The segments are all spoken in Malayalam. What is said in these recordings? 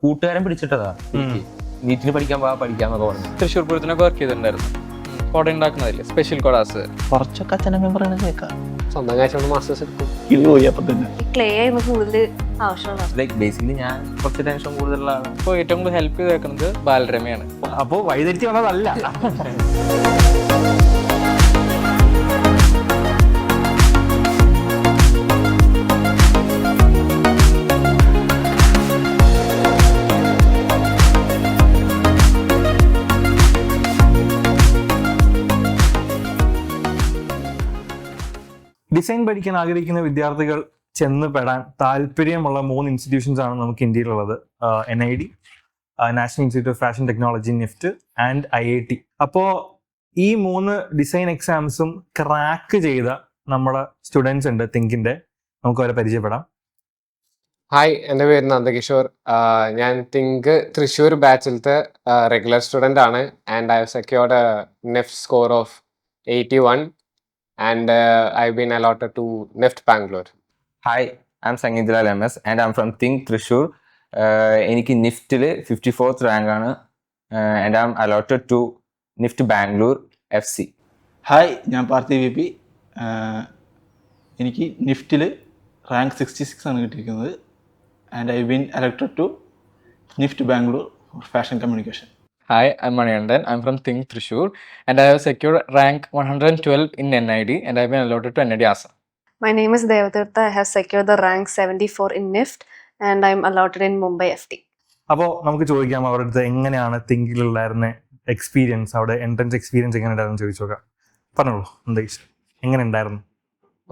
കൂട്ടുകാരൻ പിടിച്ചിട്ടതാ നീറ്റിന് പഠിക്കാന്നൊക്കെ പറഞ്ഞു. തൃശ്ശൂർ പൂരത്തിനൊക്കെ വർക്ക് ചെയ്തിട്ടുണ്ടായിരുന്നു. കുട ഉണ്ടാക്കുന്നതില്ലേ, സ്പെഷ്യൽ കൊടാസ്. കുറച്ചൊക്കെ അച്ഛനമ്മ പറയണ കേൾക്കാം. സ്വന്തം കാഴ്ച മാസ്റ്റേഴ്സ് എടുക്കും. ഇത് പോയി അപ്പം തന്നെ ക്ലേ ആയിരുന്നു കൂടുതൽ ആവശ്യമുള്ള. ലൈക്ക് ബേസിക്കലി ഞാൻ കുറച്ച് ടെൻഷൻ കൂടുതലുള്ളതാണ്. ഇപ്പോൾ ഏറ്റവും കൂടുതൽ ഹെൽപ്പ് ചെയ്ത് വെക്കുന്നത് ബാലരമയാണ്. അപ്പോ വഴിതെറ്റി വന്നതല്ല. ഡിസൈൻ പഠിക്കാൻ ആഗ്രഹിക്കുന്ന വിദ്യാർത്ഥികൾ ചെന്ന് പെടാൻ താല്പര്യമുള്ള 3 ഇൻസ്റ്റിറ്റ്യൂഷൻസ് ആണ് നമുക്ക് ഇന്ത്യയിലുള്ളത്. NID, national institute of fashion technology, NEFT and IIT. അപ്പോൾ ഈ 3 ഡിസൈൻ എക്സാംസും ക്രാക്ക് ചെയ്ത നമ്മുടെ സ്റ്റുഡൻസ് ഉണ്ട് തിങ്കിന്റെ. നമുക്ക് അവരെ പരിചയപ്പെടാം. ഹായ്, എൻ്റെ പേര് നന്ദകിഷോർ. ഞാൻ തിങ്ക് തൃശ്ശൂർ ബാച്ചിലത്തെ റെഗുലർ സ്റ്റുഡൻ്റ് ആണ്. And I have secured NEFT score of 81 and I've been allotted to NIFT Bangalore. Hi, I'm Sangeet Lal MS and I'm from Think Thrissur. എനിക്ക് നിഫ്റ്റിൽ 54th റാങ്ക് ആണ് and I'm allotted to NIFT Bangalore FC. ഹായ്, ഞാൻ പാർത്ഥി VP. എനിക്ക് നിഫ്റ്റിൽ റാങ്ക് 66 ആണ് കിട്ടിയിരിക്കുന്നത്. And I been allotted to NIFT Bangalore fashion communication. Hi, I'm Maniandan. I'm from Think Thrissur and I have secured rank 112 in NID and I've been allotted to NID Assam. My name is Devatirtha. I have secured the rank 74 in NIFT and I'm allotted in Mumbai FT. അപ്പോൾ നമുക്ക് ചോദിക്കാം അവരുടെ അടുത്ത് എങ്ങനെയാണ് തിങ്കിലുണ്ടായിരുന്ന എക്സ്പീരിയൻസ്, അവിടെ എൻട്രൻസ് എക്സ്പീരിയൻസ് എങ്ങനെ ഉണ്ടായിരുന്നു ചോദിച്ചു നോക്കാം. പറഞ്ഞോളൂ, എന്താ എങ്ങനെ ഉണ്ടായിരുന്നു?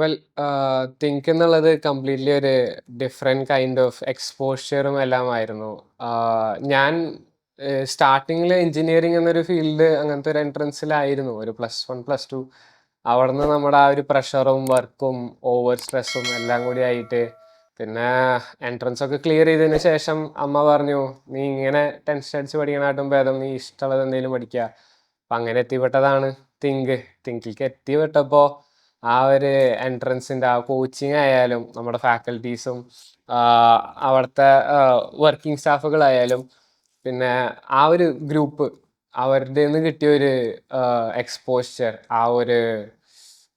വെൽ, തിങ്ക് എന്നുള്ളത് കംപ്ലീറ്റ്ലി ഒരു ഡിഫറെൻറ്റ് കൈൻഡ് ഓഫ് എക്സ്പോഷറും എല്ലാമായിരുന്നു. ഞാൻ സ്റ്റാർട്ടിങ്ങിൽ എഞ്ചിനീയറിംഗ് എന്നൊരു ഫീൽഡ് അങ്ങനത്തെ ഒരു എൻട്രൻസിലായിരുന്നു, ഒരു +1 +2. അവിടെ നിന്ന് നമ്മുടെ ആ ഒരു പ്രഷറും വർക്കും ഓവർ സ്ട്രെസ്സും എല്ലാം കൂടി ആയിട്ട് പിന്നെ എൻട്രൻസ് ഒക്കെ ക്ലിയർ ചെയ്തതിന് ശേഷം അമ്മ പറഞ്ഞു, നീ ഇങ്ങനെ ടെൻഷൻ അടിച്ച് പഠിക്കണായിട്ടും ഭേദം നീ ഇഷ്ടമുള്ളത് എന്തെങ്കിലും പഠിക്കുക. അപ്പം അങ്ങനെ എത്തിപ്പെട്ടതാണ് തിങ്കിലേക്ക് എത്തിപ്പെട്ടപ്പോൾ ആ ഒരു എൻട്രൻസിൻ്റെ ആ കോച്ചിങ് ആയാലും നമ്മുടെ ഫാക്കൽറ്റീസും അവിടുത്തെ വർക്കിംഗ് സ്റ്റാഫുകളായാലും പിന്നെ ആ ഒരു ഗ്രൂപ്പ് അവരുടെ നിന്ന് കിട്ടിയ ഒരു എക്സ്പോഷർ, ആ ഒരു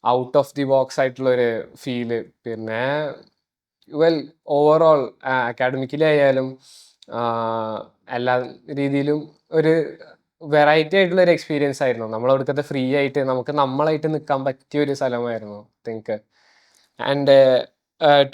ഔട്ട് ഓഫ് ദി ബോക്സ് ആയിട്ടുള്ളൊരു ഫീല്, പിന്നെ വെൽ ഓവറോൾ അക്കാഡമിക്കലി ആയാലും എല്ലാ രീതിയിലും ഒരു വെറൈറ്റി ആയിട്ടുള്ളൊരു എക്സ്പീരിയൻസ് ആയിരുന്നു. നമ്മളവിടുത്തെ ഫ്രീ ആയിട്ട് നമുക്ക് നമ്മളായിട്ട് നിൽക്കാൻ പറ്റിയ ഒരു സ്ഥലമായിരുന്നു think. And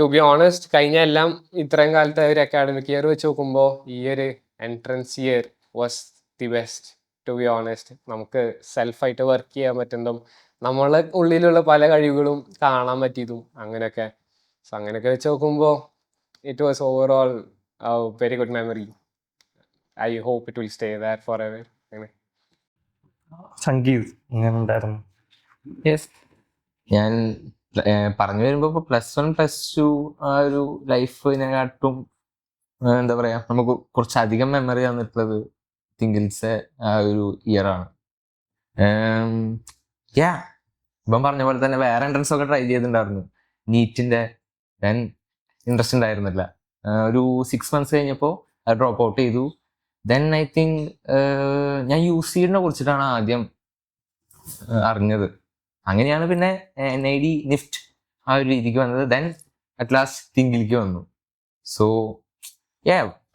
to be honest, കഴിഞ്ഞ എല്ലാം ഇത്രയും കാലത്തെ ഒരു അക്കാഡമിക് ഇയർ വെച്ച് നോക്കുമ്പോൾ ഈ ഒരു entrance year was the best to be honest. നമുക്ക് സെൽഫായിട്ട് വർക്ക് ചെയ്യാൻ പറ്റുന്നതും നമ്മളെ ഉള്ളിലുള്ള പല കഴിവുകളും കാണാൻ പറ്റിയതും അങ്ങനെയൊക്കെ. സോ അങ്ങനെയൊക്കെ വെച്ച് നോക്കുമ്പോൾ it was overall very good memory. I hope it will stay that for ever. അങ്ങനെ സംഗീത് എങ്ങനെ ഉണ്ടായിരുന്നു? യെസ്, ഞാൻ പറഞ്ഞു വരുമ്പോൾ ഇപ്പോൾ +1 +2 ആ ഒരു ലൈഫിനെക്കാട്ടും എന്താ പറയുക, നമുക്ക് കുറച്ചധികം മെമ്മറി തന്നിട്ടുള്ളത് തിങ്കിൾസ് ആ ഒരു ഇയറാണ്. ഇപ്പം പറഞ്ഞ പോലെ തന്നെ വേറെ എൻട്രൻസ് ഒക്കെ ട്രൈ ചെയ്തിട്ടുണ്ടായിരുന്നു. നീറ്റിൻ്റെ ഞാൻ ഇൻട്രസ്റ്റ് ഉണ്ടായിരുന്നില്ല. ഒരു 6 months കഴിഞ്ഞപ്പോൾ അത് ഡ്രോപ്പ് ഔട്ട് ചെയ്തു. ദെൻ ഐ തിങ്ക് ഞാൻ UCനെ കുറിച്ചിട്ടാണ് ആദ്യം അറിഞ്ഞത്. അങ്ങനെയാണ് പിന്നെ NID നിഫ്റ്റ് ആ ഒരു രീതിക്ക് വന്നത്. ദെൻ അറ്റ് ലാസ്റ്റ് തിങ്കിലേക്ക് വന്നു. സോ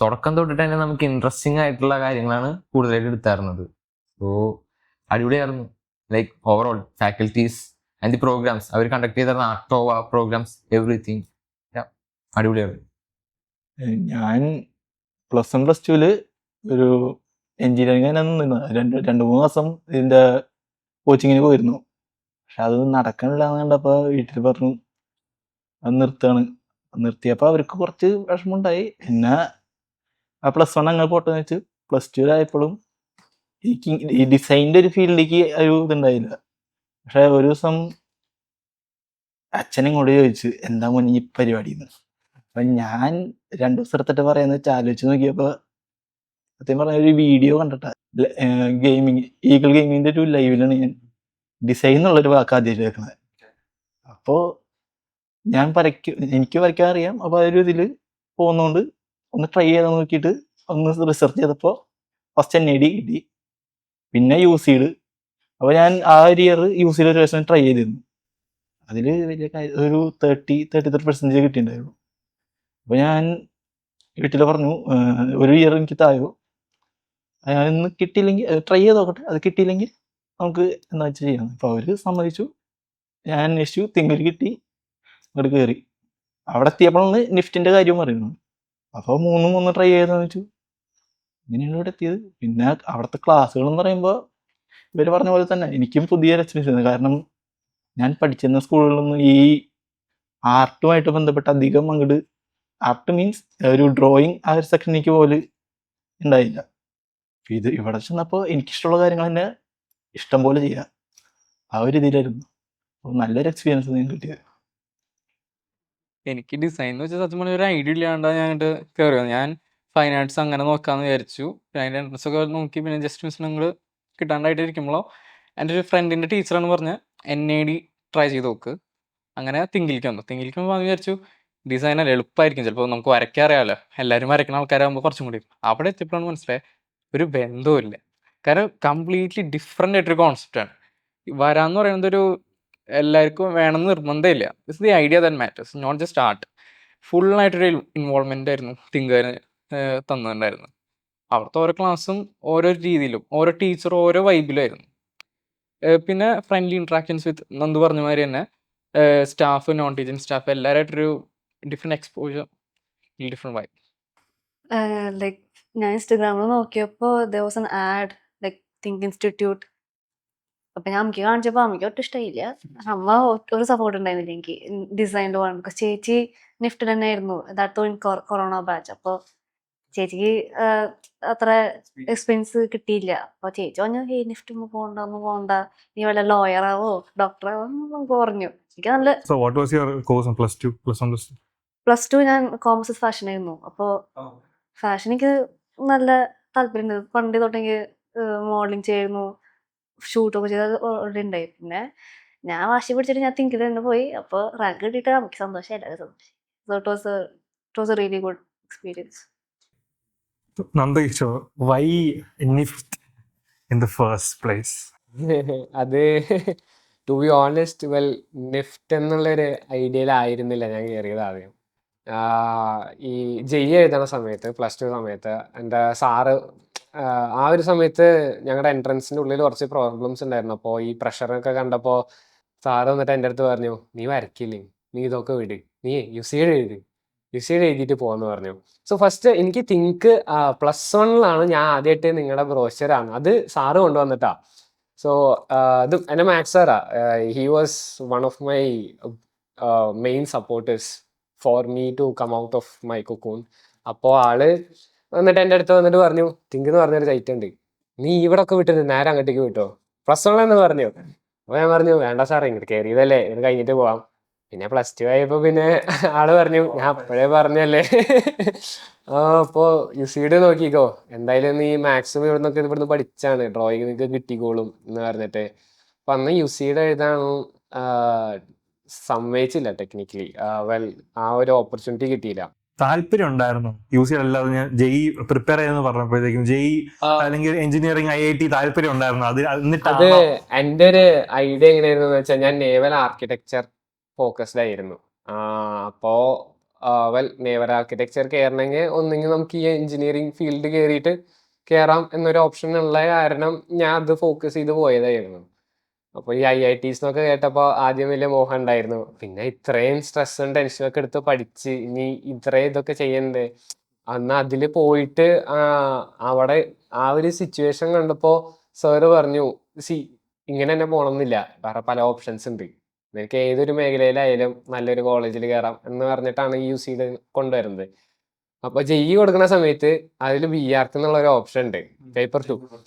തുടക്കം തൊട്ടിട്ട് തന്നെ നമുക്ക് ഇൻട്രസ്റ്റിംഗ് ആയിട്ടുള്ള കാര്യങ്ങളാണ് കൂടുതലായിട്ട് എടുത്തായിരുന്നത്. സോ അടിപൊളിയായിരുന്നു. Like overall faculties and the programmes അവർ കണ്ടക്ട് ചെയ്തിരുന്ന ആർട്ടോവ പ്രോഗ്രാംസ് എവറിത്തിങ് അടിപൊളിയായിരുന്നു. ഞാൻ +1 +2 ഒരു എഞ്ചിനീയറിംഗ് 2-3 മാസം ഇതിൻ്റെ കോച്ചിങ്ങിന് പോയിരുന്നു. പക്ഷെ അത് നടക്കണില്ല എന്ന് കണ്ടപ്പോൾ വീട്ടിൽ പറഞ്ഞു അത് നിർത്തിയപ്പോൾ അവർക്ക് കുറച്ച് വിഷമമുണ്ടായി. പിന്നെ ആ +1 അങ്ങനെ പോട്ടെന്ന് വെച്ച് +2 ആയപ്പോഴും എനിക്ക് ഈ ഡിസൈനിൻ്റെ ഒരു ഫീൽഡിലേക്ക് ഒരു ഇതുണ്ടായില്ല. പക്ഷെ ഒരു ദിവസം അച്ഛനും കൂടെ ചോദിച്ചു, എന്താ മുന്നേ ഈ പരിപാടി എന്ന്. അപ്പം ഞാൻ 2 ദിവസം എടുത്തിട്ട് പറയാന്ന് വെച്ചാൽ ആലോചിച്ച് നോക്കിയപ്പോൾ സത്യം പറഞ്ഞ ഒരു വീഡിയോ കണ്ടിട്ടാ ഗെയിമിങ് ഈഗിൾ ഗെയിമിങ്ങിൻ്റെ ഒരു ലൈവിലാണ് ഞാൻ ഡിസൈൻ എന്നുള്ളൊരു വാക്ക് ആദ്യമായിട്ട് കേൾക്കുന്നത്. അപ്പോൾ ഞാൻ എനിക്ക് വരയ്ക്കാൻ അറിയാം. അപ്പോൾ ആ ഒരു ഇതിൽ പോകുന്നതുകൊണ്ട് ഒന്ന് ട്രൈ ചെയ്ത് നോക്കിയിട്ട് ഒന്ന് റിസർച്ച് ചെയ്തപ്പോൾ ഫസ്റ്റ് NID കിട്ടി, പിന്നെ UC'd. അപ്പോൾ ഞാൻ ആ ഒരു ഇയർ UC'd ഒരു ദിവസം ട്രൈ ചെയ്തിരുന്നു. അതിൽ വലിയ ഒരു 33% കിട്ടിയിട്ടുണ്ടായിരുന്നു. അപ്പോൾ ഞാൻ വീട്ടിൽ പറഞ്ഞു ഒരു ഇയർ എനിക്ക് തായോ, ഇന്ന് കിട്ടിയില്ലെങ്കിൽ ട്രൈ ചെയ്ത് നോക്കട്ടെ, അത് കിട്ടിയില്ലെങ്കിൽ നമുക്ക് എന്താ വെച്ചാൽ ചെയ്യാം. അപ്പോൾ അവർ സമ്മതിച്ചു. ഞാൻ അന്വേഷിച്ചു, തിങ്കിൽ കിട്ടി, അങ്ങോട്ട് കയറി. അവിടെ എത്തിയപ്പോഴാണ് നിഫ്റ്റിൻ്റെ കാര്യം പറയുന്നത്. അപ്പോൾ മൂന്ന് ട്രൈ ചെയ്തെന്ന് വെച്ചു, ഇങ്ങനെയാണ് ഇവിടെ എത്തിയത്. പിന്നെ അവിടുത്തെ ക്ലാസ്സുകൾ എന്ന് പറയുമ്പോൾ ഇവർ പറഞ്ഞ പോലെ തന്നെ എനിക്കും പുതിയൊരു എക്സ്പീരിയൻസ് ആയിരുന്നു. കാരണം ഞാൻ പഠിച്ചിരുന്ന സ്കൂളുകളിലൊന്നും ഈ ആർട്ടുമായിട്ട് ബന്ധപ്പെട്ട് അധികം അങ്ങോട്ട്, ആർട്ട് മീൻസ് ഒരു ഡ്രോയിങ് ആ ഒരു സെക്ഷൻ എനിക്ക് പോലും ഉണ്ടായില്ല. ഇത് ഇവിടെ ചെന്നപ്പോൾ എനിക്കിഷ്ടമുള്ള കാര്യങ്ങൾ തന്നെ ഇഷ്ടം പോലെ ചെയ്യാം, ആ ഒരു ഇതിലായിരുന്നു. അപ്പോൾ നല്ലൊരു എക്സ്പീരിയൻസ് ഞാൻ കിട്ടിയത്. എനിക്ക് ഡിസൈൻ എന്ന് വെച്ചാൽ സത്യം പറഞ്ഞാൽ ഒരു ഐഡിയ ഇല്ലാണ്ടാണ് ഞാൻ കയറി വന്നത്. ഞാൻ ഫൈൻ ആർട്സ് അങ്ങനെ നോക്കാമെന്ന് വിചാരിച്ചു. പിന്നെ അതിൻ്റെ എൻട്രൻസ് ഒക്കെ നോക്കി, പിന്നെ ജസ്റ്റ് മിസ് നിങ്ങൾ കിട്ടാണ്ടായിട്ട് ഇരിക്കുമ്പോൾ എൻ്റെ ഒരു ഫ്രണ്ടിൻ്റെ ടീച്ചറാണ് പറഞ്ഞത് NID ട്രൈ ചെയ്ത് നോക്ക്. അങ്ങനെ തിങ്കിലേക്ക് വന്നു വിചാരിച്ചു ഡിസൈനർ എളുപ്പമായിരിക്കും, ചിലപ്പോൾ നമുക്ക് വരയ്ക്കാൻ അറിയാമല്ലോ, എല്ലാവരും വരയ്ക്കുന്ന ആൾക്കാരാകുമ്പോൾ കുറച്ചും കൂടി. അവിടെ എത്തിയപ്പോഴാണ് മനസ്സിലായത് ഒരു ബന്ധവുമില്ല. കാരണം കംപ്ലീറ്റ്ലി ഡിഫറെൻ്റ് ആയിട്ടൊരു കോൺസെപ്റ്റാണ്. വരാന്ന് പറയുന്നത് ഒരു എല്ലാവർക്കും വേണമെന്ന് നിർബന്ധമില്ല. It's the idea that matters, not just art. ഫുള്ളായിട്ടൊരു ഇൻവോൾവ്മെൻ്റ് ആയിരുന്നു തിങ്കറിന് തന്നിട്ടുണ്ടായിരുന്നു. അവിടുത്തെ ഓരോ ക്ലാസ്സും ഓരോ രീതിയിലും, ഓരോ ടീച്ചറും ഓരോ വൈബിലായിരുന്നു. പിന്നെ ഫ്രണ്ട്ലി ഇൻട്രാക്ഷൻസ് വിത്ത് നന്ദു പറഞ്ഞ മാതിരി തന്നെ സ്റ്റാഫ്, നോൺ ടീച്ചിങ് സ്റ്റാഫ് എല്ലാവരായിട്ടൊരു different exposure, different vibe. Like ഞാൻ ഇൻസ്റ്റഗ്രാമിൽ നോക്കിയപ്പോൾ there was an ad like think institute. അപ്പൊ ഞാൻ അമ്മയ്ക്ക് കാണിച്ചപ്പോൾ അമ്മയ്ക്ക് ഒട്ടും ഇഷ്ടമായില്ല. അമ്മ ഒരു സപ്പോർട്ട് ഉണ്ടായിരുന്നില്ല എനിക്ക് ഡിസൈനിൽ പോകാൻ. ചേച്ചി നിഫ്റ്റിൽ തന്നെ ആയിരുന്നു ദാറ്റ് ഇൻ കൊറോണ ബാച്ച്. അപ്പോൾ ചേച്ചിക്ക് അത്ര എക്സ്പീരിയൻസ് കിട്ടിയില്ല. അപ്പോൾ ചേച്ചി പറഞ്ഞു ഹേ നിഫ്റ്റ് പോകണ്ട, നീ വല്ല ലോയറാവോ ഡോക്ടറാവോ നമുക്ക് പറഞ്ഞു. എനിക്ക് നല്ല So what was your course on +2, +1, +2? +2 ഞാൻ കോമേഴ്സ് ഫാഷൻ ആയിരുന്നു. അപ്പോൾ ഫാഷൻ എനിക്ക് നല്ല താല്പര്യമുണ്ട്. പണ്ട് തൊട്ട് എനിക്ക് മോഡലിംഗ് ചെയ്യുന്നു, ഷൂട്ടൊക്കെ ചെയ്ത് ഓൾറെഡി ഉണ്ടായി. പിന്നെ ഞാൻ വാശി പിടിച്ചിട്ട് ഞാൻ തിങ്കിൽ തന്നെ പോയി. അപ്പോൾ റാങ്ക് കിട്ടിയിട്ട് നമുക്ക് സന്തോഷം, എല്ലാവരും സന്തോഷം. So it was A really good experience. Nandakishore, why NIFT in the first place? അത് ടു ബി ഓണസ്റ്റ് നിഫ്റ്റ് എന്നുള്ളൊരു ഐഡിയയിലായിരുന്നില്ല ഞാൻ കയറിയത് ആദ്യം. ഈ JEE എഴുതുന്ന സമയത്ത് +2 സമയത്ത് എൻ്റെ സാറ് ആ ഒരു സമയത്ത് ഞങ്ങളുടെ എൻട്രൻസിൻ്റെ ഉള്ളിൽ കുറച്ച് പ്രോബ്ലംസ് ഉണ്ടായിരുന്നു. അപ്പോൾ ഈ പ്രഷറൊക്കെ കണ്ടപ്പോൾ സാറ് വന്നിട്ട് എൻ്റെ അടുത്ത് പറഞ്ഞു നീ വരയ്ക്കില്ലേ, നീ ഇതൊക്കെ വിട്, നീ UCD എഴുതിയിട്ട് പോകാമെന്ന് പറഞ്ഞു. സോ ഫസ്റ്റ് എനിക്ക് തിങ്ക് +1 ഞാൻ ആദ്യമായിട്ട് നിങ്ങളുടെ ബ്രോഷറാണ് അത് സാറ് കൊണ്ടുവന്നിട്ടാ. സോ ഇത് എൻ്റെ മാത്സ് സാറാ. He was one of my main supporters for me to come out of my cocoon. അപ്പോൾ ആള് വന്നിട്ട് എൻ്റെ അടുത്ത് വന്നിട്ട് പറഞ്ഞു തിങ്ക് എന്ന് പറഞ്ഞൊരു സൈറ്റ് ഉണ്ട്, നീ ഇവിടെ ഒക്കെ വിട്ടിട്ട് നേരെ അങ്ങോട്ടേക്ക് വിട്ടോ +1 എന്ന് പറഞ്ഞു. അപ്പോൾ ഞാൻ പറഞ്ഞു വേണ്ട സാറേ, ഇങ്ങോട്ട് കയറിയതല്ലേ, ഇത് കഴിഞ്ഞിട്ട് പോവാം. പിന്നെ +2 ആയപ്പോൾ പിന്നെ ആള് പറഞ്ഞു ഞാൻ അപ്പോഴേ പറഞ്ഞല്ലേ അപ്പോൾ UCD നോക്കിക്കോ, എന്തായാലും നീ മാക്സിമം ഇവിടുന്ന് പഠിച്ചാണ്, ഡ്രോയിങ് നിനക്ക് കിട്ടിക്കോളും എന്ന് പറഞ്ഞിട്ട്. അപ്പം അന്ന് UCD എഴുതാൻ സമ്മതിച്ചില്ല ടെക്നിക്കലി. ആ ഒരു ഓപ്പർച്യൂണിറ്റി കിട്ടിയില്ല. താല്പര്യം ഉണ്ടായിരുന്നു UCD അല്ലാതെ ഞാൻ JEE പ്രിപ്പയർ ചെയ്തെന്ന് പറഞ്ഞപ്പോഴത്തേക്കും JEE അല്ലെങ്കിൽ എഞ്ചിനീയറിംഗ് IIT താല്പര്യം ഉണ്ടായിരുന്നു. അത് അത് എൻ്റെ ഒരു ഐഡിയ എങ്ങനെയായിരുന്നു എന്ന് വെച്ചാൽ ഞാൻ നേവൽ ആർക്കിടെക്ചർ ഫോക്കസ്ഡ് ആയിരുന്നു. അപ്പോൾ നേവൽ ആർക്കിടെക്ചർ കയറണമെങ്കിൽ ഒന്നെങ്കിൽ നമുക്ക് ഈ എഞ്ചിനീയറിംഗ് ഫീൽഡ് കയറിയിട്ട് കയറാം എന്നൊരു ഓപ്ഷൻ ഉള്ള കാരണം ഞാൻ അത് ഫോക്കസ് ചെയ്ത് പോയതായിരുന്നു. അപ്പോൾ ഈ IITs എന്നൊക്കെ കേട്ടപ്പോൾ ആദ്യം വലിയ മോഹം ഉണ്ടായിരുന്നു. പിന്നെ ഇത്രയും സ്ട്രെസ്സും ടെൻഷനും ഒക്കെ എടുത്ത് പഠിച്ച് ഇനി ഇത്രയും ഇതൊക്കെ ചെയ്യണ്ടേ, അന്ന് അതിൽ പോയിട്ട് അവിടെ ആ ഒരു സിറ്റുവേഷൻ കണ്ടപ്പോൾ സാറ് പറഞ്ഞു ഇങ്ങനെ തന്നെ പോകണമെന്നില്ല, വേറെ പല ഓപ്ഷൻസ് ഉണ്ട്, നിനക്ക് ഏതൊരു മേഖലയിലായാലും നല്ലൊരു കോളേജിൽ കയറാം എന്ന് പറഞ്ഞിട്ടാണ് ഈ UCD കൊണ്ടുവരുന്നത്. അപ്പോൾ JEE കൊടുക്കുന്ന സമയത്ത് അതിൽ BArch എന്നുള്ളൊരു ഓപ്ഷൻ ഉണ്ട്, പേപ്പർ 2.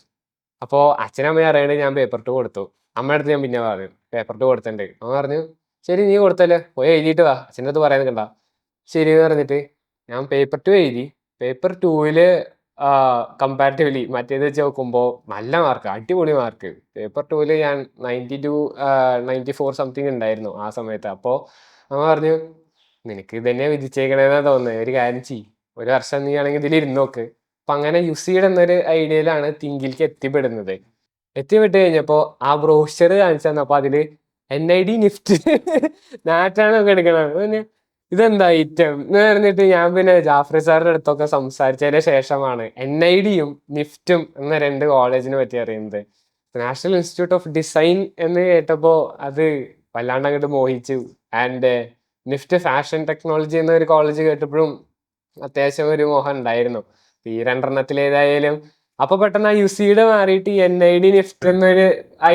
അപ്പോൾ അച്ഛനമ്മ അറിയാണ്ട് ഞാൻ പേപ്പർ 2 കൊടുത്തു. അമ്മയുടെ അടുത്ത് ഞാൻ പിന്നെ പറഞ്ഞു പേപ്പർ 2 കൊടുത്തിട്ടുണ്ട്. അമ്മ പറഞ്ഞു ശരി നീ കൊടുത്തല്ലേ, പോയി എഴുതിയിട്ട് വാ, അച്ഛൻ്റെ അടുത്ത് പറയാൻ നിൽക്കണ്ട. ശരി എന്ന് പറഞ്ഞിട്ട് ഞാൻ പേപ്പർ 2 എഴുതി. പേപ്പർ 2 കമ്പാരിറ്റീവ്ലി മറ്റേത് വെച്ച് നോക്കുമ്പോൾ നല്ല മാർക്ക്, അടിപൊളി മാർക്ക്. പേപ്പർ 2 ഞാൻ 94 സംതിങ് ഉണ്ടായിരുന്നു ആ സമയത്ത്. അപ്പോൾ അമ്മ പറഞ്ഞു നിനക്ക് ഇതന്നെ വിധിച്ചേക്കണേന്നാ തോന്നുന്നത്, ഒരു കാര്യം ചെയ്യ്, ഒരു വർഷം നീ ആണെങ്കിൽ ഇതിൽ ഇരുന്നോക്ക്, അപ്പൊ അങ്ങനെ യുസീഡ് എന്നൊരു ഐഡിയയിലാണ് തിങ്കിലേക്ക് എത്തിപ്പെട്ട് കഴിഞ്ഞപ്പോ ആ ബ്രോഷർ കാണിച്ചു തന്നപ്പോ അതില് NID നിഫ്റ്റ് നാറ്റാണൊക്കെ എടുക്കണത്. പിന്നെ ഇതെന്താ ഐറ്റം എന്ന് പറഞ്ഞിട്ട് ഞാൻ പിന്നെ ജാഫ്രി സാറിന്റെ അടുത്തൊക്കെ സംസാരിച്ചതിന് ശേഷമാണ് NID-യും നിഫ്റ്റും എന്ന 2 കോളേജിനെ പറ്റി അറിയുന്നത്. നാഷണൽ ഇൻസ്റ്റിറ്റ്യൂട്ട് ഓഫ് ഡിസൈൻ എന്ന് കേട്ടപ്പോ അത് വല്ലാണ്ട് അങ്ങോട്ട് മോഹിച്ചു. ആൻഡ് നിഫ്റ്റ് ഫാഷൻ ടെക്നോളജി എന്നൊരു കോളേജ് കേട്ടപ്പോഴും അത്യാവശ്യം ഒരു മോഹം ഉണ്ടായിരുന്നു. ഈ 2 ഏതായാലും അപ്പൊ പെട്ടെന്ന് ആ യുസിയുടെ മാറിയിട്ട് NID നിഫ്റ്റ് എന്നൊരു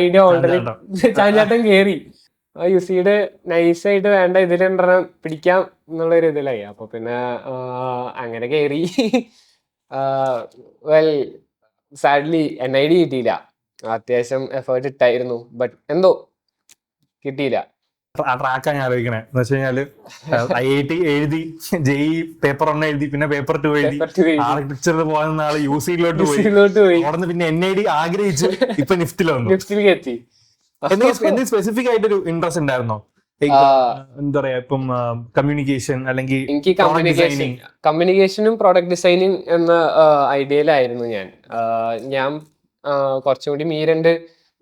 ഐഡിയ ഓൾറെഡി ചാഞ്ചാട്ടം കേറി. ആ യുസിയുടെ നൈസായിട്ട് വേണ്ട ഇതിൽ 2 പിടിക്കാം എന്നുള്ളൊരു ഇതിലായി. അപ്പൊ പിന്നെ അങ്ങനെ കേറി. വെൽ സാഡ്ലി NID കിട്ടിയില്ല. അത്യാവശ്യം എഫേർട്ട് ഇട്ടായിരുന്നു, ബട്ട് എന്തോ കിട്ടിയില്ല. ആ ട്രാക്കാണ് ഞാൻ ആലോചിക്കണേ എന്ന് വെച്ച് കഴിഞ്ഞാല് IIT എഴുതി, JEE പേപ്പർ 1 എഴുതി, പിന്നെ പേപ്പർ 2 എഴുതി, ആർക്കിടെക്ചറിൽ പോകുന്ന ആള് UCയിലോട്ട് പോയി, അവിടെ പിന്നെ NID ആഗ്രഹിച്ചു, ഇപ്പൊ നിഫ്റ്റിൽ വന്നു. നിഫ്റ്റിലേക്ക് എത്തി. എന്തെങ്കിലും സ്പെസിഫിക് ആയിട്ടൊരു ഇൻട്രസ്റ്റ് ഉണ്ടായിരുന്നോ? എന്താ പറയാ, ഇപ്പം കമ്മ്യൂണിക്കേഷൻ അല്ലെങ്കിൽ എനിക്ക് കമ്മ്യൂണിക്കേഷനും പ്രോഡക്റ്റ് ഡിസൈനിങ് എന്ന ഐഡിയയിലായിരുന്നു ഞാൻ കുറച്ചും കൂടി ഈ 2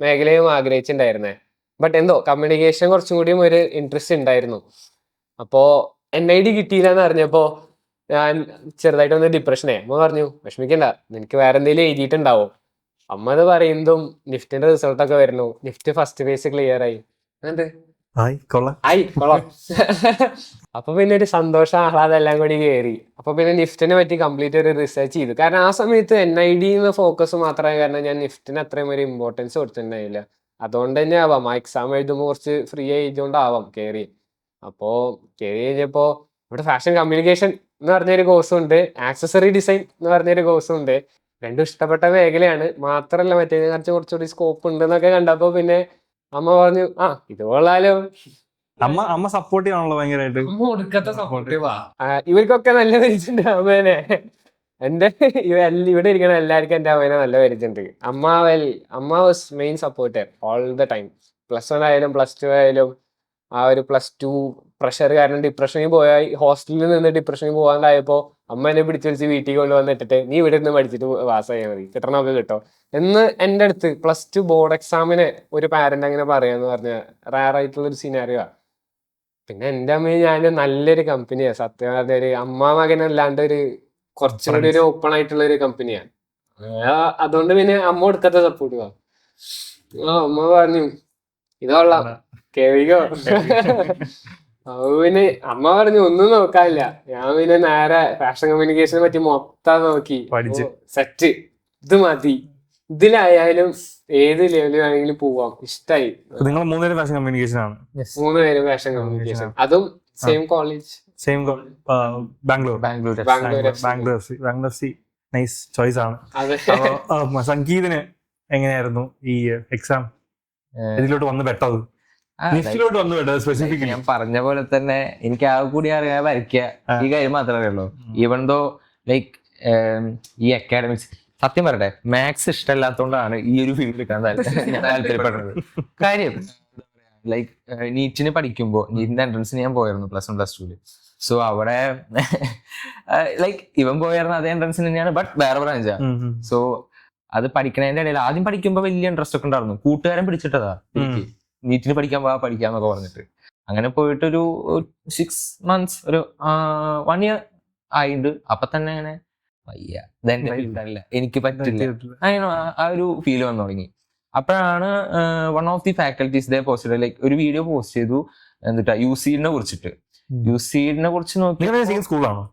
മേഖലയും ആഗ്രഹിച്ചിട്ടുണ്ടായിരുന്നേ. ബട്ട് എന്തോ കമ്മ്യൂണിക്കേഷൻ കുറച്ചും കൂടിയും ഒരു ഇൻട്രസ്റ്റ് ഉണ്ടായിരുന്നു. അപ്പോ NID കിട്ടിയില്ല എന്ന് അറിഞ്ഞപ്പോ ഞാൻ ചെറുതായിട്ടൊന്ന് ഡിപ്രഷനായി. അമ്മ പറഞ്ഞു വിഷമിക്കണ്ട, നിനക്ക് വേറെ എന്തെങ്കിലും എഴുതിയിട്ടുണ്ടാവും. അമ്മ അത് പറയുന്നതും നിഫ്റ്റിന്റെ റിസൾട്ടൊക്കെ വരുന്നു. നിഫ്റ്റ് ഫസ്റ്റ് ഫേസ് ക്ലിയർ ആയി. കൊള്ളാം. അപ്പൊ പിന്നെ ഒരു സന്തോഷം, ആഹ്ലാദം എല്ലാം കൂടി കയറി. അപ്പൊ പിന്നെ നിഫ്റ്റിനെ പറ്റി കംപ്ലീറ്റ് ഒരു റിസർച്ച് ചെയ്തു. കാരണം ആ സമയത്ത് NID ഫോക്കസ് മാത്രമായ കാരണം ഞാൻ നിഫ്റ്റിന് അത്രയും ഒരു ഇമ്പോർട്ടൻസ് കൊടുത്തിട്ടുണ്ടായില്ല. അതുകൊണ്ട് തന്നെ ആവാം ആ എക്സാം എഴുതുമ്പോൾ കുറച്ച് ഫ്രീ ആയതുകൊണ്ടാവാം കയറി. അപ്പോ കയറി കഴിഞ്ഞപ്പോ ഇവിടെ ഫാഷൻ കമ്മ്യൂണിക്കേഷൻ എന്ന് പറഞ്ഞൊരു കോഴ്സും ഉണ്ട്, ആക്സസറി ഡിസൈൻ എന്ന് പറഞ്ഞൊരു കോഴ്സും ഉണ്ട്. 2 ഇഷ്ടപ്പെട്ട മേഖലയാണ്. മാത്രല്ല മറ്റേതിനെ കുറിച്ച് കുറച്ചുകൂടി സ്കോപ്പ് ഉണ്ട് എന്നൊക്കെ കണ്ടപ്പോ പിന്നെ അമ്മ പറഞ്ഞു ഇത് കൊള്ളാലോ. അമ്മ സപ്പോർട്ട് ചെയ്യാണല്ലോ ഭയങ്കരമായിട്ട്. ഇവർക്കൊക്കെ നല്ല പരിചയമുണ്ട് അമ്മേനെ. ഇവിടെ ഇരിക്കണ എല്ലാവർക്കും എന്റെ അമ്മേനെ നല്ല പരിചയമുണ്ട്. അമ്മ was main supporter all the time. +1 ആയാലും +2 ആയാലും ആ ഒരു +2 പ്രഷർ കാരണം ഡിപ്രഷനിൽ പോയാൽ ഹോസ്റ്റലിൽ നിന്ന് ഡിപ്രഷനിൽ പോകാണ്ടായപ്പോ അമ്മ എന്നെ പിടിച്ചു വീട്ടിൽ കൊണ്ടുവന്നിട്ടിട്ട് നീ ഇവിടെ നിന്ന് പഠിച്ചിട്ട് പാസ്സായാൽ മതി, കിട്ടണമൊക്കെ കിട്ടോ എന്ന് എൻ്റെ അടുത്ത് +2 ബോർഡ് എക്സാമിന് ഒരു പാരന്റ് അങ്ങനെ പറയാന്ന് പറഞ്ഞ റയർ ആയിട്ടുള്ള ഒരു സിനാരിയോ. പിന്നെ എൻ്റെ അമ്മയും ഞാനും നല്ലൊരു കമ്പനിയാണ്. സത്യം പറഞ്ഞ ഒരു അമ്മ മകനല്ലാണ്ട് ഒരു കുറച്ചും കൂടി ഒരു ഓപ്പൺ ആയിട്ടുള്ള ഒരു കമ്പനിയാണ്. അതുകൊണ്ട് പിന്നെ അമ്മ കൊടുക്കാത്ത സപ്പോർട്ട് അമ്മ പറഞ്ഞു ഇതോളാം കേറിക്കോ. പിന്നെ അമ്മ പറഞ്ഞു ഒന്നും നോക്കാനില്ല. ഞാൻ പിന്നെ നേരെ ഫാഷൻ കമ്മ്യൂണിക്കേഷനെ പറ്റി മൊത്തം നോക്കി സെറ്റ്, ഇത് മതി, ഇതിലായാലും ഏത് ലെവലിൽ വേണമെങ്കിലും പോവാം, ഇഷ്ടായി. നിങ്ങൾ 3 പേരും ഫാഷൻ കമ്മ്യൂണിക്കേഷൻ ആണ്? 3 പേരും ഫാഷൻ കമ്മ്യൂണിക്കേഷൻ, അതും same college, Bangalore. Nice choice ആണ്. സംഗീതിന് എങ്ങനെയായിരുന്നു ഈ എക്സാം? ഇതിലോട്ട് വന്ന് പെട്ടത്, ഞാൻ പറഞ്ഞ പോലെ തന്നെ എനിക്ക് ആ കൂടി അറിയാൻ വരയ്ക്കുക ഈ കാര്യം മാത്രമേ അറിയുള്ളൂ. ഈവൻ ദോ ലൈക്ക് ഈ അക്കാഡമിക്സ്, സത്യം പറയട്ടെ, മാത്സ് ഇഷ്ടമല്ലാത്തതുകൊണ്ടാണ് ഈ ഒരു ഫീൽഡ് എടുക്കാൻ താല്പര്യപ്പെടുന്നത്. കാര്യം ലൈക്ക് നീറ്റിന് പഠിക്കുമ്പോൾ, നീറ്റിന്റെ എൻട്രൻസിന് ഞാൻ പോയിരുന്നു +1 +2. സോ അവിടെ ലൈക്ക് ഇവൻ പോയായിരുന്നു അതേ എൻട്രൻസിന് തന്നെയാണ്, ബട്ട് വേറെ ബ്രാഞ്ചാ. സോ അത് പഠിക്കണതിന്റെ ഇടയിൽ ആദ്യം പഠിക്കുമ്പോൾ വലിയ ഇൻട്രസ്റ്റ് ഒക്കെ ഉണ്ടായിരുന്നു. കൂട്ടുകാരൻ പിടിച്ചിട്ടതാ നീറ്റിന് പഠിക്കാന്നൊക്കെ പറഞ്ഞിട്ട്. അങ്ങനെ പോയിട്ടൊരു 6 months ഒരു 1 year ആയിട്ട് അപ്പൊ തന്നെ അങ്ങനെ വയ്യ, എനിക്ക് പറ്റില്ല, അങ്ങനെ ആ ഒരു ഫീൽ വന്നു തുടങ്ങി. അപ്പോഴാണ് one of the faculties they post like ഒരു വീഡിയോ പോസ്റ്റ് ചെയ്തു, എന്നിട്ടാ യുസീഡിനെ കുറിച്ചിട്ട്. യുസീഡിനെ കുറിച്ച് നോക്കി സ്കൂളാണോ?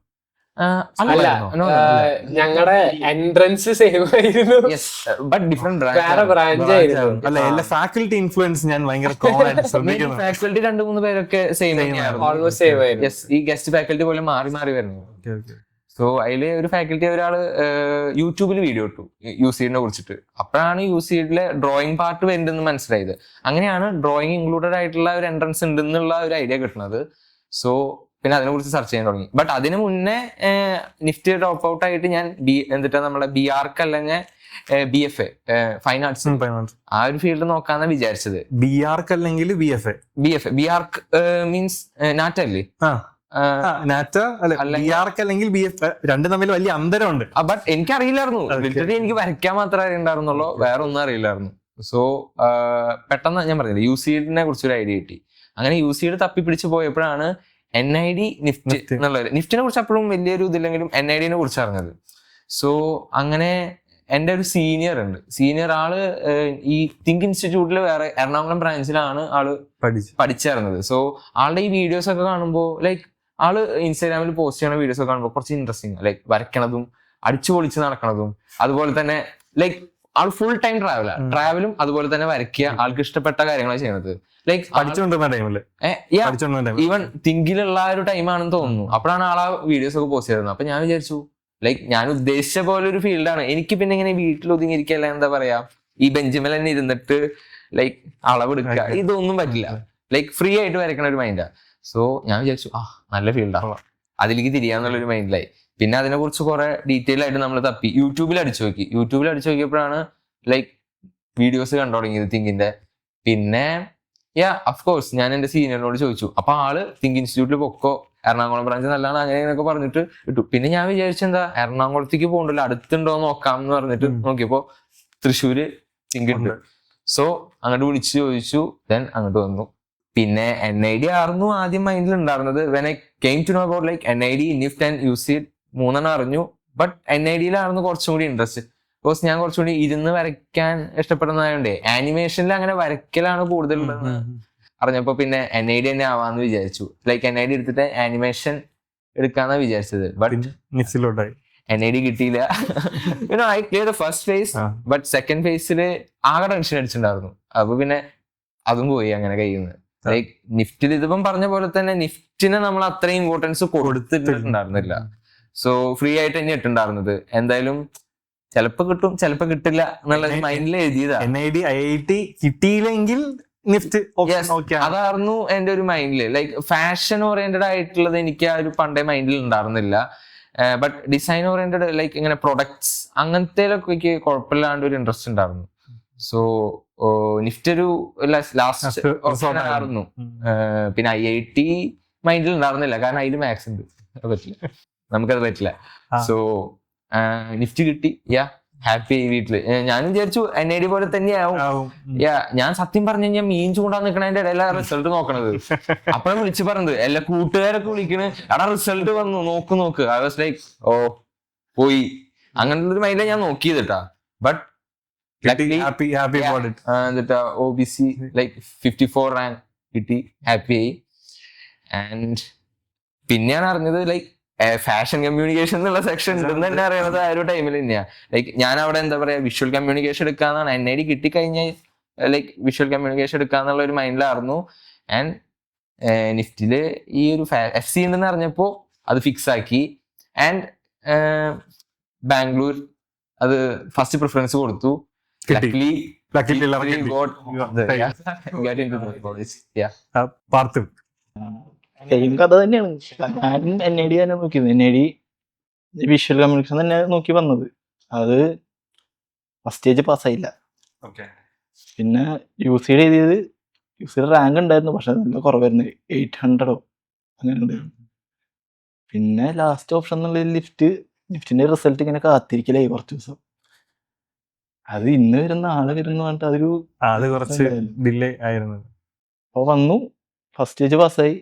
ഞങ്ങളുടെ എൻട്രൻസ് സെയിം ആയിരുന്നു, ബട്ട് ഡിഫറെന്റ് ബ്രാഞ്ച് ആയിരുന്നു. ഫാക്കൽറ്റി ഇൻഫ്ലുവൻസ് ഞാൻ ഭയങ്കര ഫാക്കൽറ്റി 2-3 പേരൊക്കെ സെയിം ഓൾമോസ്റ്റ് സെയിം ആയിരുന്നു. ഈ ഗസ്റ്റ് ഫാക്കൽറ്റി പോലെ മാറി വരുന്നു. സോ അതില് ഒരു ഫാക്കൽറ്റി ഒരാള് യൂട്യൂബിൽ വീഡിയോ ഇട്ടു യുസീഡിനെ കുറിച്ചിട്ട്. അപ്പോഴാണ് യുസീഡിലെ ഡ്രോയിങ് പാർട്ട് വരുന്നുണ്ടെന്ന് മനസ്സിലായത്. അങ്ങനെയാണ് ഡ്രോയിങ് ഇൻക്ലൂഡഡ് ആയിട്ടുള്ള ഒരു എൻട്രൻസ് ഉണ്ടെന്നുള്ള ഒരു ഐഡിയ കിട്ടുന്നത്. സോ പിന്നെ അതിനെ കുറിച്ച് സെർച്ച് ചെയ്യാൻ തുടങ്ങി. ബട്ട് അതിന് മുന്നേ നിഫ്റ്റി ഡ്രോപ്പ് ഔട്ട് ആയിട്ട് ഞാൻ നമ്മളെ BArch അല്ലെങ്കിൽ BFA ഫൈൻ ആർട്സ് ആ ഒരു ഫീൽഡ് നോക്കാന്നാ വിചാരിച്ചത്. BArch അല്ലെങ്കിൽ BFA? BArch മീൻസ് നാറ്റ അല്ലേ? നാറ്റ അല്ല അല്ലെങ്കിൽ- BRK അല്ലെങ്കിൽ BF രണ്ടും തമ്മിൽ വലിയ അന്തരമുണ്ട്. ബട്ട് എനിക്കറിയില്ലായിരുന്നു. Okay. ലിറ്ററലി എനിക്ക് വരയ്ക്കാൻ മാത്രമേ അറിയണ്ടായിരുന്നുള്ളൂ, വേറെ ഒന്നും അറിയില്ലായിരുന്നു. സോ പെട്ടെന്ന് ഞാൻ പറഞ്ഞില്ല UCD കുറിച്ചൊരു ഐഡിയ കിട്ടി. അങ്ങനെ UCD തപ്പിപ്പിടിച്ച് പോയപ്പോഴാണ് NID നിഫ്റ്റ് Nifty. എന്നുള്ളത്. നിഫ്റ്റിനെ കുറിച്ച് അപ്പോഴും വലിയൊരു ഇതില്ലെങ്കിലും NID കുറിച്ച് അറിഞ്ഞത്. സോ അങ്ങനെ എൻ്റെ ഒരു സീനിയർ ആള് ഈ തിങ്ക് ഇൻസ്റ്റിറ്റ്യൂട്ടിൽ വേറെ എറണാകുളം ബ്രാഞ്ചിലാണ് ആള് പഠിച്ചിരുന്നത്. സോ ആളുടെ ഈ വീഡിയോസ് ഒക്കെ കാണുമ്പോൾ ലൈക്ക് ആള് ഇൻസ്റ്റാഗ്രാമിൽ പോസ്റ്റ് ചെയ്യുന്ന വീഡിയോസ് ഒക്കെ കാണുമ്പോൾ കുറച്ച് ഇൻട്രസ്റ്റിംഗ്, ലൈക്ക് വരയ്ക്കണതും അടിച്ചു പൊളിച്ച് നടക്കണതും, അതുപോലെ തന്നെ ലൈക്ക് ആൾ ഫുൾ ടൈം ട്രാവലും അതുപോലെ തന്നെ വരയ്ക്കുക, ആൾക്ക് ഇഷ്ടപ്പെട്ട കാര്യങ്ങളാണ് ചെയ്യുന്നത്. ലൈക്ക് പഠിച്ചുകൊണ്ടിരുന്ന ടൈമില് ഈവൻ തിങ്കിലുള്ള ഒരു ടൈമാണെന്ന് തോന്നുന്നു. അപ്പോഴാണ് ആൾ ആ വീഡിയോസ് ഒക്കെ പോസ്റ്റ് ചെയ്തത്. അപ്പൊ ഞാൻ വിചാരിച്ചു ലൈക്ക് ഞാൻ ഉദ്ദേശിച്ച പോലെ ഒരു ഫീൽഡാണ്. എനിക്ക് പിന്നെ ഇങ്ങനെ വീട്ടിൽ ഒതുങ്ങിയിരിക്കല്ല, എന്താ പറയാ, ഈ ബെഞ്ചിമേൽ തന്നെ ഇരുന്നിട്ട് ലൈക്ക് അളവെടുക്കുക ഇതൊന്നും പറ്റില്ല. ലൈക്ക് ഫ്രീ ആയിട്ട് വരയ്ക്കണ ഒരു മൈൻഡാ. സോ ഞാൻ വിചാരിച്ചു നല്ല ഫീൽഡാണ്, അതിലേക്ക് തിരിയാന്നുള്ളൊരു മൈൻഡിലായി. പിന്നെ അതിനെ കുറിച്ച് കുറെ ഡീറ്റെയിൽ ആയിട്ട് നമ്മൾ തപ്പി യൂട്യൂബിൽ അടിച്ചു നോക്കിയപ്പോഴാണ് ലൈക്ക് വീഡിയോസ് കണ്ടു തുടങ്ങിയത് തിങ്കിന്റെ. പിന്നെ അഫ്കോഴ്സ് ഞാൻ എന്റെ സീനിയറിനോട് ചോദിച്ചു. അപ്പൊ ആള് തിങ്ക് ഇൻസ്റ്റിറ്റ്യൂട്ടിൽ പൊക്കോ, എറണാകുളം ബ്രാഞ്ച് നല്ലതാണ് അങ്ങനെയൊക്കെ പറഞ്ഞിട്ട് ഇട്ടു. പിന്നെ ഞാൻ വിചാരിച്ചെന്താ എറണാകുളത്തേക്ക് പോകണ്ടല്ലോ, അടുത്തുണ്ടോ നോക്കാം എന്ന് പറഞ്ഞിട്ട് നോക്കിയപ്പോ തൃശ്ശൂര് തിങ്ക് ഉണ്ട്. സോ അങ്ങോട്ട് വിളിച്ച് ചോദിച്ചു, ദെൻ അങ്ങോട്ട് വന്നു. പിന്നെ NID ആയിരുന്നു ആദ്യം മൈൻഡിൽ ഉണ്ടായിരുന്നത്. When I came to know about like NID, NIFT and UCD മൂന്നെണ്ണം അറിഞ്ഞു. ബട്ട് NIDയിലായിരുന്നു കുറച്ചും കൂടി ഇൻട്രസ്റ്റ്. ബിക്കോസ് ഞാൻ കുറച്ചുകൂടി ഇരുന്ന് വരയ്ക്കാൻ ഇഷ്ടപ്പെടുന്നതായോണ്ടേ ആനിമേഷനിൽ അങ്ങനെ വരയ്ക്കലാണ് കൂടുതൽ അറിഞ്ഞപ്പോ പിന്നെ NID തന്നെ ആവാന്ന് വിചാരിച്ചു. ലൈക്ക് NID എടുത്തിട്ട് ആനിമേഷൻ എടുക്കാന്നാ വിചാരിച്ചത്. ബട്ട് NID കിട്ടിയില്ല. I clear the first phase, but second ഫേസില് ആകെ ടെൻഷൻ അടിച്ചിട്ടുണ്ടായിരുന്നു. അപ്പൊ പിന്നെ അതും പോയി അങ്ങനെ കഴിയുന്നത്. ലൈക്ക് നിഫ്റ്റിൽ ഇതിപ്പം പറഞ്ഞ പോലെ തന്നെ നിഫ്റ്റിനെ നമ്മൾ അത്രയും ഇമ്പോർട്ടൻസ് കൊടുത്തിട്ടുണ്ടായിരുന്നില്ല. സോ ഫ്രീ ആയിട്ട് തന്നെ ഇട്ടുണ്ടായിരുന്നത്. എന്തായാലും ചിലപ്പോ കിട്ടും ചിലപ്പോ കിട്ടില്ല എന്നുള്ള മൈൻഡിൽ എഴുതിയതാ. NID IIT കിട്ടിയില്ലെങ്കിൽ നിഫ്റ്റ് അതായിരുന്നു എന്റെ ഒരു മൈൻഡില്. ലൈക്ക് ഫാഷൻ ഓറിയന്റഡ് ആയിട്ടുള്ളത് എനിക്ക് ആ ഒരു പണ്ടേ മൈൻഡിൽ ഉണ്ടായിരുന്നില്ല. ബട്ട് ഡിസൈൻ ഓറിയന്റഡ് ലൈക്ക് ഇങ്ങനെ പ്രൊഡക്ട്സ് അങ്ങനത്തേലൊക്കെ എനിക്ക് കുഴപ്പമില്ലാണ്ട് ഒരു ഇൻട്രസ്റ്റ് ഉണ്ടായിരുന്നു. സോ നിഫ്റ്റ് ഒരു ലാസ്റ്റ് ഓപ്ഷൻ ആയിരുന്നു. പിന്നെ IIT മൈൻഡിൽ ഉണ്ടായിരുന്നില്ല, കാരണം അതിൽ മാത്സ് ഉണ്ട്, അത് പറ്റില്ല, നമുക്കത് പറ്റില്ല. സോ നിഫ്റ്റ് കിട്ടി, ഹാപ്പി ആയി വീട്ടില്. ഞാൻ വിചാരിച്ചു NID പോലെ തന്നെയാവും. ഞാൻ സത്യം പറഞ്ഞു കഴിഞ്ഞാൽ മീൻ ചൂണ്ടാൻ നിൽക്കണതിന്റെ ഇടയിലാണ് റിസൾട്ട് നോക്കണത്. അപ്പോഴും വിളിച്ചു പറഞ്ഞത് എല്ലാ കൂട്ടുകാരൊക്കെ വിളിക്കണ്, എടാ റിസൾട്ട് വന്നു നോക്ക്. ഐ വാസ് ലൈക്ക് പോയി അങ്ങനത്തെ ഒരു മൈൻഡിലാണ് ഞാൻ നോക്കിയത് കേട്ടാ. ബട്ട് എന്നിട്ട് OBC ലൈക്ക് 54 റാങ്ക് കിട്ടി, ഹാപ്പി ആയി. ആൻഡ് പിന്നെയാണ് അറിഞ്ഞത് ലൈക്ക് ഫാഷൻ കമ്മ്യൂണിക്കേഷൻ എന്നുള്ള സെക്ഷൻ ഉണ്ടെന്ന് തന്നെ അറിയുന്നത് ആ ഒരു ടൈമിൽ തന്നെയാ. ലൈക്ക് ഞാൻ അവിടെ എന്താ പറയാ വിഷ്വൽ കമ്മ്യൂണിക്കേഷൻ എടുക്കാന്നാണ്. NID കിട്ടിക്കഴിഞ്ഞാൽ ലൈക്ക് വിഷ്വൽ കമ്മ്യൂണിക്കേഷൻ എടുക്കാന്നുള്ള ഒരു മൈൻഡിലായിരുന്നു. ആൻഡ് നിഫ്റ്റില് ഈ ഒരു FC ഉണ്ടെന്ന് അറിഞ്ഞപ്പോ അത് ഫിക്സ് ആക്കി. ആൻഡ് ബാംഗ്ലൂർ അത് ഫസ്റ്റ് പ്രിഫറൻസ് കൊടുത്തു. സെയിം കഥ തന്നെയാണ്. ഞാൻ NID തന്നെ നോക്കിയത്. NID വിഷ്വൽ കമ്മ്യൂണിക്കേഷൻ തന്നെ നോക്കി വന്നത്. അത് ഫസ്റ്റ് സ്റ്റേജ് പാസ്സായില്ല. പിന്നെ UCD എഴുതിയത് UCD റാങ്ക് ഉണ്ടായിരുന്നു, പക്ഷെ നല്ല കുറവായിരുന്നു, 800 അങ്ങനെ ഉണ്ടായിരുന്നു. പിന്നെ ലാസ്റ്റ് ഓപ്ഷൻ എന്നുള്ളത് ലിഫ്റ്റിന്റെ റിസൾട്ട് ഇങ്ങനെ കാത്തിരിക്കലായി കുറച്ച് ദിവസം. അത് ഇന്ന് വരുന്ന ആള് വരുന്ന പറഞ്ഞിട്ട് അത് കുറച്ച് ഡിലേ ആയിരുന്നു. അപ്പൊ വന്നു, ഫസ്റ്റ് സ്റ്റേജ് പാസ്സായി.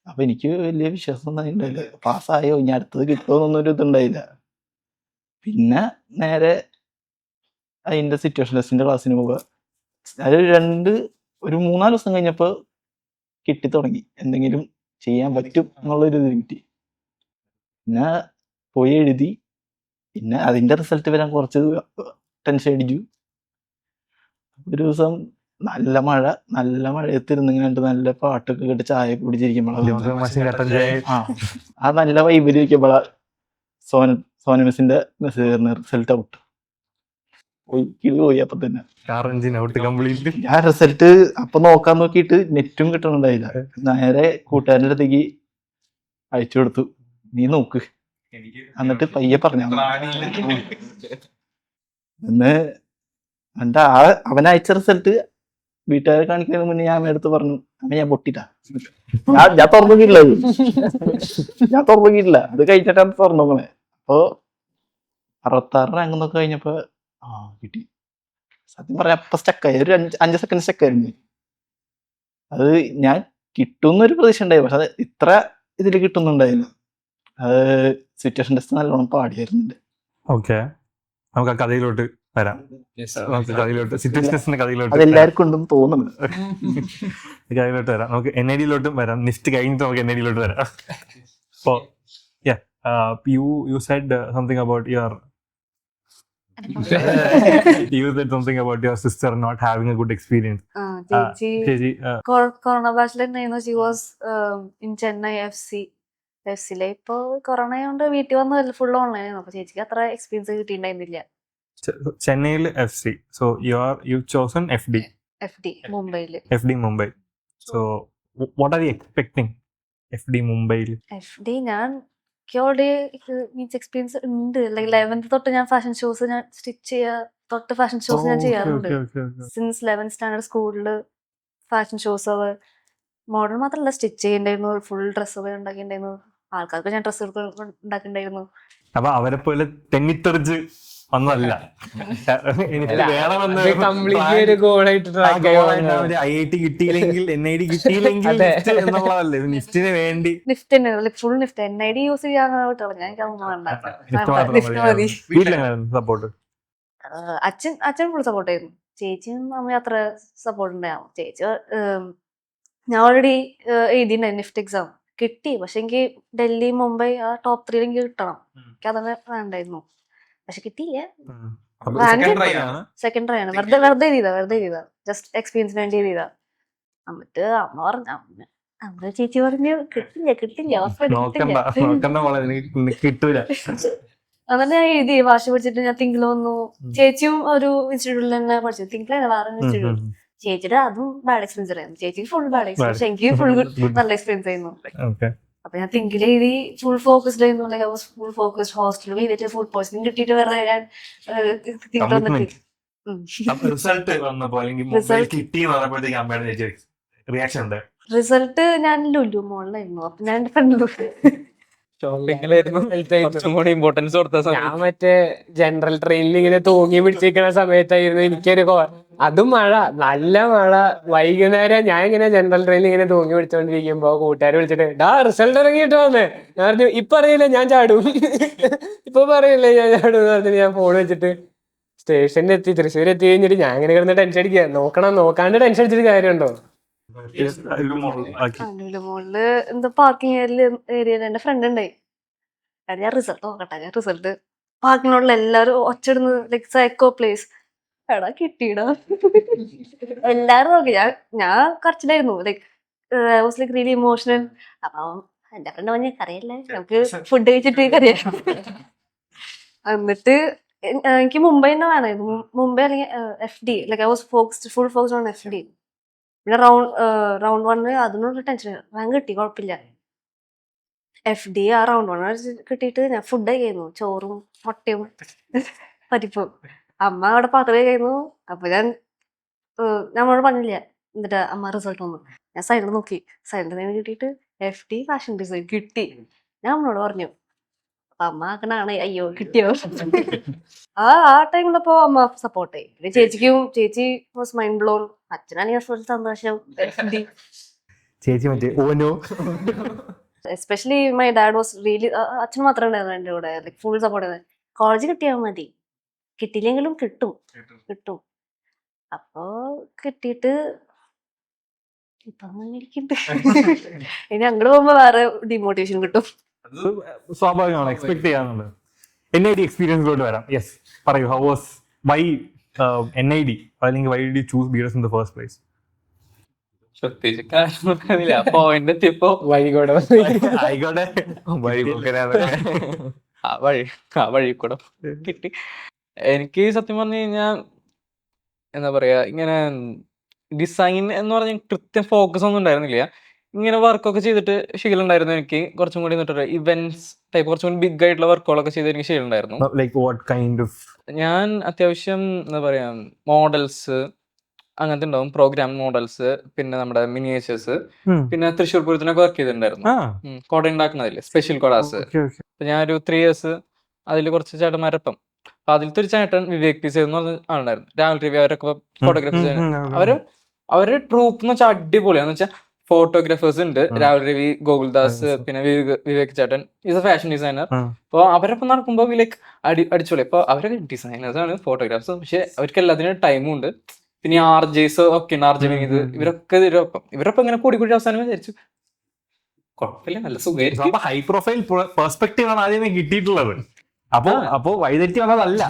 അപ്പൊ എനിക്ക് വലിയ വിശ്വാസം ഒന്നും ഉണ്ടായില്ല, പാസ്സായോ ഇനി അടുത്തത് കിട്ടുമോന്നൊന്നും ഒരു ഇതുണ്ടായില്ല. പിന്നെ നേരെ അതിന്റെ സിറ്റുവേഷൻ ടെസ്റ്റിന്റെ ക്ലാസ്സിന് പോവുക. അത് ഒരു 3-4 ദിവസം കഴിഞ്ഞപ്പോ കിട്ടി തുടങ്ങി, എന്തെങ്കിലും ചെയ്യാൻ പറ്റും എന്നുള്ളൊരു ഇത് കിട്ടി. പിന്നെ പോയി എഴുതി. പിന്നെ അതിന്റെ റിസൾട്ട് വരാൻ കുറച്ച് ടെൻഷൻ അടിച്ചു. ഒരു ദിവസം നല്ല മഴയത്തിരുന്ന് ഇങ്ങനെ നല്ല പാട്ടൊക്കെ കേട്ട് ചായ കുടിച്ചിരിക്കുമ്പോഴാണ് ആ നല്ല വൈബിലിരിക്കുമ്പോഴാ സോനമിസിന്റെ മെസ്സേജ് റിസൾട്ട് ഔട്ട് പോയി. അപ്പൊ തന്നെ ഞാൻ റിസൾട്ട് അപ്പൊ നോക്കാൻ നോക്കിയിട്ട് നെറ്റും കിട്ടണുണ്ടായില്ല. നേരെ കൂട്ടുകാരൻ്റെ അടുത്തേക്ക് അയച്ചു കൊടുത്തു, നീ നോക്ക് എന്നിട്ട് പയ്യെ പറഞ്ഞ എന്നിട്ട് അവൻ അയച്ച റിസൾട്ട് വീട്ടുകാരെ കാണിക്കുന്നതിന് മുന്നേ ഞാൻ എടുത്ത് പറഞ്ഞു, അമ്മ ഞാൻ പൊട്ടിട്ടാ ഞാൻ തുറന്നിട്ടില്ല ഞാൻ തുറന്നിട്ടില്ല അത് കഴിഞ്ഞിട്ടാണ് തുറന്നോക്കണേ. അപ്പൊ 66 റാങ്ക് എന്നൊക്കെ കഴിഞ്ഞപ്പോ കിട്ടി. സത്യം പറഞ്ഞ അപ്പൊ സ്റ്റക്കായി, ഒരു 5 സെക്കൻഡ് സ്റ്റക്കായിരുന്നു. അത് ഞാൻ കിട്ടുന്നൊരു പ്രതീക്ഷ ഉണ്ടായി, പക്ഷെ അത് ഇത്ര ഇതിൽ കിട്ടുന്നുണ്ടായില്ല. അത് സിറ്റുവേഷൻ ടെസ്റ്റ് നല്ലോണം പാടിയായിരുന്നുണ്ട്. ഓക്കെ, നമുക്ക് ആ കഥയിലോട്ട് വരാം. നമുക്ക് കഥയിലോട്ട് സിറ്റുവേഷൻസിന്റെ കഥയിലോട്ട് അതെല്ലാവർക്കും ഉണ്ടെന്ന് തോന്നുന്നു. കഥയിലോട്ട് വരാം. നമുക്ക് NID-ലോട്ടും വരാം. നിഫ്റ്റ് കഴിഞ്ഞിട്ട് നമുക്ക് NID-ലോട്ട് വരാം. അപ്പോ you said something about your sister not having a good experience. ചേച്ചി കൊറോണ ബാച്ചിൽ തന്നെയായിരുന്നു. ഷി വാസ് ഇൻ ചെന്നൈ എഫ്സിയിലെ. ഇപ്പൊ കൊറോണ ആയതുകൊണ്ട് വീട്ടിൽ വന്ന് ഫുൾ ഓൺലൈൻ ആയിരുന്നു. അപ്പൊ ചേച്ചിക്ക് അത്ര എക്സ്പീരിയൻസ് കിട്ടിയിട്ടുണ്ടായിരുന്നില്ല. ചെന്നൈയിൽ FC, so you've chosen FD മുംബൈയില്. FD Mumbai. So what are you expecting FD മുംബൈയിൽ? ഞാൻ ഓൾറെഡി മീൻസ് എക്സ്പീരിയൻസ് ഉണ്ട്. ലൈക്ക് 11th തൊട്ട് ഞാൻ ഫാഷൻ ഷോസ് ഞാൻ സ്റ്റിച്ച് തൊട്ട് ഫാഷൻ ഷോസ് ഞാൻ ചെയ്യാറുണ്ട്. സിൻസ് 11th സ്റ്റാൻഡേർഡ് സ്കൂളില് ഫാഷൻ ഷോസ് മോഡൽ മാത്രമല്ല സ്റ്റിച്ച് ചെയ്യണ്ടായിരുന്നു, ഫുൾ ഡ്രസ്സൊക്കെ ഉണ്ടാക്കിണ്ടായിരുന്നു. ആൾക്കാർക്ക് ഞാൻ ഡ്രസ്സ് ഉണ്ടാക്കിണ്ടായിരുന്നു. അപ്പൊ അവരെ പോലെ തെന്നിത്തെറിച്ച് ഒന്നല്ല, എനിക്ക് വേണമെന്ന് കംപ്ലീറ്റ്ലി ഒരു ഗോളായിട്ട് ട്രാക്ക് ഒരു IIT കിട്ടിയില്ലെങ്കിൽ NID കിട്ടിയില്ലെങ്കിൽ എന്നുള്ളതല്ലേ നിഫ്റ്റിന് വേണ്ടി. ഫുൾ നിഫ്റ്റ് NID യൂസ് ചെയ്യാൻ ഞാൻ സപ്പോർട്ട്. അച്ഛൻ ഫുൾ സപ്പോർട്ട് ആയിരുന്നു. ചേച്ചിയും അമ്മ അത്ര സപ്പോർട്ട് ഉണ്ടാവും. ചേച്ചി ഞാൻ ഓൾറെഡി എഴുതിണ്ടായിരുന്നു നിഫ്റ്റ് എക്സാം, കിട്ടി. പക്ഷെ എനിക്ക് ഡൽഹി മുംബൈ ആ ടോപ്പ് 3 എനിക്ക് കിട്ടണം, എനിക്ക് അതന്നെ വേണ്ടായിരുന്നു. പക്ഷെ കിട്ടിയില്ല. സെക്കൻഡ് ട്രൈ ആണ്. വെറുതെ എഴുതിയതാ, ജസ്റ്റ് എക്സ്പീരിയൻസിന് വേണ്ടി എഴുതിയതാ. എന്നിട്ട് അമ്മ പറഞ്ഞു, അമ്മ ചേച്ചി പറഞ്ഞു കിട്ടില്ല കിട്ടൂല. അങ്ങനെ ഞാൻ എഴുതി വാശി പിടിച്ചിട്ട് ഞാൻ തിങ്കിൾ വന്നു. ചേച്ചിയും ഒരു ഇൻസ്റ്റിറ്റ്യൂട്ടിൽ തന്നെ പഠിച്ചത്, തിങ്കിളാണ് വേറെ ഇൻസ്റ്റിറ്റ്യൂട്ട്. ചേച്ചിയുടെ അതും ബാഡ് എക്സ്പീരിയൻസ് ആയിരുന്നു. ചേച്ചിക്ക് ഫുൾ ബാഡ് എക്സ്പീരിയൻസ്, പക്ഷെ എനിക്ക് ഫുൾ നല്ല എക്സ്പീരിയൻസ് ആയിരുന്നു. അപ്പൊ ഞാൻ തിങ്കിൾ എഴുതി ഫുൾ ഫോക്കസ്ഡ് ആയിരുന്നു. ഫുൾ ഫോക്കസ്ഡ് ഹോസ്റ്റലിൽ ചെയ്തിട്ട് ഫുഡ് പോയിസണിങ് കിട്ടിയിട്ട് വേറെ ഞാൻ തിങ്കിൾ വന്നിട്ട് റിസൾട്ട് ഞാൻ ലുലു മോളിലായിരുന്നു. അപ്പൊ ഞാൻ എന്റെ ഫ്രണ്ട് ഇമ്പോർട്ടൻസ് കൊടുത്ത ഞാൻ മറ്റേ ജനറൽ ട്രെയിനിൽ ഇങ്ങനെ തൂങ്ങി പിടിച്ചിരിക്കുന്ന സമയത്തായിരുന്നു എനിക്കൊരു അതും മഴ, നല്ല മഴ. വൈകുന്നേരം ഞാൻ ഇങ്ങനെ ജനറൽ ട്രെയിനിൽ ഇങ്ങനെ തൂങ്ങി പിടിച്ചോണ്ടിരിക്കുമ്പോ കൂട്ടുകാർ വിളിച്ചിട്ട് റിസൾട്ട് ഇറങ്ങിയിട്ട് വന്നേ. ഞാൻ പറഞ്ഞു ഇപ്പൊ അറിയില്ല ഞാൻ ചാടും, ഇപ്പൊ പറയില്ലേ ഞാൻ ചാടും എന്ന് പറഞ്ഞിട്ട് ഞാൻ ഫോൺ വെച്ചിട്ട് സ്റ്റേഷനിൽ എത്തി, തൃശ്ശൂർ എത്തി കഴിഞ്ഞിട്ട് ഞാൻ ഇങ്ങനെ കിടന്ന് ടെൻഷൻ അടിക്കുക. നോക്കാണ്ട് ടെൻഷൻ അടിച്ചിട്ട് കാര്യമുണ്ടോ? ലുലു മോളില് എന്താ പാർക്കിംഗ് ഏരിയയിൽ എന്റെ ഫ്രണ്ട് ഉണ്ടായി. ഞാൻ റിസൾട്ട് നോക്കട്ടെ, ഞാൻ റിസൾട്ട് പാർക്കിങ്ങിലുള്ള എല്ലാരും ഒച്ചിടുന്നു ലൈക് സൈക്കോ പ്ലേസ്. എടാ കിട്ടിയിടാ എല്ലാരും നോക്കി. ഞാൻ കറച്ചിലായിരുന്നു, like was like really emotional. അപ്പൊ എന്റെ ഫ്രണ്ട് പറഞ്ഞ കറിയല്ലേ, നമുക്ക് ഫുഡ് കഴിച്ചിട്ട് കറിയാം. എന്നിട്ട് എനിക്ക് മുംബൈ തന്നെ വേണമായിരുന്നു. മുംബൈ അല്ലെങ്കിൽ FD, like I was full focused on FD. പിന്നെ റൗണ്ട് 1 അതിനൊരു ടെൻഷൻ, റാങ്ക് കിട്ടി കുഴപ്പമില്ല. FD ആ റൗണ്ട് 1 കിട്ടിയിട്ട് ഞാൻ ഫുഡ് കഴിക്കുന്നു, ചോറും മുട്ടയും പരിപ്പും. അമ്മ അവിടെ പാത്രം കഴിക്കുന്നു. അപ്പൊ ഞാൻ നമ്മളോട് പറഞ്ഞില്ല. എന്നിട്ട് അമ്മ റിസൾട്ട് വന്നു. ഞാൻ സൈഡിൽ നോക്കി, സൈഡിൽ നിന്ന് കിട്ടിയിട്ട് FD ഫാഷൻ ഡിസൈൻ കിട്ടി. ഞാൻ അമ്മയോട് പറഞ്ഞു. അപ്പൊ അമ്മ ആക്കണാണ് അയ്യോ കിട്ടിയോ. ആ ടൈമിലപ്പോ അമ്മ സപ്പോർട്ട് ചെയ്യും. പിന്നെ ചേച്ചി വാസ് മൈൻഡ് ബ്ലോൺ. അച്ഛനാണെങ്കിൽ ഫുൾ സന്തോഷം. ചേച്ചി മറ്റേ ഓനോ especially my dad was really, അച്ഛൻ മാത്രമേ ഉണ്ടായിരുന്നു എൻ്റെ കൂടെ, ലൈക് ഫുൾ സപ്പോർട്ട് ചെയ്തത്. കോളേജ് കിട്ടിയാൽ മതി, കിട്ടിയില്ലെങ്കിലും കിട്ടും. അപ്പോ കിട്ടിയിട്ട് ഇപ്പൊ ഇനി അങ്ങോട്ട് പോകുമ്പോ വേറെ ഡിമോട്ടിവേഷൻ കിട്ടും. സ്വാഭാവികമാണ്, എക്സ്പെക്ട് ചെയ്യാന്നുള്ളത്. NID എക്സ്പീരിയൻസിലോട്ട് വരാം. യെസ്, പറയൂ. ഹൗ വാസ് വൈ NID അല്ലെങ്കിൽ why did you choose BS in the first place? Point എത്തിയപ്പോ ആയിക്കോട്ടെ ആ വഴി കൂടെ കിട്ടി. എനിക്ക് സത്യം പറഞ്ഞു കഴിഞ്ഞാൽ എന്താ പറയാ, ഇങ്ങനെ ഡിസൈൻ എന്ന് പറഞ്ഞ കൃത്യം ഫോക്കസ് ഒന്നും ഉണ്ടായിരുന്നില്ല. ഇങ്ങനെ വർക്കൊക്കെ ചെയ്തിട്ട് ശീലമുണ്ടായിരുന്നു. എനിക്ക് കുറച്ചും കൂടി ഇവന്റ്സ് ടൈപ്പ് കുറച്ചും കൂടി ബിഗ് ആയിട്ടുള്ള വർക്കുകളൊക്കെ ചെയ്ത് എനിക്ക് ശീലമുണ്ടായിരുന്നു. ഞാൻ അത്യാവശ്യം എന്താ പറയാ മോഡൽസ് അങ്ങനത്തെ ഉണ്ടാവും, പ്രോഗ്രാം മോഡൽസ്, പിന്നെ നമ്മുടെ മിനിയേച്ചേഴ്സ്, ഉം. പിന്നെ തൃശ്ശൂർ പൂരത്തിനൊക്കെ വർക്ക് ചെയ്തിട്ടുണ്ടായിരുന്നു. ആ കുട ഉണ്ടാക്കുന്നതില്ലേ, സ്പെഷ്യൽ കൊടാസ്. Okay okay. അപ്പൊ ഞാനൊരു 3 ഇയേഴ്സ് അതിൽ കുറച്ച് ചേട്ടന്മാരൊപ്പം. അപ്പൊ അതിലത്തെ ഒരു ചേട്ടൻ വിവേക് പിസേ എന്ന് പറഞ്ഞ ആളുണ്ടായിരുന്നു. രാഹുൽ രവി അവരൊക്കെ ഫോട്ടോഗ്രാഫി അവര് ട്രൂപ്പ് എന്ന് വെച്ചാൽ അടിപൊളിയാന്ന് വെച്ചാൽ ഫോട്ടോഗ്രാഫേഴ്സ് ഉണ്ട്. രാഹുൽ രവി, ഗോകുൽദാസ്, പിന്നെ വിവേക് ചേട്ടൻ ഈസ് എ ഫാഷൻ ഡിസൈനർ. അപ്പോൾ അവരൊപ്പം നടക്കുമ്പോൾ ലൈക്ക് അടിച്ചോളി. അപ്പോൾ അവരൊക്കെ ഡിസൈനേഴ്സ് ആണ്, ഫോട്ടോഗ്രാഫേഴ്സ്, പക്ഷെ അവർക്ക് എല്ലാത്തിനും ടൈമും ഉണ്ട്. പിന്നെ RJs ഒക്കെ ഉണ്ട്, RJ ഇത് ഇവരൊക്കെ ഇവരൊപ്പം ഇങ്ങനെ കൂടി കൂടി അവസാനം വിചാരിച്ചു കുഴപ്പമില്ല, നല്ല സുഖമായിരിക്കും. ഹൈ പ്രൊഫൈൽ പെർസ്പെക്റ്റീവ് ആണ് ആദ്യമേ കിട്ടിയിട്ടുള്ളത്. അപ്പോ വൈദഗ്ധ്യം വന്നതല്ല,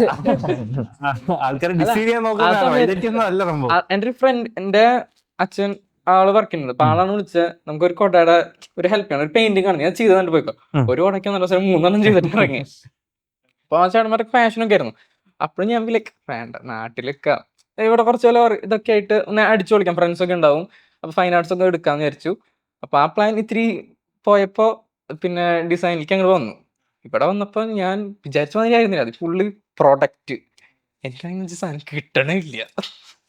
ആൾക്കാരെ ഡിസൈഡ് ചെയ്യാൻ നോക്കുന്നത് വൈദഗ്ധ്യം ഒന്നല്ല സംഭവം. എൻ്റെ ഒരു ഫ്രണ്ട്, എൻ്റെ അച്ഛൻ ആള് വർക്ക് ചെയ്യുന്നത്. അപ്പൊ ആളാണ് വിളിച്ചത്, നമുക്കൊരു കൊടയുടെ ഒരു ഹെൽപ്പ് ചെയ്യണം, ഒരു പെയിന്റിംഗ് ആണ്, ഞാൻ ചെയ്ത് കണ്ടു പോയിക്കോ. ഒരു കൊടയ്ക്ക് നല്ല 3 ചെയ്തിട്ട് ഇറങ്ങി. അപ്പൊ ആ ചേട്ടന്മാർക്ക് ഫാഷനൊക്കെ ആയിരുന്നു. അപ്പോഴും ഞാൻ ലൈക്ക് വേണ്ട, നാട്ടിലൊക്കെ ഇവിടെ കുറച്ച് ഇതൊക്കെ ആയിട്ട് ഒന്ന് അടിച്ചു പൊളിക്കാം, ഫ്രണ്ട്സ് ഒക്കെ ഉണ്ടാവും, അപ്പൊ ഫൈൻ ആർട്സ് ഒക്കെ എടുക്കാന്ന് വിചാരിച്ചു. അപ്പൊ ആ പ്ലാൻ ഇത്തിരി പോയപ്പോ പിന്നെ ഡിസൈനിലേക്ക് അങ്ങോട്ട് വന്നു. ഇവിടെ വന്നപ്പോ ഞാൻ വിചാരിച്ച മാതിരി ആയിരുന്നില്ല, അത് ഫുള്ള് പ്രൊഡക്റ്റ്. എനിക്കാണെങ്കിൽ സാധനം കിട്ടണില്ല.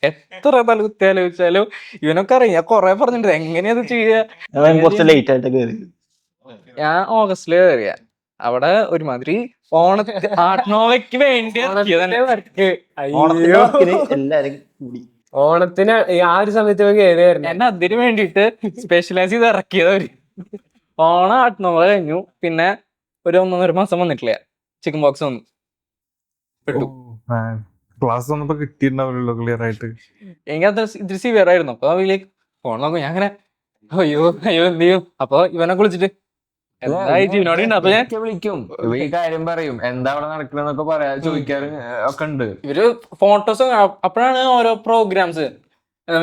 എത്ര തലകുത്തി ആലോചിച്ചാലും ഇവനൊക്കെ അറിയാം, ഞാൻ കൊറേ പറഞ്ഞിട്ടുണ്ട് എങ്ങനെയാ അത് ചെയ്യാ. കുറച്ച് ലേറ്റ് ആയിട്ട് കയറി. ഞാൻ ഓഗസ്റ്റില് കയറിയ അവിടെ ഒരുമാതിരി ആത്മാവയ്ക്ക് വേണ്ടി എല്ലാരും കൂടി ഓണത്തിന് ആ ഒരു സമയത്ത് കയറിയായിരുന്നു. എന്നെ അതിന് വേണ്ടിട്ട് സ്പെഷ്യലൈസ് ചെയ്ത് ഇറക്കിയതവര്. ഓണം ആത്മാവ് കഴിഞ്ഞു, പിന്നെ ഒരു 1.5 മാസം വന്നിട്ടില്ല, ചിക്കൻ ബോക്സ് വന്നു, പെട്ടു. ക്ലാസ് വന്നപ്പോ കിട്ടിയിട്ടുണ്ടാവില്ലല്ലോ ക്ലിയർ ആയിട്ട്. എനിക്കത് ഇത്തിരി സിവിയർ ആയിരുന്നു. അപ്പൊ ലൈക്ക് ഫോൺ നോക്കും, ഞാൻ അങ്ങനെ അയ്യോ എന്ത് ചെയ്യും. അപ്പൊ ഇവനൊക്കെ വിളിച്ചിട്ട് അപ്പൊ ഞാൻ വിളിക്കും, ഈ കാര്യം പറയും, എന്താ അവിടെ നടക്കണെന്നൊക്കെ പറയാ, ചോദിക്കാറ് ഒക്കെ ഉണ്ട്. ഇവര് ഫോട്ടോസ് അപ്പോഴാണ് ഓരോ പ്രോഗ്രാംസ്,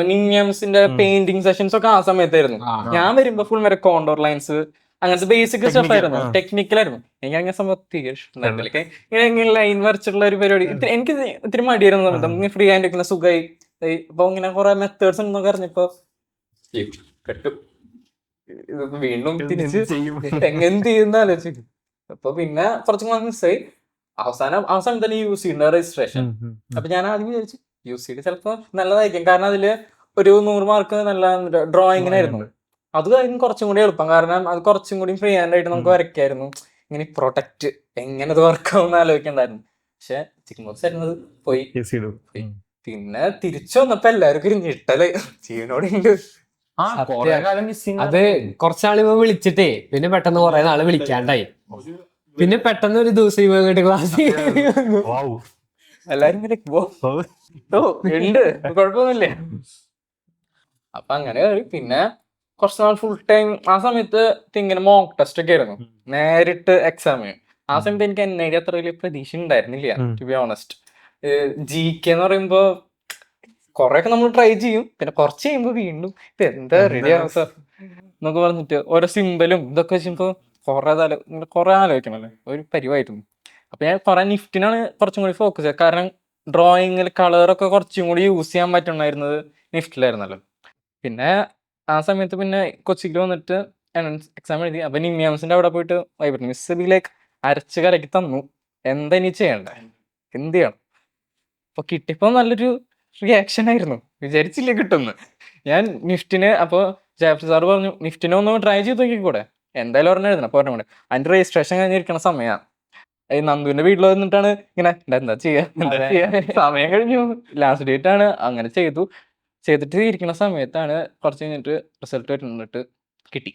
നിമ്യംസിന്റെ പെയിന്റിങ് സെഷൻസ് ഒക്കെ ആ സമയത്തായിരുന്നു. ഞാൻ വരുമ്പോ ഫുൾ വരെ കോണ്ടോർ ലൈൻസ് അങ്ങനത്തെ ബേസിക് സ്റ്റഫ് ആയിരുന്നു, ടെക്നിക്കൽ ആയിരുന്നു. എനിക്ക് അങ്ങനെ സംഭവം തീരെ ഇങ്ങനെ ലൈൻ വരച്ചിട്ടുള്ള ഒരു പരിപാടി എനിക്ക് ഇത്തിരി മടിയായിരുന്നു. നമുക്ക് ഫ്രീ ആൻഡ് വെക്കുന്ന സുഖമായി. അപ്പൊ ഇങ്ങനെ കുറെ മെത്തേഡ്സ് ഉണ്ടെന്നൊക്കെ അറിഞ്ഞപ്പോ കെട്ടു. ഇതിപ്പോ വീണ്ടും തിരിച്ച് എങ്ങനെ ചെയ്യുന്ന ആലോചിച്ചു. അപ്പൊ പിന്നെ കുറച്ച് മിസ്സായി. ആ സമയത്ത് തന്നെ UCD രജിസ്ട്രേഷൻ. അപ്പൊ ഞാൻ ആദ്യം വിചാരിച്ചു UCD ചിലപ്പോ നല്ലതായിരിക്കും, കാരണം അതില് ഒരു 100 മാർക്ക് നല്ല ഡ്രോയിങ്ങിനായിരുന്നു. അത് കഴിഞ്ഞ് കുറച്ചും കൂടി എളുപ്പം, കാരണം അത് കുറച്ചും കൂടി ഫ്രീ ഹാൻഡ് ആയിട്ട് നമുക്ക് വരയ്ക്കായിരുന്നു. ഇങ്ങനെ പ്രൊട്ടക്റ്റ് എങ്ങനെ അത് വർക്കാവും ആലോചിക്കണ്ടായിരുന്നു. പക്ഷെ ചിക്കൻ ബോക്സ് ആയിരുന്നത് പോയി. പിന്നെ തിരിച്ചു വന്നപ്പോ എല്ലാവർക്കും ഒരു ഞെട്ടല്, ജീവനോടുണ്ട്. അത് കുറച്ചാള് ഇവ വിളിച്ചിട്ടേ പിന്നെ പെട്ടെന്ന് കുറെ നാള് വിളിക്കാണ്ടായി. പിന്നെ പെട്ടെന്ന് ഒരു ദിവസം ഇവ ഇങ്ങോട്ട് ക്ലാസ് എല്ലാരും ഉണ്ട്, കുഴപ്പമൊന്നുമില്ല. അപ്പൊ അങ്ങനെ പിന്നെ കുറച്ച് നാൾ ഫുൾ ടൈം ആ സമയത്ത് ഇങ്ങനെ മോക്ക് ടെസ്റ്റ് ഒക്കെ ആയിരുന്നു, നേരിട്ട് എക്സാം. ആ സമയത്ത് എനിക്ക് NID അത്ര വലിയ പ്രതീക്ഷ ഉണ്ടായിരുന്നില്ല, ടു ബി ഓണസ്റ്റ്. GK എന്ന് പറയുമ്പോ കൊറേയൊക്കെ നമ്മൾ ട്രൈ ചെയ്യും, പിന്നെ കുറച്ച് കഴിയുമ്പോ വീണ്ടും ഇത് എന്താ റെഡി ആവാത്ത എന്നൊക്കെ പറഞ്ഞിട്ട് ഓരോ സിമ്പലും ഇതൊക്കെ വെച്ചപ്പോ കുറെ ആലോചിക്കണല്ലേ, ഒരു പരിവായിരുന്നു. അപ്പൊ ഞാൻ കുറെ നിഫ്റ്റിനാണ് കുറച്ചും കൂടി ഫോക്കസ് ചെയ്യുക, കാരണം ഡ്രോയിങ്ങിൽ കളറൊക്കെ കുറച്ചും കൂടി യൂസ് ചെയ്യാൻ പറ്റുണ്ടായിരുന്നത് നിഫ്റ്റിലായിരുന്നല്ലോ. പിന്നെ ആ സമയത്ത് പിന്നെ കൊച്ചിയിൽ വന്നിട്ട് എൻട്രൻസ് എക്സാം എഴുതി. അപ്പൊ നിമ്യാംസിന്റെ അവിടെ പോയിട്ട് വൈബ്രന്റ് മിസ് ബിയിലേക്ക് അരച്ച് കലക്കി തന്നു, എന്താ ഇനി ചെയ്യണ്ടേ, എന്ത് ചെയ്യണം. അപ്പൊ കിട്ടിയപ്പോ നല്ലൊരു റിയാക്ഷൻ ആയിരുന്നു, വിചാരിച്ചില്ല കിട്ടുന്നു. ഞാൻ നിഫ്റ്റിന് അപ്പൊ ജാഫർ സാർ പറഞ്ഞു നിഫ്റ്റിനെ ഒന്ന് ട്രൈ ചെയ്ത് നോക്കിക്കൂടെ, എന്തായാലും ഒരെണ്ണം എഴുതണം. അപ്പൊ ഒരെണ്ണം അതിന്റെ രജിസ്ട്രേഷൻ കഴിഞ്ഞിരിക്കുന്ന സമയമാണ്. നന്ദുവിന്റെ വീട്ടിൽ വന്നിട്ടാണ് ഇങ്ങനെ എന്താ ചെയ്യാ സമയം കഴിഞ്ഞു, ലാസ്റ്റ് ഡേറ്റ് ആണ്. അങ്ങനെ ചെയ്തിട്ട് ഇരിക്കുന്ന സമയത്താണ് കുറച്ച് കഴിഞ്ഞിട്ട് റിസൾട്ട് വരുന്നിട്ട് കിട്ടി.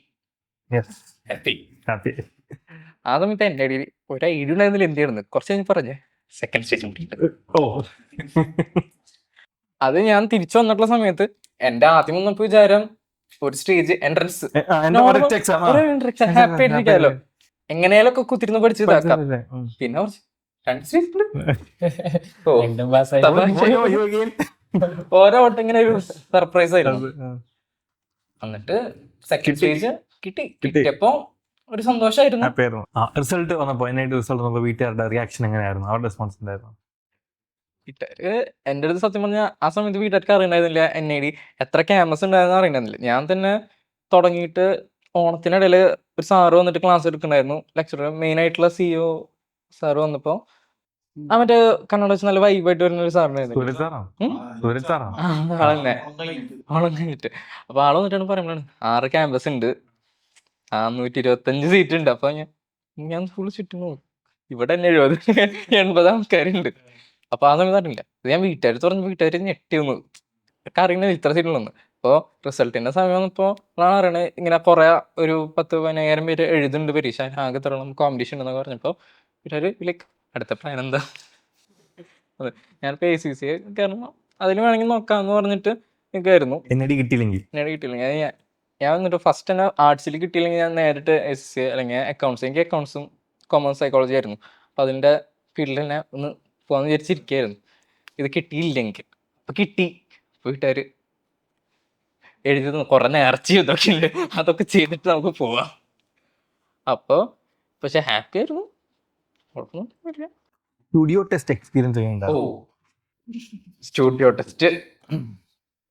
ആ സമയത്ത് എന്റെ ഇടയിൽ ഒരു ഐഡിയ ഉണ്ടായിരുന്നില്ല എന്ത് ചെയ്യണമെന്ന്. കുറച്ച് കഴിഞ്ഞ് പറഞ്ഞേ സെക്കൻഡ് സ്റ്റേജ്. അത് ഞാൻ തിരിച്ചു വന്നിട്ടുള്ള സമയത്ത് എന്റെ ആദ്യം വന്നപ്പോ വിചാരം ഒരു സ്റ്റേജ് എൻട്രൻസ് ഹാപ്പി ആയിട്ടിരിക്കാമല്ലോ, എങ്ങനെയാലൊക്കെ കുത്തിരുന്ന് പഠിച്ച് ഇതാക്കാം. പിന്നെ കുറച്ച് 2 സ്റ്റേജ് ഓരോ വട്ടം ഇങ്ങനെ ഒരു സർപ്രൈസ് ആയിരുന്നു. എന്നിട്ട് സെക്കൻഡ് സ്റ്റേജ് കിട്ടിയപ്പോ ഒരു സന്തോഷമായിരുന്നു. റിസൾട്ട് വന്നപ്പോ റിസൾട്ട് വന്നപ്പോ വീട്ടുകാരുടെ റിയാക്ഷൻ എങ്ങനെയായിരുന്നു, അവരുടെ റെസ്പോൺസ് എന്തായിരുന്നു? വീട്ടുകാര് എന്റെ അടുത്ത് സത്യം പറഞ്ഞാൽ ആ സമയത്ത് വീട്ടുകാർക്ക് അറിയണ്ടായിരുന്നില്ല NID എത്ര ക്യാമ്പസ് ഉണ്ടായിരുന്നു അറിയണ്ടായിരുന്നില്ല. ഞാൻ തന്നെ തുടങ്ങിയിട്ട് ഓണത്തിനിടയിൽ ഒരു സാറ് വന്നിട്ട് ക്ലാസ് എടുക്കണ്ടായിരുന്നു, ലെക്ചർ മെയിൻ ആയിട്ടുള്ള CEO സാറ് വന്നപ്പോ ആ മറ്റേ കണ്ണട വെച്ച് നല്ല വൈബായിട്ട് വരുന്ന ഒരു സാറിനായിരുന്നു. സൂരജ് സാറാണോ? സൂരജ് സാറാണോ? ആളെന്നെ ആളെ കഴിഞ്ഞിട്ട് അപ്പൊ ആള് വന്നിട്ടാണ് പറയുമ്പോഴാണ് 6 ക്യാമ്പസ് ഉണ്ട്, 125 സീറ്റ് ഉണ്ട്. അപ്പൊ ഞാൻ ഫുള്ള് ചുറ്റും നോക്കും, ഇവിടെ തന്നെ 70 ആൾക്കാരുണ്ട്. അപ്പൊ ആ സമയത്ത് അറിയില്ല, ഇത് ഞാൻ വീട്ടുകാർ തുറന്ന് വീട്ടുകാർ ഞെട്ടി വന്നു, അറിയണത് ഇത്ര സീറ്റുള്ളൂ. അപ്പോൾ റിസൾട്ടിന്റെ സമയം വന്നപ്പോൾ ആണ് അറിയണത് ഇങ്ങനെ കുറെ ഒരു 10-15,000 പേര് എഴുതുന്നുണ്ട് പരീക്ഷ, ആകെ തരണം കോമ്പറ്റീഷൻ ഉണ്ടെന്നൊക്കെ പറഞ്ഞപ്പോൾ വീട്ടുകാർ ലൈക്ക് അടുത്ത പ്ലാൻ എന്താ. അതെ, ഞാനിപ്പോൾ ACC കാരണം അതിന് വേണമെങ്കിൽ നോക്കാന്ന് പറഞ്ഞിട്ട് നിൽക്കായിരുന്നു. NID കിട്ടിയില്ലെങ്കിൽ എന്നോട് കിട്ടിയില്ലെങ്കിൽ ഞാൻ വന്നിട്ട് ഫസ്റ്റ് തന്നെ ആർട്സിൽ കിട്ടിയില്ലെങ്കിൽ ഞാൻ നേരിട്ട് SC അല്ലെങ്കിൽ അക്കൗണ്ട്സ്, എനിക്ക് അക്കൗണ്ട്സും കൊമേഴ്സ് സൈക്കോളജി ആയിരുന്നു. അപ്പോൾ അതിൻ്റെ ഫീൽഡിൽ തന്നെ ഒന്ന് പോകാമെന്ന് വിചാരിച്ചിരിക്കുകയായിരുന്നു. ഇത് കിട്ടിയില്ലെങ്കിൽ അപ്പോൾ കിട്ടി, വീട്ടുകാർ എഴുതി കുറെ നേർച്ച ഇതൊക്കെ ഉണ്ട്, അതൊക്കെ ചെയ്തിട്ട് നമുക്ക് പോവാം. അപ്പോൾ പക്ഷെ ഹാപ്പി ആയിരുന്നു, കുഴപ്പമൊന്നുമില്ല. സ്റ്റുഡിയോ ടെസ്റ്റ് എക്സ്പീരിയൻസ് ചെയ്യുന്നുണ്ടോ? Studio test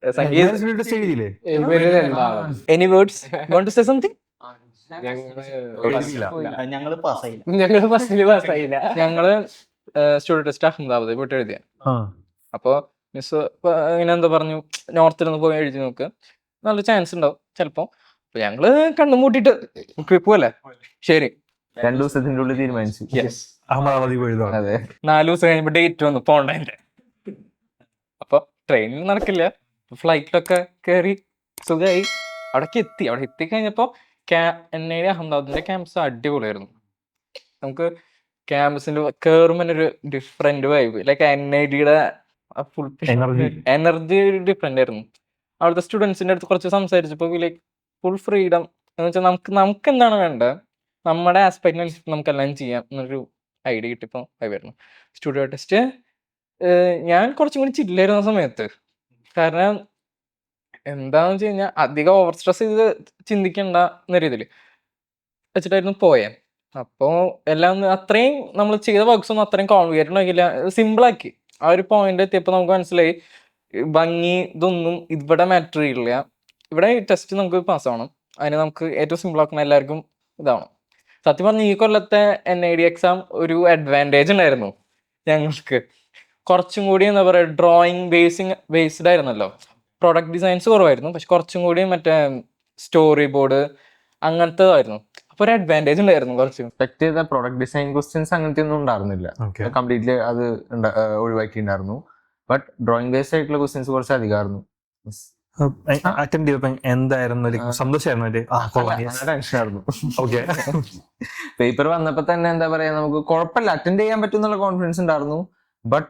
Sangeetha studio test എഴുതിയില്ലേ? ഇവര് രണ്ടാളും any words want to say something? ഞങ്ങള് പാസ്സായില്ല. ഞങ്ങള് ഫസ്റ്റില് പാസ്സായില്ല. ഞങ്ങള് സ്റ്റുഡിയോ ടെസ്റ്റ് അഹമ്മദാബാദ് പോയിട്ട് എഴുതിയ. ആ. അപ്പോൾ മിസ് ഇങ്ങനെ എന്താ പറഞ്ഞു, നോർത്തിൽ നിന്ന് പോയി എഴുതി നോക്ക്, നല്ല ചാൻസ് ഉണ്ടാവും ചിലപ്പോൾ. അപ്പൊ ഞങ്ങള് കണ്ണു മൂട്ടിട്ട് പോവല്ലേ, ശരി 2 ദിവസത്തിന്റെ ഉള്ളിൽ തീരുമാനിച്ചു. അഹമ്മദാബാദിൽ പോയതോ? അതെ. 4 ദിവസം കഴിയുമ്പോൾ ഡേറ്റ് വന്നു പോണ്ടതിന്റെ. അപ്പൊ ട്രെയിനിൽ നടക്കില്ല, ഫ്ലൈറ്റിലൊക്കെ കയറി സുഖമായി അവിടേക്ക് എത്തി. അവിടെ എത്തിക്കഴിഞ്ഞപ്പോൾ NID അഹമ്മദാബാദിന്റെ ക്യാമ്പസ് അടിപൊളിയായിരുന്നു. നമുക്ക് ക്യാമ്പസിന്റെ കയറുമ്പോൾ തന്നെ ഒരു ഡിഫറെന്റ് വൈബ്, ലൈക്ക് NIDയുടെ ഫുൾ എനർജി ഡിഫറെന്റ് ആയിരുന്നു. അവിടുത്തെ സ്റ്റുഡൻസിന്റെ അടുത്ത് കുറച്ച് സംസാരിച്ചപ്പോൾ ലൈക്ക് ഫുൾ ഫ്രീഡം എന്ന് വെച്ചാൽ നമുക്ക് എന്താണ് വേണ്ടത്, നമ്മുടെ ആസ്പെക്റ്റിനനുസരിച്ച് നമുക്കെല്ലാം ചെയ്യാം എന്നൊരു ഐഡിയ കിട്ടിയപ്പോൾ വൈബായിരുന്നു. സ്റ്റുഡിയോ ടെസ്റ്റ് ഞാൻ കുറച്ചും കൂടി ചില്ലായിരുന്ന സമയത്ത്, കാരണം എന്താണെന്ന് വെച്ച് കഴിഞ്ഞാൽ അധികം ഓവർ സ്ട്രെസ് ചെയ്ത് ചിന്തിക്കണ്ട എന്ന രീതിയിൽ വെച്ചിട്ടായിരുന്നു പോയേ. അപ്പോൾ എല്ലാം അത്രയും നമ്മൾ ചെയ്ത വർക്ക്സ് ഒന്നും അത്രയും കോൺഫിഗറേറ്റ് ആക്കിയില്ല, സിമ്പിളാക്കി. ആ ഒരു പോയിന്റ് എത്തിയപ്പോൾ നമുക്ക് മനസ്സിലായി ഭംഗി ഇതൊന്നും ഇവിടെ മാറ്റർ ചെയ്യില്ല, ഇവിടെ ടെസ്റ്റ് നമുക്ക് പാസ്സാവണം, അതിന് നമുക്ക് ഏറ്റവും സിമ്പിൾ ആക്കണം, എല്ലാവർക്കും ഇതാവണം. സത്യം പറഞ്ഞാൽ ഈ കൊല്ലത്തെ NID എക്സാം ഒരു അഡ്വാൻറ്റേജ് ഉണ്ടായിരുന്നു ഞങ്ങൾക്ക്. കുറച്ചും കൂടി എന്താ പറയുക, ഡ്രോയിങ് ബേസ്ഡ് ആയിരുന്നല്ലോ, പ്രൊഡക്റ്റ് ഡിസൈൻസ് കുറവായിരുന്നു, പക്ഷെ കുറച്ചും കൂടി മറ്റേ സ്റ്റോറി ബോർഡ് അങ്ങനത്തേതായിരുന്നു. അപ്പോൾ ഒരു അഡ്വാൻറ്റേജ് ഉണ്ടായിരുന്നു കുറച്ച്. എക്സ്പെക്ട് ചെയ്ത പ്രൊഡക്റ്റ് ഡിസൈൻ ക്വസ്റ്റ്യൻസ് അങ്ങനത്തെ ഒന്നും ഉണ്ടായിരുന്നില്ല, കംപ്ലീറ്റ്ലി അത് ഒഴിവാക്കിയിട്ടുണ്ടായിരുന്നു. ബട്ട് ഡ്രോയിങ് ബേസ്ഡ് ആയിട്ടുള്ള ക്വസ്റ്റ്യൻസ് കുറച്ച് അധികമായിരുന്നു. അറ്റൻഡ് ചെയ്തപ്പോ എന്തായിരുന്നു? സന്തോഷമായിരുന്നു? ടെൻഷനായിരുന്നു. ഓക്കെ. പേപ്പർ വന്നപ്പോ തന്നെ എന്താ പറയാ, നമുക്ക് കുഴപ്പമില്ല, അറ്റൻഡ് ചെയ്യാൻ പറ്റും എന്നുള്ള കോൺഫിഡൻസ് ഉണ്ടായിരുന്നു. But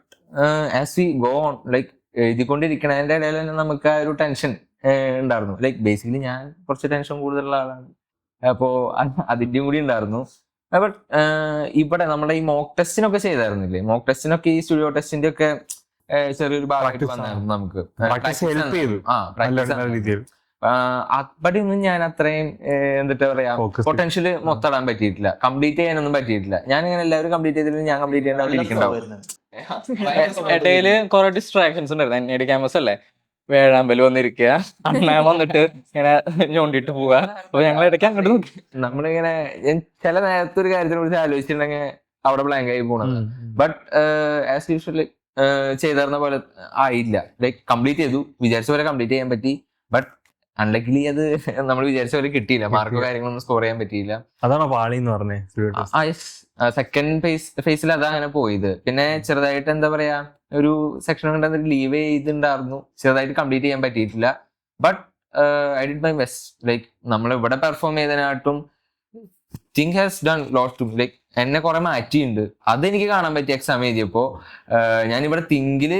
as we go on, like എഴുതിക്കൊണ്ടിരിക്കണതിന്റെ ഇടയിൽ തന്നെ നമുക്ക് ആ ഒരു ടെൻഷൻ ഉണ്ടായിരുന്നു. ലൈക്ക് ബേസിക്കലി ഞാൻ കുറച്ച് ടെൻഷൻ കൂടുതലുള്ള ആളാണ്, അപ്പോ അതിന്റെയും കൂടി ഉണ്ടായിരുന്നു. ബട്ട് ഇവിടെ നമ്മുടെ ഈ മോക്ക് ടെസ്റ്റിനൊക്കെ ചെയ്തായിരുന്നില്ലേ, മോക്ക് ടെസ്റ്റിനൊക്കെ ഈ സ്റ്റുഡിയോ ടെസ്റ്റിന്റെ ഒക്കെ ചെറിയൊരു ഭാഗമായിട്ട് വന്നായിരുന്നു നമുക്ക്. അപ്പടിയൊന്നും ഞാൻ അത്രയും എന്താ പറയാ പൊട്ടൻഷ്യല് മൊത്തം ഇടാൻ പറ്റിയിട്ടില്ല, കംപ്ലീറ്റ് ചെയ്യാനൊന്നും പറ്റിയിട്ടില്ല. ഞാൻ ഇങ്ങനെ എല്ലാവരും കംപ്ലീറ്റ് ചെയ്തിട്ട് ഞാൻ കംപ്ലീറ്റ് ചെയ്യേണ്ടതായിരിക്കും. ഇടയില് കുറെ ഡിസ്ട്രാക്ഷൻസ് ഉണ്ടായിരുന്നു. NID ക്യാമ്പസ് അല്ലേ, വേഴാമ്പല് വന്നിരിക്കുക, അണ്ണാൻ വന്നിട്ട് ഇങ്ങനെ ഞോണ്ടിട്ട് പോവുക. അപ്പൊ ഞങ്ങൾ ഇടയ്ക്ക് അങ്ങോട്ട് നോക്കി, നമ്മളിങ്ങനെ ചില നേരത്തെ ഒരു കാര്യത്തിനെ കുറിച്ച് ആലോചിച്ചിട്ടുണ്ടെങ്കിൽ അവിടെ ബ്ലാങ്ക് ആയി പോകണം. ബട്ട് ആസ് യൂഷ്വലി ചെയ്തിരുന്ന പോലെ ആയില്ല. ലൈക്ക് കംപ്ലീറ്റ് ചെയ്തു, വിചാരിച്ച പോലെ കംപ്ലീറ്റ് ചെയ്യാൻ പറ്റി. ബട്ട് അൺലക്കിലി അത് നമ്മൾ വിചാരിച്ച പോലെ കിട്ടിയില്ല, മാർക്കോ കാര്യങ്ങളൊന്നും സ്കോർ ചെയ്യാൻ പറ്റിയില്ല. അതാണോ പാളി എന്ന് പറഞ്ഞേ? സെക്കൻഡ് ഫേസിൽ അതാ അങ്ങനെ പോയത്. പിന്നെ ചെറുതായിട്ട് എന്താ പറയാ, ഒരു സെക്ഷൻ കൊണ്ട് ലീവ് ചെയ്തിട്ടുണ്ടായിരുന്നു, ചെറുതായിട്ട് കംപ്ലീറ്റ് ചെയ്യാൻ പറ്റിയിട്ടില്ല. But I did my best. Like നമ്മൾ ഇവിടെ പെർഫോം ചെയ്തതിനായിട്ടും thing has done lot to, like എന്നെ കുറെ മാറ്റിയിട്ടുണ്ട്. അതെനിക്ക് കാണാൻ പറ്റി എക്സാം എഴുതിയപ്പോ. ഞാനിവിടെ തിങ്കില്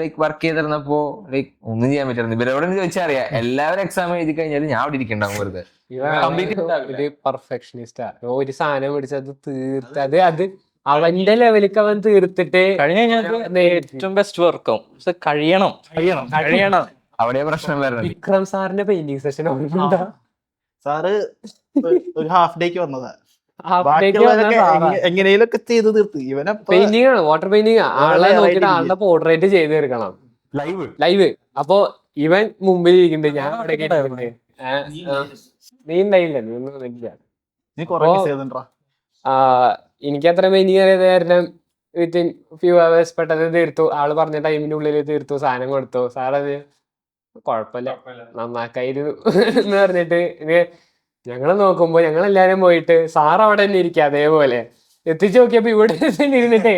ലൈക്ക് വർക്ക് ചെയ്തിരുന്നപ്പോ ലൈക്ക് ഒന്നും ചെയ്യാൻ പറ്റില്ല. ഇവരോട് ചോദിച്ചാൽ അറിയാം, എല്ലാവരും എക്സാം എഴുതി കഴിഞ്ഞാൽ ഞാൻ അവിടെ ഇരിക്കണ്ടാവും വെറുതെ. ഒരു പെർഫെക്ഷനിസ്റ്റാ, ഒരു സാധനം പിടിച്ചത് തീർത്തത് അത് അവന്റെ ലെവലിക്ക് അവൻ തീർത്തിട്ട് കഴിഞ്ഞ ഏറ്റവും ബെസ്റ്റ് വർക്കും കഴിയണം. അവിടെ പ്രശ്നം വരുന്നത്. വിക്രം സാറിന്റെ പെയിന്റിങ് സെഷൻ ഓർമ്മയുണ്ടോ? സാറ് ഒരു ഹാഫ് ഡേക്ക് വന്നതാ, എങ്ങനെയൊക്കെ ചെയ്ത് തീർത്ത്. ഇവനെ പെയിന്റിംഗ് ആണ്, വാട്ടർ പെയിന്റിംഗ്. ആളെ നോക്കിട്ട് ആളുടെ പോർട്രേറ്റ് ചെയ്ത് തീർക്കണം ലൈവ്. അപ്പൊ ഇവൻ മുമ്പിൽ ഇരിക്കുന്നുണ്ട്, ഞാൻ അവിടെ നീ ഉണ്ടായില്ല, നീ ഒന്നും ഇല്ല. നീ കൊറേ എനിക്ക് അത്ര പെയിന്റിംഗ് അറിയാതെ കാരണം വിത്തിൻ ഫ്യൂ അവേഴ്സ് പെട്ടെന്ന് തീർത്തു. ആള് പറഞ്ഞ ടൈമിനുള്ളിൽ തീർത്തു, സാധനം കൊടുത്തു. സാറത് കുഴപ്പമില്ല, നന്നാക്കായിരുന്നു എന്ന് പറഞ്ഞിട്ട് ഞങ്ങൾ നോക്കുമ്പോ ഞങ്ങളെല്ലാരും പോയിട്ട് സാർ അവിടെ തന്നെ ഇരിക്കുക അതേപോലെ. എത്തിച്ചു നോക്കിയപ്പോ ഇവിടെ തന്നെ ഇരുന്നിട്ടേ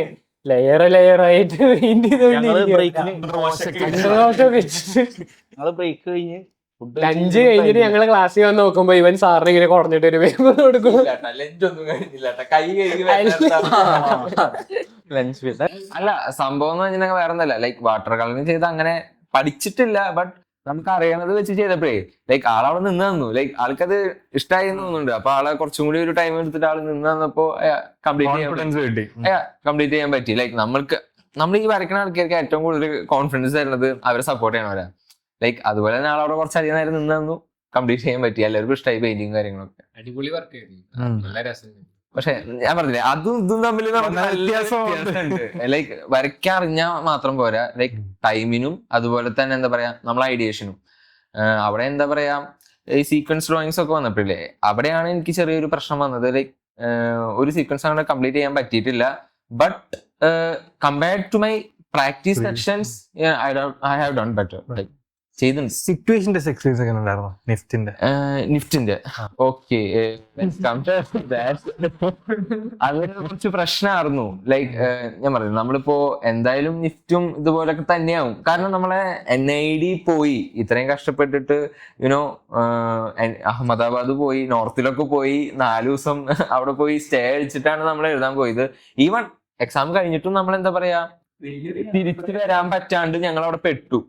ലെയറായിട്ട് ബ്രേക്ക് കഴിഞ്ഞ് ലഞ്ച് കഴിഞ്ഞിട്ട് ഞങ്ങള് ക്ലാസ്സിൽ വന്ന് നോക്കുമ്പോ ഇവൻ സാറിന് ഇങ്ങനെ കുറഞ്ഞിട്ട് ഒരു പേപ്പർ കൊടുക്കും. അല്ല, സംഭവം എന്ന് വെച്ചിട്ടുണ്ടെങ്കിൽ വേറെ ഒന്നല്ല, ലൈക്ക് വാട്ടർ കളറിങ് ചെയ്ത് അങ്ങനെ പഠിച്ചിട്ടില്ല. ബട്ട് നമുക്ക് അറിയണത് വെച്ച് ചെയ്തപ്പോഴേ ലൈക്ക് ആളവിടെ നിന്ന് തന്നു. ലൈക്ക് ആൾക്കത് ഇഷ്ടമായി എന്ന് തോന്നുന്നുണ്ട്. അപ്പൊ ആളെ കുറച്ചും കൂടി ഒരു ടൈം എടുത്തിട്ട് ആള് നിന്ന് തന്നപ്പോ കംപ്ലീറ്റ് ചെയ്യാൻ പറ്റി. ലൈക്ക് നമ്മൾ ഈ വരയ്ക്കുന്ന ആൾക്കാർക്ക് ഏറ്റവും കൂടുതൽ കോൺഫിഡൻസ് തരുന്നത് അവരെ സപ്പോർട്ട് ചെയ്യണവരാ. ലൈക്ക് അതുപോലെ തന്നെ ആളവിടെ കുറച്ചധികം നേരം നിന്ന് തന്നു, കംപ്ലീറ്റ് ചെയ്യാൻ പറ്റി. എല്ലാവർക്കും ഇഷ്ടമായി പെയിന്റിങ് കാര്യങ്ങളൊക്കെ. അടിപൊളി വർക്ക് ആയിരുന്നു, നല്ല രസം. പക്ഷെ ഞാൻ പറഞ്ഞില്ലേ, അതും ഇതും തമ്മിൽ വ്യത്യാസമുണ്ട്. ലൈക്ക് വരയ്ക്കാൻ അറിഞ്ഞാൽ മാത്രം പോരാ, ലൈക്ക് ടൈമിനും അതുപോലെ തന്നെ എന്താ പറയാ നമ്മളെ ഐഡിയേഷനും. അവിടെ എന്താ പറയാ ഈ സീക്വൻസ് ഡ്രോയിങ്സ് ഒക്കെ വന്നപ്പോഴില്ലേ, അവിടെയാണ് എനിക്ക് ചെറിയൊരു പ്രശ്നം വന്നത്. ലൈക്ക് ഒരു സീക്വൻസ് അങ്ങനെ കംപ്ലീറ്റ് ചെയ്യാൻ പറ്റിയിട്ടില്ല. But compared to my practice sections I have done better. Like ചെയ്തിട്ടുണ്ട്. സിറ്റുവേഷന്റെ എക്സ്പീരിയൻസ് ഒക്കെ ഉണ്ടായിരുന്നു നിഫ്റ്റിന്റെ. ഓക്കെ, അത് കുറച്ച് പ്രശ്നമായിരുന്നു. ലൈക്ക് ഞാൻ പറഞ്ഞു, നമ്മളിപ്പോ എന്തായാലും നിഫ്റ്റും ഇതുപോലൊക്കെ തന്നെയാവും. കാരണം നമ്മളെ NID പോയി ഇത്രയും കഷ്ടപ്പെട്ടിട്ട് യുനോ അഹമ്മദാബാദ് പോയി, നോർത്തിലൊക്കെ പോയി 4 ദിവസം അവിടെ പോയി സ്റ്റേ അടിച്ചിട്ടാണ് നമ്മൾ എഴുതാൻ പോയത്. ഈവൺ എക്സാം കഴിഞ്ഞിട്ടും നമ്മൾ എന്താ പറയാ തിരിച്ചു വരാൻ പറ്റാണ്ട് ഞങ്ങൾ അവിടെ പെട്ടു.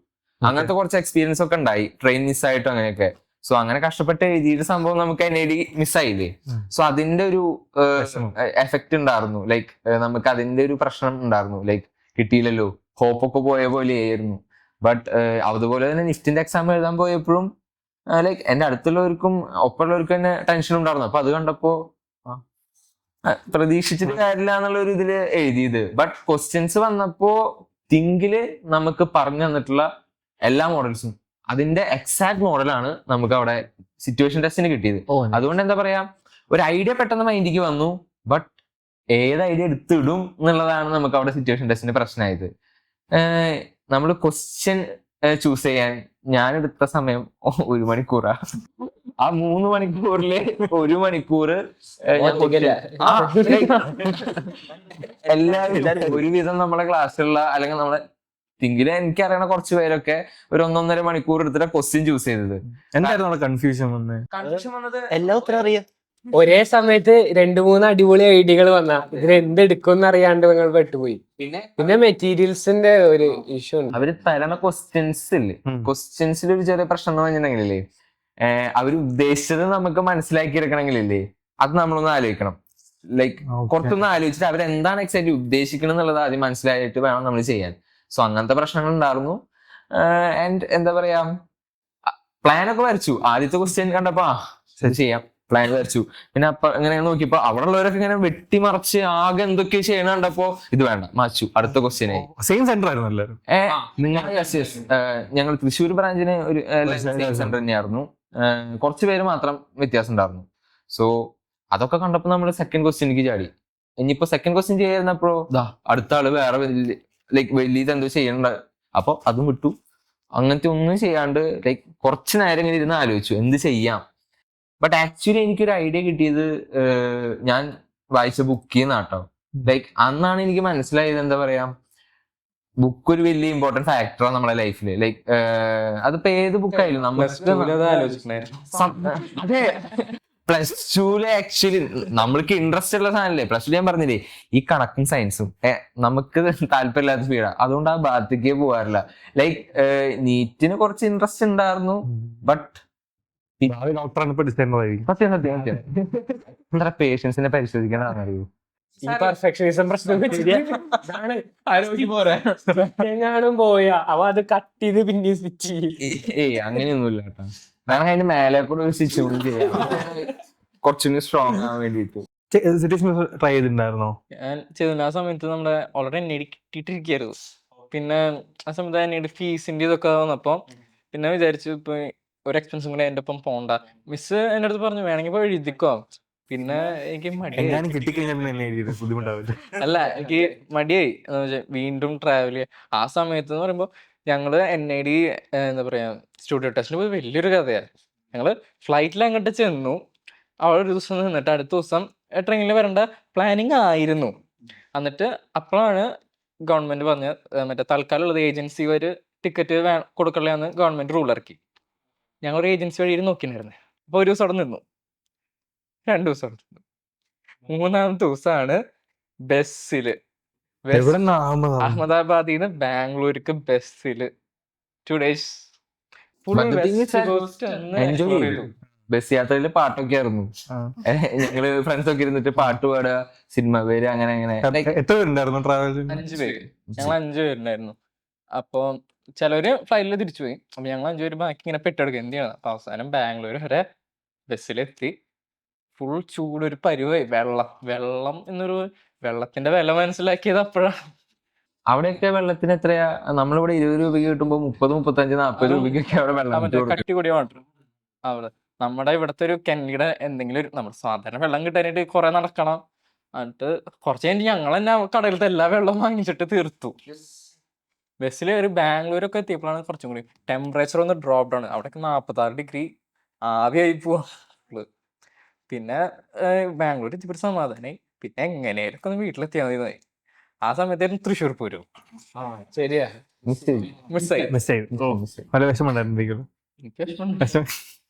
അങ്ങനത്തെ കുറച്ച് എക്സ്പീരിയൻസ് ഒക്കെ ഉണ്ടായി, ട്രെയിൻ മിസ്സായിട്ടും അങ്ങനെയൊക്കെ. സോ അങ്ങനെ കഷ്ടപ്പെട്ട് എഴുതിയിട്ട് സംഭവം നമുക്ക് NID മിസ്സായില്ലേ. സോ അതിന്റെ ഒരു എഫക്റ്റ് ഉണ്ടായിരുന്നു. ലൈക്ക് നമുക്ക് അതിന്റെ ഒരു പ്രശ്നം ഉണ്ടായിരുന്നു. ലൈക്ക് കിട്ടിയില്ലല്ലോ, ഹോപ്പൊക്കെ പോയ പോലെ ആയിരുന്നു. ബട്ട് അതുപോലെ തന്നെ നിഫ്റ്റിന്റെ എക്സാം എഴുതാൻ പോയപ്പോഴും ലൈക്ക് എന്റെ അടുത്തുള്ളവർക്കും ഒപ്പമുള്ളവർക്കും തന്നെ ടെൻഷൻ ഉണ്ടായിരുന്നു. അപ്പൊ അത് കണ്ടപ്പോ പ്രതീക്ഷിച്ചിട്ട് കാര്യമില്ല എന്നുള്ള ഒരു ഇതില് എഴുതിയത്. ബട്ട് ക്വസ്റ്റ്യൻസ് വന്നപ്പോ തിങ്കില് നമുക്ക് പറഞ്ഞു തന്നിട്ടുള്ള എല്ലാ മോഡൽസും അതിന്റെ എക്സാക്ട് മോഡലാണ് നമുക്ക് അവിടെ സിറ്റുവേഷൻ ടെസ്റ്റിന് കിട്ടിയത്. അതുകൊണ്ട് എന്താ പറയാ, ഒരു ഐഡിയ പെട്ടെന്ന് മൈൻഡിക്ക് വന്നു. ബട്ട് ഏത് ഐഡിയ എടുത്തിടും എന്നുള്ളതാണ് നമുക്ക് അവിടെ സിറ്റുവേഷൻ ടെസ്റ്റിന് പ്രശ്നമായത്. നമ്മൾ ക്വസ്റ്റ്യൻ ചൂസ് ചെയ്യാൻ ഞാൻ എടുത്ത സമയം 1 മണിക്കൂറാ. ആ 3 മണിക്കൂറില് 1 മണിക്കൂർ എല്ലാവരും ഒരുവിധം നമ്മളെ ക്ലാസ്സിലുള്ള അല്ലെങ്കിൽ നമ്മളെ തിങ്കില് എനിക്കറിയണ കുറച്ച് പേരൊക്കെ ഒരു 1.5 മണിക്കൂർ എടുത്തിട്ട് ക്വസ്റ്റ്യൻ ചൂസ് ചെയ്തത്. എന്തായിരുന്നു കൺഫ്യൂഷൻ വന്നത്? എല്ലാ ഉത്തരം അറിയാം. ഒരേ സമയത്ത് 2-3 അടിപൊളി ഐഡിയകൾ വന്ന ഇതിൽ എന്തെടുക്കും അറിയാണ്ട് നിങ്ങൾ പെട്ടുപോയി. പിന്നെ മെറ്റീരിയൽസിന്റെ ഒരു ഇഷ്യൂ ഉണ്ട്. അവര് തരണ ക്വസ്റ്റ്യൻസിൽ ഒരു ചെറിയ പ്രശ്നം എന്ന് പറഞ്ഞിട്ടുണ്ടെങ്കിലേ, അവര് ഉദ്ദേശിച്ചത് നമുക്ക് മനസ്സിലാക്കി എടുക്കണമെങ്കിലേ അത് നമ്മളൊന്ന് ആലോചിക്കണം. ലൈക്ക് കുറച്ചൊന്ന് ആലോചിച്ചിട്ട് അവരെന്താണ് എക്സാക്ട്ലി ഉദ്ദേശിക്കണം എന്നുള്ളത് ആദ്യം മനസ്സിലായിട്ട് വേണം നമ്മൾ ചെയ്യാൻ. സോ അങ്ങനത്തെ പ്രശ്നങ്ങൾ ഉണ്ടായിരുന്നു. ആൻഡ് എന്താ പറയാ, പ്ലാനൊക്കെ വരച്ചു. ആദ്യത്തെ ക്വസ്റ്റ്യൻ കണ്ടപ്പോ ശരി ചെയ്യാം പ്ലാൻ വരച്ചു. പിന്നെ അപ്പൊ ഇങ്ങനെ നോക്കിയപ്പോ അവിടെ ഉള്ളവരൊക്കെ ഇങ്ങനെ വെട്ടിമറിച്ച് ആകെ എന്തൊക്കെ ചെയ്യണ കണ്ടപ്പോ ഇത് വേണ്ട, മാച്ചു, അടുത്ത ക്വസ്റ്റ്യനായി. സെയിം സെന്റർ ആയിരുന്നു എല്ലാവരും. ഞങ്ങൾ തൃശ്ശൂർ ബ്രാഞ്ചിന് ഒരു സെന്റർ തന്നെയായിരുന്നു. കുറച്ച് പേര് മാത്രം വ്യത്യാസം ഉണ്ടായിരുന്നു. സോ അതൊക്കെ കണ്ടപ്പോ നമ്മൾ സെക്കൻഡ് ക്വസ്റ്റ്യനിക്ക് ചാടി. ഇനിയിപ്പോ സെക്കൻഡ് ക്വസ്റ്റ്യൻ ചെയ്യായിരുന്നപ്പോഴോ അടുത്ത ആള് വേറെ ലൈക്ക് വലിയത് എന്തോ ചെയ്യണ്ട. അപ്പൊ അതും വിട്ടു. അങ്ങനത്തെ ഒന്നും ചെയ്യാണ്ട് ലൈക്ക് കുറച്ച് നേരം ഇങ്ങനെ ഇരുന്ന് ആലോചിച്ചു എന്ത് ചെയ്യാം. ബട്ട് ആക്ച്വലി എനിക്കൊരു ഐഡിയ കിട്ടിയത് ഞാൻ വായിച്ച ബുക്കിൽ നിന്നാട്ടോ. ലൈക്ക് അന്നാണ് എനിക്ക് മനസ്സിലായത് എന്താ പറയാ, ബുക്ക് ഒരു വലിയ ഇമ്പോർട്ടന്റ് ഫാക്ടറാണ് നമ്മളെ ലൈഫില്. ലൈക്ക് അതിപ്പോ ഏത് ബുക്കായാലും നമ്മൾ അതെ പ്ലസ് ടുല് ആക്ച്വലി നമ്മൾക്ക് ഇൻട്രസ്റ്റ് ഉള്ള സാധനല്ലേ. പ്ലസ് ടു ഞാൻ പറഞ്ഞില്ലേ ഈ കണക്കും സയൻസും നമുക്ക് താല്പര്യമില്ലാത്ത ഫീൽഡാ. അതുകൊണ്ട് ആ ഭാഗത്തേക്കേ പോകാറില്ല. ലൈക്ക് നീറ്റിന് കുറച്ച് ഇൻട്രസ്റ്റ് ഉണ്ടായിരുന്നു. ബട്ട് സത്യം എത്ര പേഷ്യൻസിനെ പരിശോധിക്കണമെന്നറിയൂ. ഈ പെർഫെക്ഷനിസം പ്രശ്നം എങ്ങാനും പോയാ അവ അത് കട്ട് ചെയ്ത് പിന്നെ സ്വിച്ച് ചെയ്യും. അങ്ങനെയൊന്നുമില്ല കേട്ടോ. കാരണം അതിന്റെ മേലെ കൂടെ ഒരു സ്റ്റിച്ച് ചെയ്യാം കുറച്ചുകൂടി സ്ട്രോങ് ആവാൻ വേണ്ടിട്ട്. സിറ്റുവേഷൻ ട്രൈ ചെയ്തിട്ടുണ്ടായിരുന്നോ? ഞാൻ ചെയ്തില്ല. ആ സമയത്ത് നമ്മുടെ ഓൾറെഡി NID കിട്ടിയിട്ടിരിക്കുകയായിരുന്നു. പിന്നെ ആ സമയത്ത് NID ഫീസിന്റെ ഇതൊക്കെ വന്നപ്പോ പിന്നെ വിചാരിച്ചു ഇപ്പൊ ഒരു എക്സ്പെൻസും കൂടെ എൻ്റെ ഒപ്പം പോണ്ട. മിസ് എൻ്റെ അടുത്ത് പറഞ്ഞു വേണമെങ്കിൽ പോയി എഴുതിക്കോ, പിന്നെ എനിക്ക് മടിയായി. എങ്ങാനും കിട്ടിക്കഴിഞ്ഞാൽ പിന്നെ എന്നെ എഴുതിയത് ബുദ്ധിമുട്ടാവില്ല. അല്ല എനിക്ക് മടിയായി എന്ന് വെച്ചാൽ വീണ്ടും ട്രാവൽ ചെയ്യുക. ആ സമയത്ത് എന്ന് പറയുമ്പോൾ ഞങ്ങള് NID എന്താ പറയാ സ്റ്റുഡിയോ ടെസ്റ്റിന് പോയി വലിയൊരു കഥയാണ്. ഞങ്ങള് ഫ്ലൈറ്റിൽ അങ്ങോട്ട് ചെന്നു, അവിടെ ഒരു ദിവസം നിന്നിട്ട് അടുത്ത ദിവസം ട്രെയിനിൽ വരേണ്ട പ്ലാനിങ് ആയിരുന്നു. എന്നിട്ട് അപ്പോഴാണ് ഗവൺമെന്റ് പറഞ്ഞ മറ്റേ തൽക്കാലമുള്ളത് ഏജൻസി വരെ ടിക്കറ്റ് കൊടുക്കണമെന്ന് ഗവൺമെന്റ് റൂൾ ഇറക്കി. ഞങ്ങൾ ഒരു ഏജൻസി വഴി നോക്കിണ്ടായിരുന്നു. അപ്പോൾ ഒരു ദിവസം അവിടെ നിന്നു, 2 ദിവസം അവിടെ നിന്നു. 3-ാമത്തെ ദിവസമാണ് ബസ്സില് എവിടെ നിന്നാ അഹമ്മദാബാദിൽ നിന്ന് ബാംഗ്ലൂർക്ക് ബസ്സില് 2 days full But the thing is that enjoy explore ചെയ്തു. ചെയ്തു. ബസ് യാത്രയിൽ പാട്ടൊക്കെ ആയിരുന്നു. ആ. ഞങ്ങള് ഫ്രണ്ട്സ് ഒക്കെ ഇരുന്നിട്ട് പാട്ട് പാടുക, സിനിമ പേര്, അങ്ങനെ അങ്ങനെ. എത്ര പേരുണ്ടായിരുന്നു ട്രാവൽ? 5 പേര്, ഞങ്ങൾ 5 പേരുണ്ടായിരുന്നു. അപ്പോൾ ചിലവര് ഫ്ലൈറ്റിൽ തിരിച്ചു പോയി. അപ്പൊ ഞങ്ങൾ 5 പേര് ബാക്കി ഇങ്ങനെ പെട്ടെടുക്കുക എന്ത് ചെയ്യണം. അപ്പൊ അവസാനം ബാംഗ്ലൂർ വരെ ബസ്സിലെത്തി. ഫുൾ ചൂട്, ഒരു പരുവായി. വെള്ളം എന്നൊരു വെള്ളത്തിന്റെ വില മനസ്സിലാക്കിയത് അപ്പോഴാണ്. അവിടെയൊക്കെ വെള്ളത്തിന് എത്രയാ? നമ്മളിവിടെ 20 രൂപയ്ക്ക് കിട്ടുമ്പോ 30, 35, 40 രൂപയ്ക്കൊക്കെ അവിടെ വെള്ളം മറ്റേ കട്ടി കൂടിയ വാട്ടർ അവിടെ. നമ്മുടെ ഇവിടുത്തെ ഒരു കെന്നിയുടെ എന്തെങ്കിലും ഒരു നമ്മുടെ സാധാരണ വെള്ളം കിട്ടാനായിട്ട് കുറെ നടക്കണം. എന്നിട്ട് കുറച്ച് കഴിഞ്ഞ് ഞങ്ങൾ തന്നെ കടയിലത്തെ എല്ലാ വെള്ളവും വാങ്ങിച്ചിട്ട് തീർത്തു. ബസ്സിൽ ഒരു ബാംഗ്ലൂരൊക്കെ എത്തിയപ്പോഴാണ് കുറച്ചും കൂടി ടെമ്പറേച്ചർ ഒന്ന് ഡ്രോപ്പ് ഡൗൺ. അവിടെയൊക്കെ 46 ഡിഗ്രി ആവിയായി പോവാ. പിന്നെ ബാംഗ്ലൂർ എത്തിയപ്പോൾ സമാധാനായി. പിന്നെ എങ്ങനെയൊക്കെ ഒന്ന് വീട്ടിലെത്തിയാൽ മതി. ആ സമയത്തായിരുന്നു തൃശ്ശൂർ പൂരം. ശരിയാ. മിസ്സായി. മിസ്സായി. നല്ല വിഷമമുണ്ടായിരുന്നു. എനിക്ക് വിഷമം. വിഷം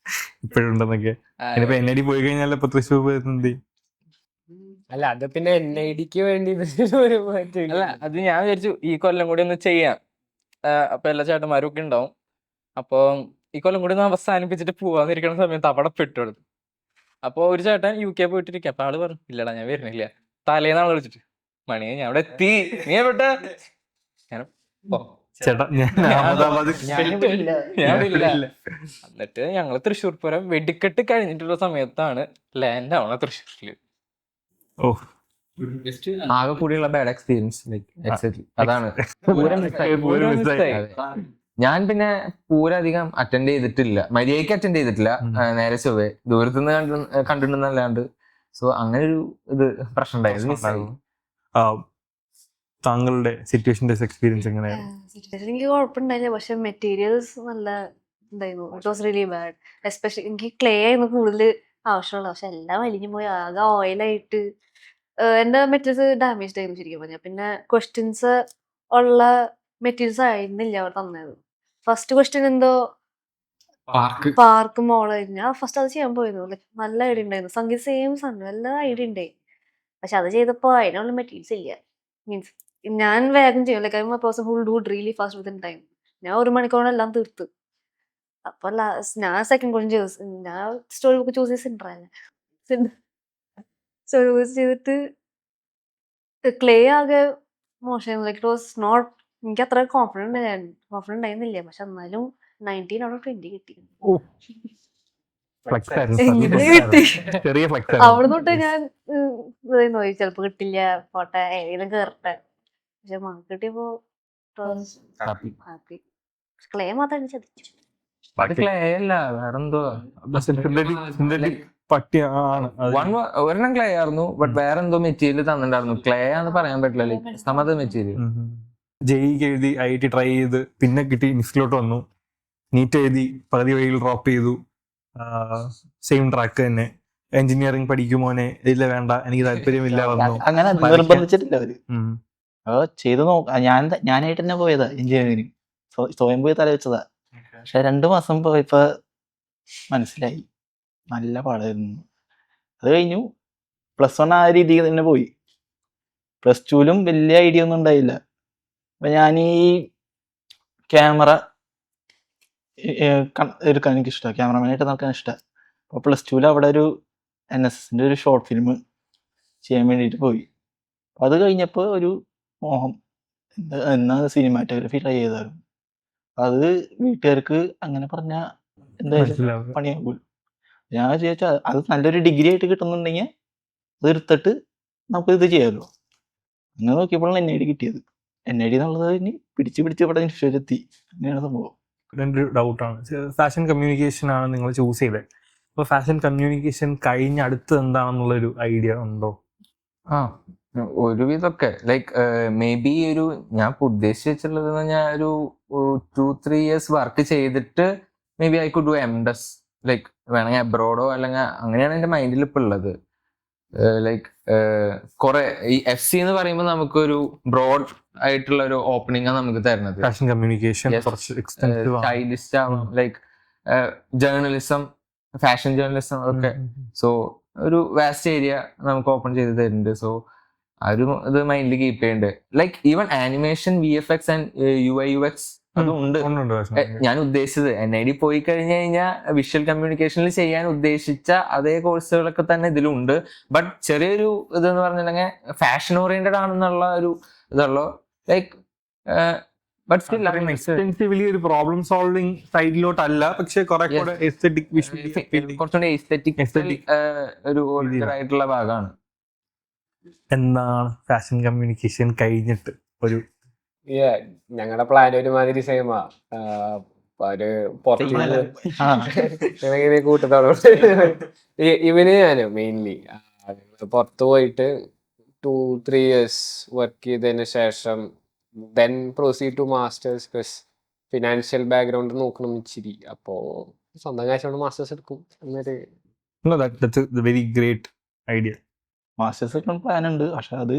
ഇപ്പോഴും ഉണ്ടെന്നൊക്കെ. ഇനിയിപ്പോ NID പോയി കഴിഞ്ഞാൽ ഇപ്പൊ തൃശ്ശൂർ പോയത് അല്ല അത് പിന്നെ NIDക്ക് വേണ്ടി ഒരു അല്ല അത് ഞാൻ വിചാരിച്ചു ഈ കൊല്ലം കൂടി ഒന്ന് ചെയ്യാം. അപ്പൊ എല്ലാ ചേട്ടന്മാരും ഒക്കെ ഉണ്ടാവും. അപ്പൊ ഈ കൊല്ലം കൂടി ഒന്ന് അവസാനിപ്പിച്ചിട്ട് പോവാന്നിരിക്കുന്ന സമയത്ത് അവിടെ പെട്ടുകൊടുത്തു. അപ്പൊ ഒരു ചേട്ടൻ UK പോയിട്ടിരിക്കുക. അപ്പൊ ആള് പറഞ്ഞു ഇല്ലടാ ഞാൻ വരുന്നില്ല. തലേന്നാൾ വിളിച്ചിട്ട് മണിയെ ഞാൻ അവിടെ എത്തി, നീ എവിടെ? ചേട്ടാ ഞാൻ അഹമ്മദാബാദ് ഞാനില്ല. എന്നിട്ട് ഞങ്ങള് തൃശ്ശൂർ പൂരം വെടിക്കെട്ട് കഴിഞ്ഞിട്ടുള്ള സമയത്താണ് ലാൻഡ് ആവണ തൃശ്ശൂരില്. ഓ ആകെ കൂടിയുള്ള ബാഡ് എക്സ്പീരിയൻസ് അതാണ്. പൂരം മിസ്സായി. ഞാൻ പിന്നെ പൂരം അധികം അറ്റൻഡ് ചെയ്തിട്ടില്ല, മര്യാദയ്ക്ക് അറ്റൻഡ് ചെയ്തിട്ടില്ല. നേരെ ചൊവ്വേ ദൂരത്തുനിന്ന് കണ്ടിട്ടുണ്ടെന്നല്ലാണ്ട്. സോ അങ്ങനെ ഒരു ഇത് പ്രശ്നം ഉണ്ടായിരുന്നു. താങ്കളുടെ സിറ്റുവേഷൻ്റെ എക്സ്പീരിയൻസ് എങ്ങനെയായിരുന്നു? സിറ്റുവേഷൻ എനിക്ക് കുഴപ്പമുണ്ടായില്ല, പക്ഷെ മെറ്റീരിയൽസ് നല്ല ഉണ്ടായിരുന്നു. It was really bad. Especially എനിക്ക് ക്ലേ ആയിരുന്നു കൂടുതൽ ആവശ്യമുള്ളത്. പക്ഷെ എല്ലാം വലിഞ്ഞു പോയി, ആകെ ഓയിലായിട്ട് എൻ്റെ മെറ്റീരിയൽസ് ഡാമേജ്ഡ് ആയിരുന്നു ശരിക്കും പറഞ്ഞാൽ. പിന്നെ ക്വസ്റ്റ്യൻസ് ഉള്ള മെറ്റീരിയൽസ് ആയിരുന്നില്ല അവർ തന്നത്. ഫസ്റ്റ് ക്വസ്റ്റ്യൻ എന്തോ പാർക്ക് മോളായിരുന്നു. ഞാൻ ഫസ്റ്റ് അത് ചെയ്യാൻ പോയിരുന്നു. ലൈക്ക് നല്ല ഐഡിയ ഉണ്ടായിരുന്നു. സംഗീത സെയിം സാധനം എല്ലാ ഐഡിയ ഉണ്ടായി. പക്ഷെ അത് ചെയ്തപ്പോൾ അതിനുള്ള മെറ്റീരിയൽസ് ഇല്ല. മീൻസ് ഞാൻ വേഗം ചെയ്യും. Like I M A person who do really fast within time. ഞാൻ 1 മണിക്കൂറിനെല്ലാം തീർത്ത്. അപ്പൊ ഞാൻ സെക്കൻഡ് ക്വസ്റ്റ്യൻ ചെയ്തു. ഞാൻ സ്റ്റോറി ബുക്ക് ചൂസ് ചെയ്ത് സ്റ്റോറി ബുക്ക് ചെയ്തിട്ട് ക്ലേ ആകെ മോശമായിരുന്നു. ലൈക്ക് ഇറ്റ് വാസ് നോട്ട്, എനിക്ക് അത്ര കോൺഫിഡൻറ്റ് ഉണ്ടായിരുന്നില്ല. പക്ഷെ എന്നാലും 19 out of 20 കിട്ടി. എങ്ങനെ കിട്ടി? ചെറിയ ഫ്ലെക്സ് അവിടെ തൊട്ട് ഞാൻ നോയി ചിലപ്പോ കിട്ടില്ല, പോട്ടെ ഏതെങ്കിലും കേറട്ടെ. പക്ഷെ മാർക്ക് കിട്ടിയപ്പോ ഹാപ്പി. ക്ലേ മാത്രം ചതിച്ചു. ക്ലേ അല്ല വേറെന്തോ പട്ടി ആണ് അത്. ഒരെണ്ണം ക്ലേ ആയിരുന്നു, ബട്ട് വേറെന്തോ മെറ്റീരിയൽ തന്നിട്ടുണ്ടായിരുന്നു. ക്ലേ ആന്ന് പറയാൻ പറ്റില്ല, സമത മെറ്റീരിയൽ. JEE എഴുതി IIT ട്രൈ ചെയ്ത് പിന്നെ കിട്ടി, നിഫ്റ്റിലോട്ട് വന്നു. നീറ്റ് എഴുതി പകുതി വഴിയിൽ ഡ്രോപ്പ് ചെയ്തു. സെയിം ട്രാക്ക് തന്നെ. എഞ്ചിനീയറിംഗ് പഠിക്കുമോനെ, ഇല്ല വേണ്ട എനിക്ക് താല്പര്യമില്ല വന്നു. അങ്ങനെ നിർബന്ധിച്ചിട്ടില്ല അവര്. അപ്പൊ ചെയ്ത് ഞാനായിട്ട് തന്നെ പോയതാ എഞ്ചിനീയറിംഗിന്. സ്വയം പോയി തല വെച്ചതാ. പക്ഷെ 2 മാസം പോയപ്പോ മനസ്സിലായി നല്ല പാടായിരുന്നു. അത് കഴിഞ്ഞു. +1 ആ രീതിയിൽ തന്നെ പോയി. +2ലും വലിയ ഐഡിയ ഒന്നും ഉണ്ടായില്ല. അപ്പൊ ഞാൻ ഈ ക്യാമറ എടുക്കാൻ എനിക്ക് ഇഷ്ടമാണ്, ക്യാമറമാനായിട്ട് നടക്കാൻ ഇഷ്ടമാണ്. അപ്പോൾ +2ൽ അവിടെ ഒരു NSSന്റെ ഒരു ഷോർട്ട് ഫിലിം ചെയ്യാൻ വേണ്ടിയിട്ട് പോയി. അപ്പോൾ അത് കഴിഞ്ഞപ്പോൾ ഒരു മോഹം, എന്നാ സിനിമാറ്റോഗ്രാഫി ട്രൈ ചെയ്തായിരുന്നു. അത് വീട്ടുകാർക്ക് അങ്ങനെ പറഞ്ഞാൽ എന്തായാലും പണിയാകും. ഞാൻ ചോദിച്ചാൽ അത് നല്ലൊരു ഡിഗ്രി ആയിട്ട് കിട്ടുന്നുണ്ടെങ്കിൽ അത് എടുത്തിട്ട് നമുക്ക് ഇത് ചെയ്യാമല്ലോ. അങ്ങനെ നോക്കിയപ്പോഴാണ് NID കിട്ടിയത്. NID എന്നുള്ളത് ഇനി പിടിച്ച് ഇവിടെ ഇൻസ്റ്റിറ്റ്യൂട്ടിലെത്തി. അങ്ങനെയാണ് സംഭവം. 2 ഡൗട്ടാണ്. ഫാഷൻ കമ്മ്യൂണിക്കേഷൻ ആണ് നിങ്ങൾ ചൂസ് ചെയ്തത്. ഇപ്പൊ ഫാഷൻ കമ്മ്യൂണിക്കേഷൻ കഴിഞ്ഞ അടുത്ത് എന്താണെന്നുള്ളൊരു ഐഡിയ ഉണ്ടോ? ആ ഒരുവിധമൊക്കെ ലൈക്ക് മേ ബി ഞാൻ ഇപ്പൊ ഉദ്ദേശിച്ച് വെച്ചിട്ടുള്ളത് ഞാൻ ഒരു 2-3 years വർക്ക് ചെയ്തിട്ട് maybe I could do MDes like വേണമെങ്കിൽ അബ്രോഡോ അല്ലെങ്കിൽ അങ്ങനെയാണ് എൻ്റെ മൈൻഡിൽ ഇപ്പൊ ഉള്ളത്. ലൈക്ക് കുറെ ഈ FC എന്ന് പറയുമ്പോൾ നമുക്കൊരു ബ്രോഡ് ആയിട്ടുള്ള ഒരു ഓപ്പണിംഗ് ആണ് നമുക്ക് തരുന്നത്. Fashion communication Yes. കുറച്ച് എക്സ്റ്റെൻസീവ് ആണ്. സ്റ്റൈലിസ്റ്റ് ആവാം, ലൈക്ക് ജേർണലിസം, ഫാഷൻ ജേർണലിസം ഒക്കെ. സോ ഒരു വാസ്റ്റ് ഏരിയ നമുക്ക് ഓപ്പൺ ചെയ്ത് തരുന്നുണ്ട്. സോ ഇത് മൈൻഡിൽ കീപ്പ് ചെയ്യുന്നുണ്ട്. Like even animation, VFX and UI/UX അതും ഉണ്ട്. ഞാൻ ഉദ്ദേശിച്ചത് NID പോയി കഴിഞ്ഞു കഴിഞ്ഞാൽ വിഷ്വൽ കമ്മ്യൂണിക്കേഷനിൽ ചെയ്യാൻ ഉദ്ദേശിച്ച അതേ കോഴ്സുകളൊക്കെ തന്നെ ഇതിലുണ്ട്. ബട്ട് ചെറിയൊരു ഇതെന്ന് പറഞ്ഞിട്ടുണ്ടെങ്കിൽ ഫാഷൻ ഓറിയന്റഡ് ആണെന്നുള്ള ഒരു ഇതുള്ളൂ. ലൈക്ക് ബട്ട് സ്റ്റിൽ എക്സ്റ്റെൻസീവ്ലി ഒരു പ്രോബ്ലം സോൾവിംഗ് സൈഡിലോട്ടല്ല, പക്ഷെ കുറെ കൂടെ എസ്തെറ്റിക് കുറച്ചുകൂടി എസ്തെറ്റിക് ഒരു ആയിട്ടുള്ള ഭാഗമാണ്. എന്താണ് ഫാഷൻ കമ്മ്യൂണിക്കേഷൻ കഴിഞ്ഞിട്ട് ഒരു ഞങ്ങളുടെ പ്ലാൻ ഒരുമാതിരി സെയിമാ. ഒരു പുറത്ത് കൂട്ടത്തോടെ ഇവന് ഞാന് മെയിൻലി പുറത്ത് പോയിട്ട് 2-3 years വർക്ക് ചെയ്തതിന് ശേഷം then proceed to masters. Plus financial background നോക്കണം ഇച്ചിരി. അപ്പോ സ്വന്തം കാശ് കൊണ്ട് മാസ്റ്റേഴ്സ് എടുക്കും എന്നൊരു വെരി ഗ്രേറ്റ് ഐഡിയ. മാസ്റ്റേഴ്സ് ഒക്കെ പ്ലാൻ ഉണ്ട്. പക്ഷെ അത്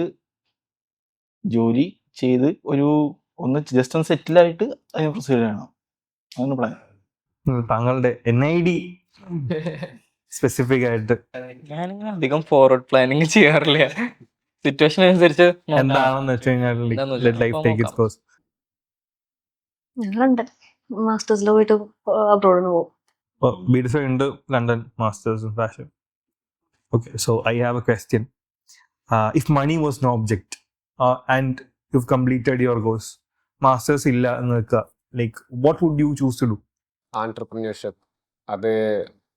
ജോലി ചെയ്ത് ഒന്ന് ജസ്റ്റ് ഒന്ന് സെറ്റിൽ ആയിട്ട് അതിന് പ്രൊസീഡ് ചെയ്യണം. അതാണ് പ്ലാൻ. താങ്കളുടെ NID സ്പെസിഫിക് ആയിട്ട് ഞാനിങ്ങനെ അധികം ഫോർവേഡ് പ്ലാനിങ് ചെയ്യാറില്ല. സിറ്റുവേഷൻ അനുസരിച്ച് നോക്കാം. എന്താണെന്ന് വെച്ച് കഴിഞ്ഞാൽ എന്താന്ന് let life take its course. ഞാൻ ലണ്ടൻ മാസ്റ്റേഴ്സിൽ പോയിട്ട് അബ്രോഡിന് പോകും. BDSO ഉണ്ട്, London masters in fashion. Okay, so I have a question. If money was no object and you've completed your goals, masters illa ennu vekka, like what would you choose to do? ആൻട്രപ്രന്യൂർഷിപ്പ്. അത്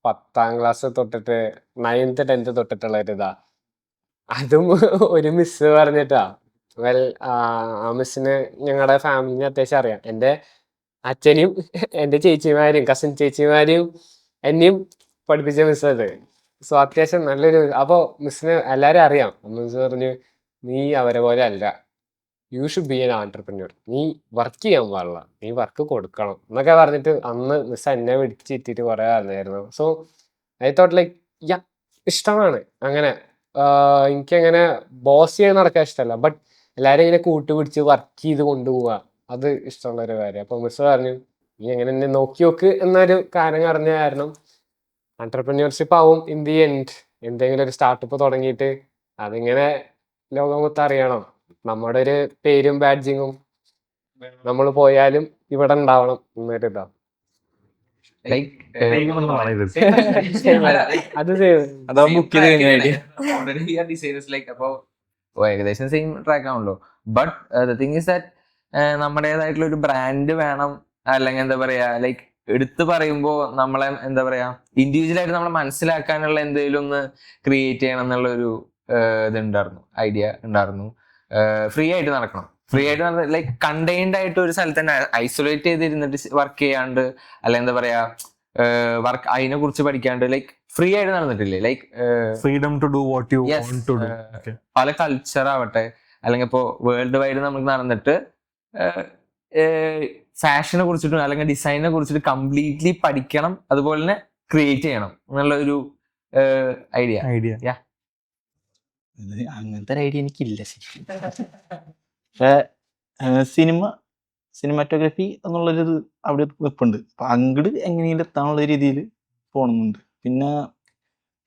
10th class തൊട്ടിട്ട് 9th 10th തൊട്ടിട്ടുള്ള ഒരു ഇതാ. അതും ഒരു മിസ് പറഞ്ഞിട്ടാ. വെൽ ആ മിസ്സിന് ഞങ്ങളുടെ ഫാമിലിനെ അത്യാവശ്യം അറിയാം. എൻ്റെ അച്ഛനെയും എൻ്റെ ചേച്ചിമാരെയും കസിൻ ചേച്ചിമാരെയും എന്നെയും പഠിപ്പിച്ച മിസ് അത്. സോ അത്യാവശ്യം നല്ലൊരു. അപ്പോൾ മിസ്സിന് എല്ലാവരും അറിയാം. മിസ് പറഞ്ഞു, നീ അവരെ പോലെ അല്ല, യു ഷുഡ് ബി എൻ ആൻട്രപ്രന്യൂർ. നീ വർക്ക് ചെയ്യാൻ പാടില്ല, നീ വർക്ക് കൊടുക്കണം എന്നൊക്കെ പറഞ്ഞിട്ട് അന്ന് മിസ് എന്നെ പിടിച്ചിട്ടിട്ട് കുറേ പറഞ്ഞായിരുന്നു. സോ ഐ തോട്ട് ലൈക്ക് ഇഷ്ടമാണ് അങ്ങനെ. എനിക്കങ്ങനെ ബോസ് ചെയ്യാൻ നടക്കാൻ ഇഷ്ടമല്ല, ബട്ട് എല്ലാവരും ഇങ്ങനെ കൂട്ടുപിടിച്ച് വർക്ക് ചെയ്ത് കൊണ്ടുപോവുക അത് ഇഷ്ടമുള്ള ഒരു കാര്യം. അപ്പോൾ മിസ് പറഞ്ഞു, നീ എങ്ങനെ എന്നെ നോക്കി നോക്ക് എന്നൊരു കാര്യം അറിഞ്ഞ കാരണം ആൻട്രപ്രന്യൂർഷിപ്പ് ആവും ഇൻ ദി എൻഡ്. എന്തെങ്കിലും ഒരു സ്റ്റാർട്ടപ്പ് തുടങ്ങിയിട്ട് അതിങ്ങനെ ലോകം മൊത്തം അറിയണം. നമ്മുടെ ഒരു പേരും ബാഡ്ജിങ്ങും നമ്മൾ പോയാലും ഇവിടെ ഉണ്ടാവണം എന്നൊരു ഇതാ. ലൈക്ക് അത് same. അതാ ബുക്ക് ചെയ്ത് കഴിഞ്ഞ ഐഡിയ. അപ്പോ ഏകദേശം സെയിം ട്രാക്ക് ആണല്ലോ. But the thing is that നമ്മുടേതായിട്ടുള്ള ഒരു ബ്രാൻഡ് വേണം. അല്ലെങ്കിൽ എന്താ പറയാ, ലൈക്ക് എടുത്തു പറയുമ്പോ നമ്മളെ എന്താ പറയാ ഇൻഡിവിജ്വൽ ആയിട്ട് നമ്മളെ മനസ്സിലാക്കാനുള്ള എന്തെങ്കിലും ഒന്ന് ക്രിയേറ്റ് ചെയ്യണം എന്നുള്ള ഒരു ഇതുണ്ടായിരുന്നു, ഐഡിയ ഉണ്ടായിരുന്നു. ഫ്രീ ആയിട്ട് നടക്കണം. ഫ്രീ ആയിട്ട് ലൈക്ക് കണ്ടെയ്ൻഡ് ആയിട്ട് ഒരു സ്ഥലത്ത് തന്നെ ഐസൊലേറ്റ് ചെയ്തിരുന്നിട്ട് വർക്ക് ചെയ്യാണ്ട്, അല്ല എന്താ പറയാ വർക്ക് അതിനെ കുറിച്ച് പഠിക്കാണ്ട്, ലൈക്ക് ഫ്രീ ആയിട്ട് നടന്നിട്ടില്ലേ. Like freedom to do what you Yes. Want to do. പല കൾച്ചർ ആവട്ടെ, അല്ലെങ്കിൽ ഇപ്പോൾ വേൾഡ് വൈഡ് നമുക്ക് നടന്നിട്ട് ഫാഷനെ കുറിച്ചിട്ടും അല്ലെങ്കിൽ ഡിസൈനെ കുറിച്ചിട്ട് കംപ്ലീറ്റ്ലി പഠിക്കണം, അതുപോലെ തന്നെ ക്രിയേറ്റ് ചെയ്യണം എന്നുള്ള ഒരു ഐഡിയ. അങ്ങനത്തെ ഒരു ഐഡിയ എനിക്കില്ല ശരിക്കും. പക്ഷെ സിനിമാറ്റോഗ്രഫി എന്നുള്ളൊരു അവിടെ നിൽപ്പുണ്ട്. അപ്പൊ അങ്ങോട്ട് എങ്ങനെയെങ്കിലും എത്താനുള്ള രീതിയിൽ പോകണമെന്നുണ്ട്. പിന്നെ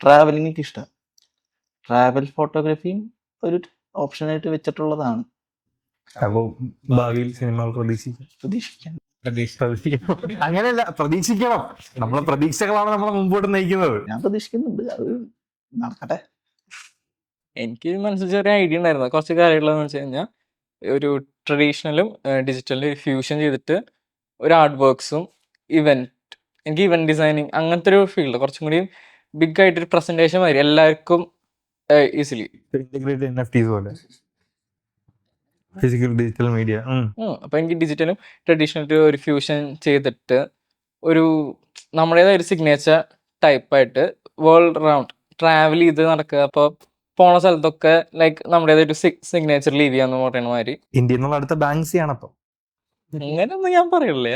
ട്രാവലിംഗ് എനിക്ക് ഇഷ്ടം. ട്രാവൽ ഫോട്ടോഗ്രാഫിയും ഒരു ഓപ്ഷനായിട്ട് വെച്ചിട്ടുള്ളതാണ്. അപ്പോൾ ഭാവിയിൽ സിനിമകൾ പ്രതീക്ഷിക്കാൻ അങ്ങനെയല്ല, പ്രതീക്ഷിക്കണം. നമ്മളെ പ്രതീക്ഷകളാണ് നമ്മളെ മുമ്പോട്ട് നയിക്കുന്നത്. ഞാൻ പ്രതീക്ഷിക്കുന്നുണ്ട്, അത് നടക്കട്ടെ. എനിക്ക് മനസ്സിൽ ചെറിയ ഐഡിയ ഉണ്ടായിരുന്നു കുറച്ച് കാര്യങ്ങളെന്ന് വെച്ച് കഴിഞ്ഞാൽ, ഒരു ട്രഡീഷണലും ഡിജിറ്റലും ഫ്യൂഷൻ ചെയ്തിട്ട് ഒരു ആർട്ട് വർക്ക്സും എനിക്ക് ഇവന്റ് ഡിസൈനിങ് അങ്ങനത്തെ ഒരു ഫീൽഡ് കുറച്ചും കൂടി ബിഗ് ആയിട്ടൊരു പ്രസന്റേഷൻ മാതിരി എല്ലാവർക്കും ഈസിലി. ഇന്റഗ്രേറ്റഡ് NFTs പോലെ ഫിസിക്കൽ ഡിജിറ്റൽ മീഡിയ. അപ്പോൾ എനിക്ക് ഡിജിറ്റലും ട്രഡീഷണലും ഒരു ഫ്യൂഷൻ ചെയ്തിട്ട് ഒരു നമ്മുടേതായ ഒരു സിഗ്നേച്ചർ ടൈപ്പായിട്ട് വേൾഡ് റൗണ്ട് ട്രാവൽ ചെയ്ത് നടക്കുക. അപ്പോൾ പോണ സ്ഥലത്തൊക്കെ ലൈക്ക് നമ്മുടേതായിട്ട് സിഗ്നേച്ചർ ലീവ് ചെയ്യാന്ന് പറയുന്ന മാതിരി. ഇന്ത്യയിൽ നിന്നുള്ള അടുത്ത ബാങ്ക്സി ആണ് അപ്പൊ. അങ്ങനെയൊന്നും ഞാൻ പറയില്ല.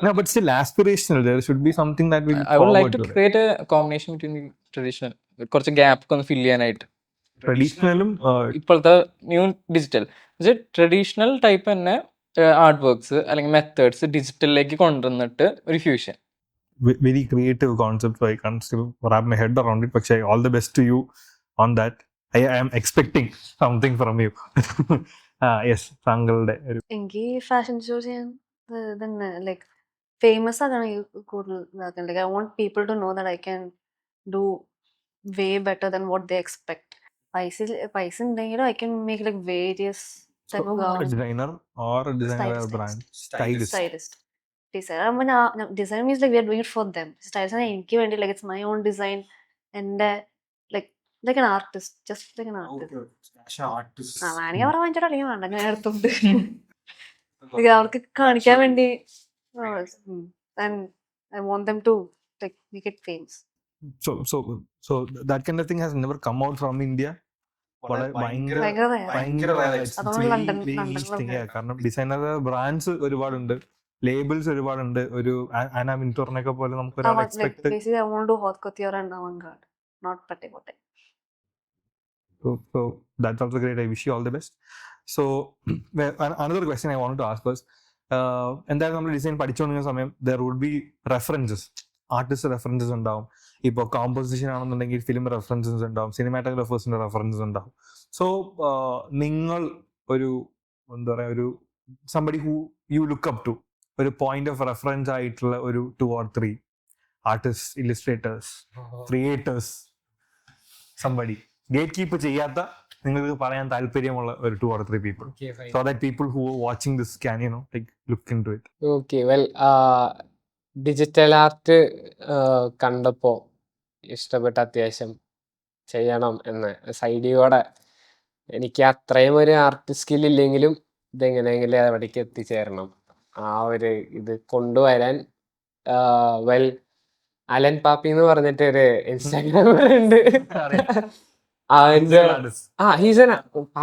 No, but still aspirational. There should be something that will I would like forward to to it. create a combination between the traditional, കുറച്ച് ഗ്യാപ്പ് ഒന്ന് ഫില്ല് ചെയ്യാനായിട്ട്. ട്രഡീഷണലും ഇപ്പോഴത്തെ ന്യൂ ഡിജിറ്റൽ ട്രഡീഷണൽ ടൈപ്പ് തന്നെ ആർട്ട് വർക്ക്സ് അല്ലെങ്കിൽ മെത്തേഡ്സ് ഡിജിറ്റലിലേക്ക് കൊണ്ടുവന്നിട്ട് ഒരു fusion. very creative concept. So I can't still wrap my head around it. But all the best to you on that. I am expecting something from you. Yes, താങ്കളുടെ ഒരു എനിക്ക് ഫാഷൻ ഷോ ചെയ്യാൻ തന്നെ ലൈക്ക് ഫേമസ് ആകാൻ കൂടുതൽ ഇതാക്കാൻ. Like I want people to know that I can do way better than what they expect. പൈസ ഉണ്ടെങ്കിലും I can make like various type of garments. designer or a designer Stylist. brand stylist. Stylist. Design means like we are doing it for them. Stylist ആണ് എനിക്ക് വേണ്ടി like it's my own design. എൻ്റെ like an artist, just like an artist. വേണമെങ്കിൽ അവിടെ വാങ്ങിച്ചോട്ടോ, അല്ലെങ്കിൽ വേണ്ട, ഞാൻ എടുത്തുണ്ട്. അവർക്ക് കാണിക്കാൻ വേണ്ടി and I want them to like make it famous. So that kind of thing has never come out from India. ഭയങ്കര അതുകൊണ്ട് ലണ്ടനിലൊക്കെ കാരണം ഡിസൈനർ ബ്രാൻഡ്സ് ഒരുപാടുണ്ട്, ലേബിൾസ് ഒരുപാടുണ്ട്. ഒരു ആന വിൻറ്റോറിനൊക്കെ പോലെ നമുക്ക് ഒരാൾ expect. basically I want to do haute couture and avant-garde, not pate-pote. So that's also great. I wish you all the best. So another question I wanted to ask was, എന്തായാലും നമ്മൾ ഡിസൈൻ പഠിച്ചുകൊണ്ടിരിക്കുന്ന സമയം there would be references, artist references ഉണ്ടാവും. ഇപ്പോൾ കോമ്പോസിഷൻ ആണെന്നുണ്ടെങ്കിൽ ഫിലിം റെഫറൻസസ് ഉണ്ടാവും, സിനിമാറ്റോഗ്രാഫേഴ്സിന്റെ റെഫറൻസസ് ഉണ്ടാവും. സോ നിങ്ങൾ ഒരു എന്താ പറയുക, ഒരു somebody who you look up to, ഒരു പോയിന്റ് ഓഫ് റെഫറൻസ് ആയിട്ടുള്ള ഒരു 2 or 3 artist, illustrators, creators, somebody gatekeep ചെയ്യാത്ത നിങ്ങൾക്ക് പറയാൻ താല്പര്യമുള്ള ഒരു 2 or 3 people, so that people who are watching this can like look into it. Okay, well, digital art കണ്ടപ്പോൾ ഇഷ്ടപ്പെട്ട, അത്യാവശ്യം ചെയ്യണം എന്ന സൈഡിയോടെ. എനിക്ക് അത്രയും ഒരു ആർട്ട് സ്കിൽ ഇല്ലെങ്കിലും ഇതെങ്ങനെയെങ്കിലും അവിടേക്ക് എത്തിച്ചേരണം, ആ ഒരു ഇത് കൊണ്ടുവരാൻ. വെൽ, അലൻ പാപ്പി എന്ന് പറഞ്ഞിട്ട് ഒരു ഇൻസ്റ്റാഗ്രാമർ ഉണ്ട്.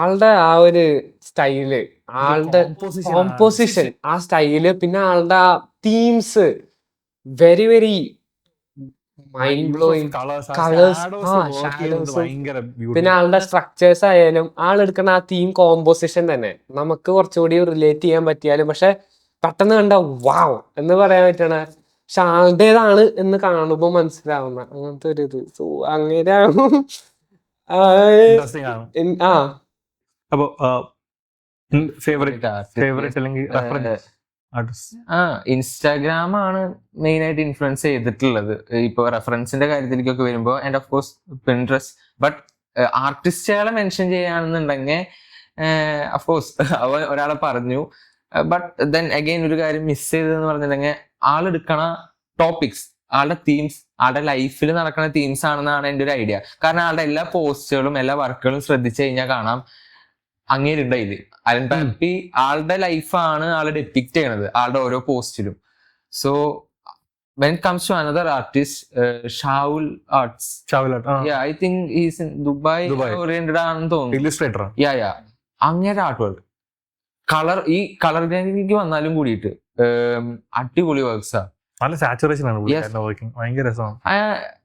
ആളുടെ ആ ഒരു സ്റ്റൈല്, ആളുടെ കോമ്പോസിഷൻ, ആ സ്റ്റൈല്, പിന്നെ ആളുടെ ആ themes very very mind blowing. പിന്നെ ആളുടെ സ്ട്രക്ചേഴ്സ് ആയാലും ആളെടുക്കുന്ന ആ തീം കോമ്പോസിഷൻ തന്നെ നമുക്ക് കുറച്ചുകൂടി റിലേറ്റ് ചെയ്യാൻ പറ്റിയാലും, പക്ഷെ പെട്ടെന്ന് കണ്ട വാവ് എന്ന് പറയാൻ പറ്റണ, പക്ഷെ ആളുടേതാണ് എന്ന് കാണുമ്പോൾ മനസ്സിലാവുന്ന അങ്ങനത്തെ ഒരു ഇത്. സോ അങ്ങനെയാണ്. അപ്പൊ ഫേവറേറ്റ് അല്ലെങ്കിൽ ഇൻസ്റ്റാഗ്രാം ആണ് മെയിൻ ആയിട്ട് ഇൻഫ്ലുവൻസ് ചെയ്തിട്ടുള്ളത് ഇപ്പൊ റെഫറൻസിന്റെ കാര്യത്തിലേക്കൊക്കെ വരുമ്പോ. And of course Pinterest. But ആർട്ടിസ്റ്റുകളെ മെൻഷൻ ചെയ്യുകയാണെന്നുണ്ടെങ്കിൽ അഫ്കോഴ്സ് ഒരാളെ പറഞ്ഞു. ബട്ട് ദെൻ അഗെയിൻ ഒരു കാര്യം മിസ് ചെയ്തതെന്ന് പറഞ്ഞിട്ടുണ്ടെങ്കിൽ ആളെടുക്കണ ടോപ്പിക്സ്, ആളുടെ തീംസ്, ആളുടെ ലൈഫിൽ നടക്കുന്ന തീംസ് ആണെന്നാണ് എൻ്റെ ഒരു ഐഡിയ. കാരണം ആളുടെ എല്ലാ പോസ്റ്റുകളും എല്ലാ വർക്കുകളും ശ്രദ്ധിച്ചു കഴിഞ്ഞാൽ കാണാം അങ്ങേരുണ്ട് ഇതിൽ. അലൻ പാപ്പി ആളുടെ ലൈഫാണ് ആള് ഡെപ്പിക്ട് ചെയ്യണത് ആളുടെ ഓരോ പോസ്റ്റിലും. So when it comes to another artist, Shaul Arts, yeah, I think he's in Dubai oriented ആണെന്ന് തോന്നുന്നു. ഇല്ലുസ്ട്രേറ്റർ. യാ അങ്ങേരെ ആർട്ട് വർക്ക്, കളർ, ഈ കളർ ഗ്രാഫിക്ക് വന്നാലും കൂടിയിട്ട് അടിപൊളി വർക്ക്സാ. നല്ല സാച്ചുറേഷൻ ആണ് ഭയങ്കര രസമാണ്.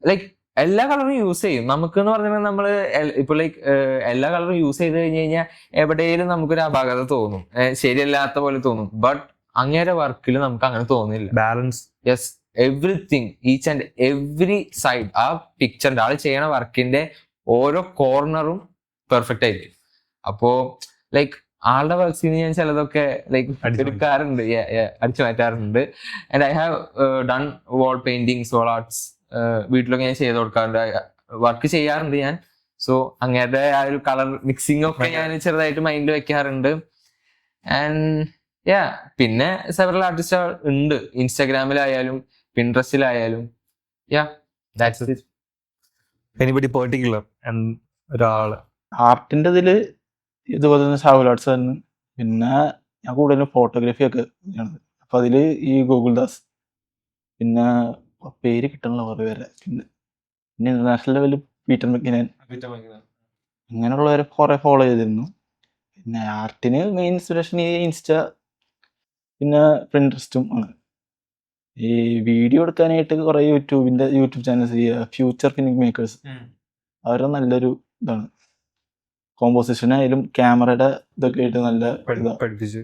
ലൈക്ക് എല്ലാ കളറും യൂസ് ചെയ്യും. നമുക്ക് എന്ന് പറഞ്ഞാൽ നമ്മള് ഇപ്പൊ ലൈക്ക് എല്ലാ കളറും യൂസ് ചെയ്ത് കഴിഞ്ഞ് കഴിഞ്ഞാൽ എവിടെയും നമുക്കൊരു അപാകത തോന്നും, ശരിയല്ലാത്ത പോലെ തോന്നും. ബട്ട് അങ്ങേരെ വർക്കിൽ നമുക്ക് അങ്ങനെ തോന്നില്ല. Balance, yes, everything, each and every side ആ പിക്ചറിന്റെ ആൾ ചെയ്യണ വർക്കിന്റെ ഓരോ കോർണറും പെർഫെക്റ്റ് ആയിരിക്കും. അപ്പോ ലൈക്ക് ആളുടെ വർക്സിന് ഞാൻ ചിലതൊക്കെ ലൈക്ക് എടുക്കാറുണ്ട്, അടിച്ചു മാറ്റാറുണ്ട്. And I have done wall paintings, wall arts വീട്ടിലൊക്കെ ഞാൻ ചെയ്ത് കൊടുക്കാറുണ്ട്, വർക്ക് ചെയ്യാറുണ്ട് ഞാൻ. സോ അങ്ങനത്തെ ആ ഒരു കളർ മിക്സിംഗ് ഒക്കെ ഞാൻ ചെറുതായിട്ട് മൈൻഡിൽ വെക്കാറുണ്ട്. ആൻഡ് പിന്നെ സെവറൽ ആർട്ടിസ്റ്റ് ഉണ്ട്, ഇൻസ്റ്റാഗ്രാമിലായാലും പിൻട്രസ്റ്റിലായാലും. That's it. എനിബഡി പെർട്ടിക്കുലർ ഒരാള് ആർട്ടിന്റെ ഇതില് ഇതുപോലെ തന്നെ ഷാവുൽ ആർട്സ് തന്നെ. പിന്നെ ഞാൻ കൂടുതലും ഫോട്ടോഗ്രാഫി ഒക്കെ ചെയ്യണത്. അപ്പൊ അതില് ഈ ഗോകുൽദാസ്, പിന്നെ പേര് കിട്ടണില്ല കുറേ പേരെ. പിന്നെ ഇന്റർനാഷണൽ ലെവലിൽ പീറ്റർ മെക്കിനൻ അങ്ങനെയുള്ളവരെ കുറെ ഫോളോ ചെയ്തിരുന്നു. പിന്നെ ആർട്ടിന് മെയിൻ ഇൻസ്പിറേഷൻ ഈ ഇൻസ്റ്റ പിന്നെ പിൻട്രസ്റ്റും ആണ്. ഈ വീഡിയോ എടുക്കാനായിട്ട് കുറെ യൂട്യൂബ് ചാനൽസ്, ഈ ഫ്യൂച്ചർ ഫിലിം മേക്കേഴ്സ്, അവരുടെ നല്ലൊരു ഇതാണ്. കോമ്പോസിഷൻ ആയാലും ക്യാമറയുടെ ഇതൊക്കെ ആയിട്ട് നല്ല ഇതാ. പഠിപ്പിച്ചു.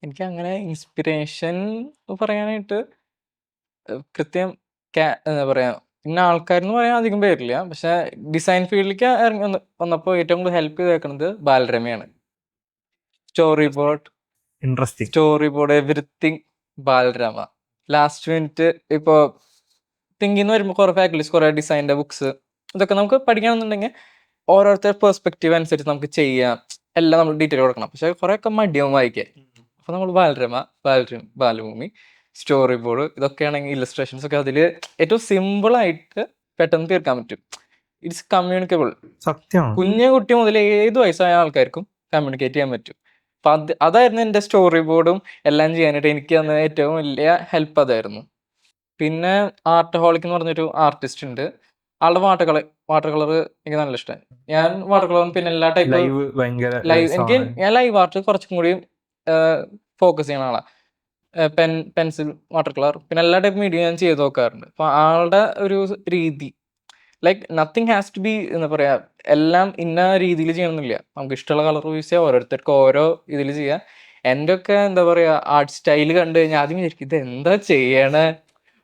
എനിക്ക് അങ്ങനെ ഇൻസ്പിറേഷൻ പറയാനായിട്ട് കൃത്യം എന്താ പറയാ ഇന്ന ആൾക്കാരെന്ന് പറയാൻ അധികം പേരില്ല. പക്ഷെ ഡിസൈൻ ഫീൽഡിലേക്ക് ഇറങ്ങി വന്നപ്പോൾ ഏറ്റവും കൂടുതൽ ഹെൽപ്പ് ചെയ്തേക്കുന്നത് ബാലരമയാണ്. Story board everything Balarama. Last minute ഇപ്പോൾ തിങ്കിന്ന് വരുമ്പോൾ കുറെ ഫാക്കൽറ്റീസ്, കുറെ ഡിസൈനിന്റെ ബുക്സ് ഇതൊക്കെ നമുക്ക് പഠിക്കണമെന്നുണ്ടെങ്കിൽ ഓരോരുത്തർ പെർസ്പെക്റ്റീവ് അനുസരിച്ച് നമുക്ക് ചെയ്യാം. എല്ലാം നമ്മൾ ഡീറ്റെയിൽ കൊടുക്കണം. പക്ഷെ കുറെയൊക്കെ മടിയാവും വായിക്കാൻ. അപ്പോൾ നമ്മൾ ബാലഭൂമി, സ്റ്റോറി ബോർഡ് ഇതൊക്കെയാണെങ്കിൽ ഇല്ലസ്ട്രേഷൻസ് ഒക്കെ അതിൽ ഏറ്റവും സിമ്പിളായിട്ട് പെട്ടെന്ന് തീർക്കാൻ പറ്റും. It's communicable. സത്യമാണ്. കുഞ്ഞു കുട്ടി മുതൽ ഏത് വയസ്സായ ആൾക്കാർക്കും കമ്മ്യൂണിക്കേറ്റ് ചെയ്യാൻ പറ്റും. അപ്പം അതായിരുന്നു എൻ്റെ സ്റ്റോറി ബോർഡും എല്ലാം ചെയ്യാനായിട്ട് എനിക്ക് തന്ന ഏറ്റവും വലിയ ഹെൽപ്പ് അതായിരുന്നു. പിന്നെ ആർട്ട് ഹോളിക് എന്ന് പറഞ്ഞൊരു ആർട്ടിസ്റ്റ് ഉണ്ട്. ആളുടെ വാട്ടർ കളർ എനിക്ക് നല്ല ഇഷ്ടമായി. ഞാൻ വാട്ടർ കളറും പിന്നെ എല്ലാ ടൈപ്പ് ലൈവ് ഭയങ്കര എനിക്ക് ഞാൻ ലൈവ് ആർട്ട് കുറച്ചും കൂടി ഫോക്കസ് ചെയ്യുന്ന ആളാണ്. പെൻസിൽ, വാട്ടർ കളർ പിന്നെ എല്ലാ ടൈപ്പ് മീഡിയ ഞാൻ ചെയ്ത് നോക്കാറുണ്ട്. അപ്പോൾ ആളുടെ ഒരു രീതി like nothing has to be എന്താ പറയുക, എല്ലാം ഇന്ന രീതിയിൽ ചെയ്യണമെന്നില്ല. നമുക്ക് ഇഷ്ടമുള്ള കളർ യൂസ് ചെയ്യാം, ഓരോരുത്തർക്ക് ഓരോ ഇതിൽ ചെയ്യാം. എൻ്റെ ഒക്കെ എന്താ പറയുക ആർട്ട് സ്റ്റൈൽ കണ്ടു കഴിഞ്ഞാൽ ആദ്യം വിചാരിക്കും ഇത് എന്താ ചെയ്യണേ,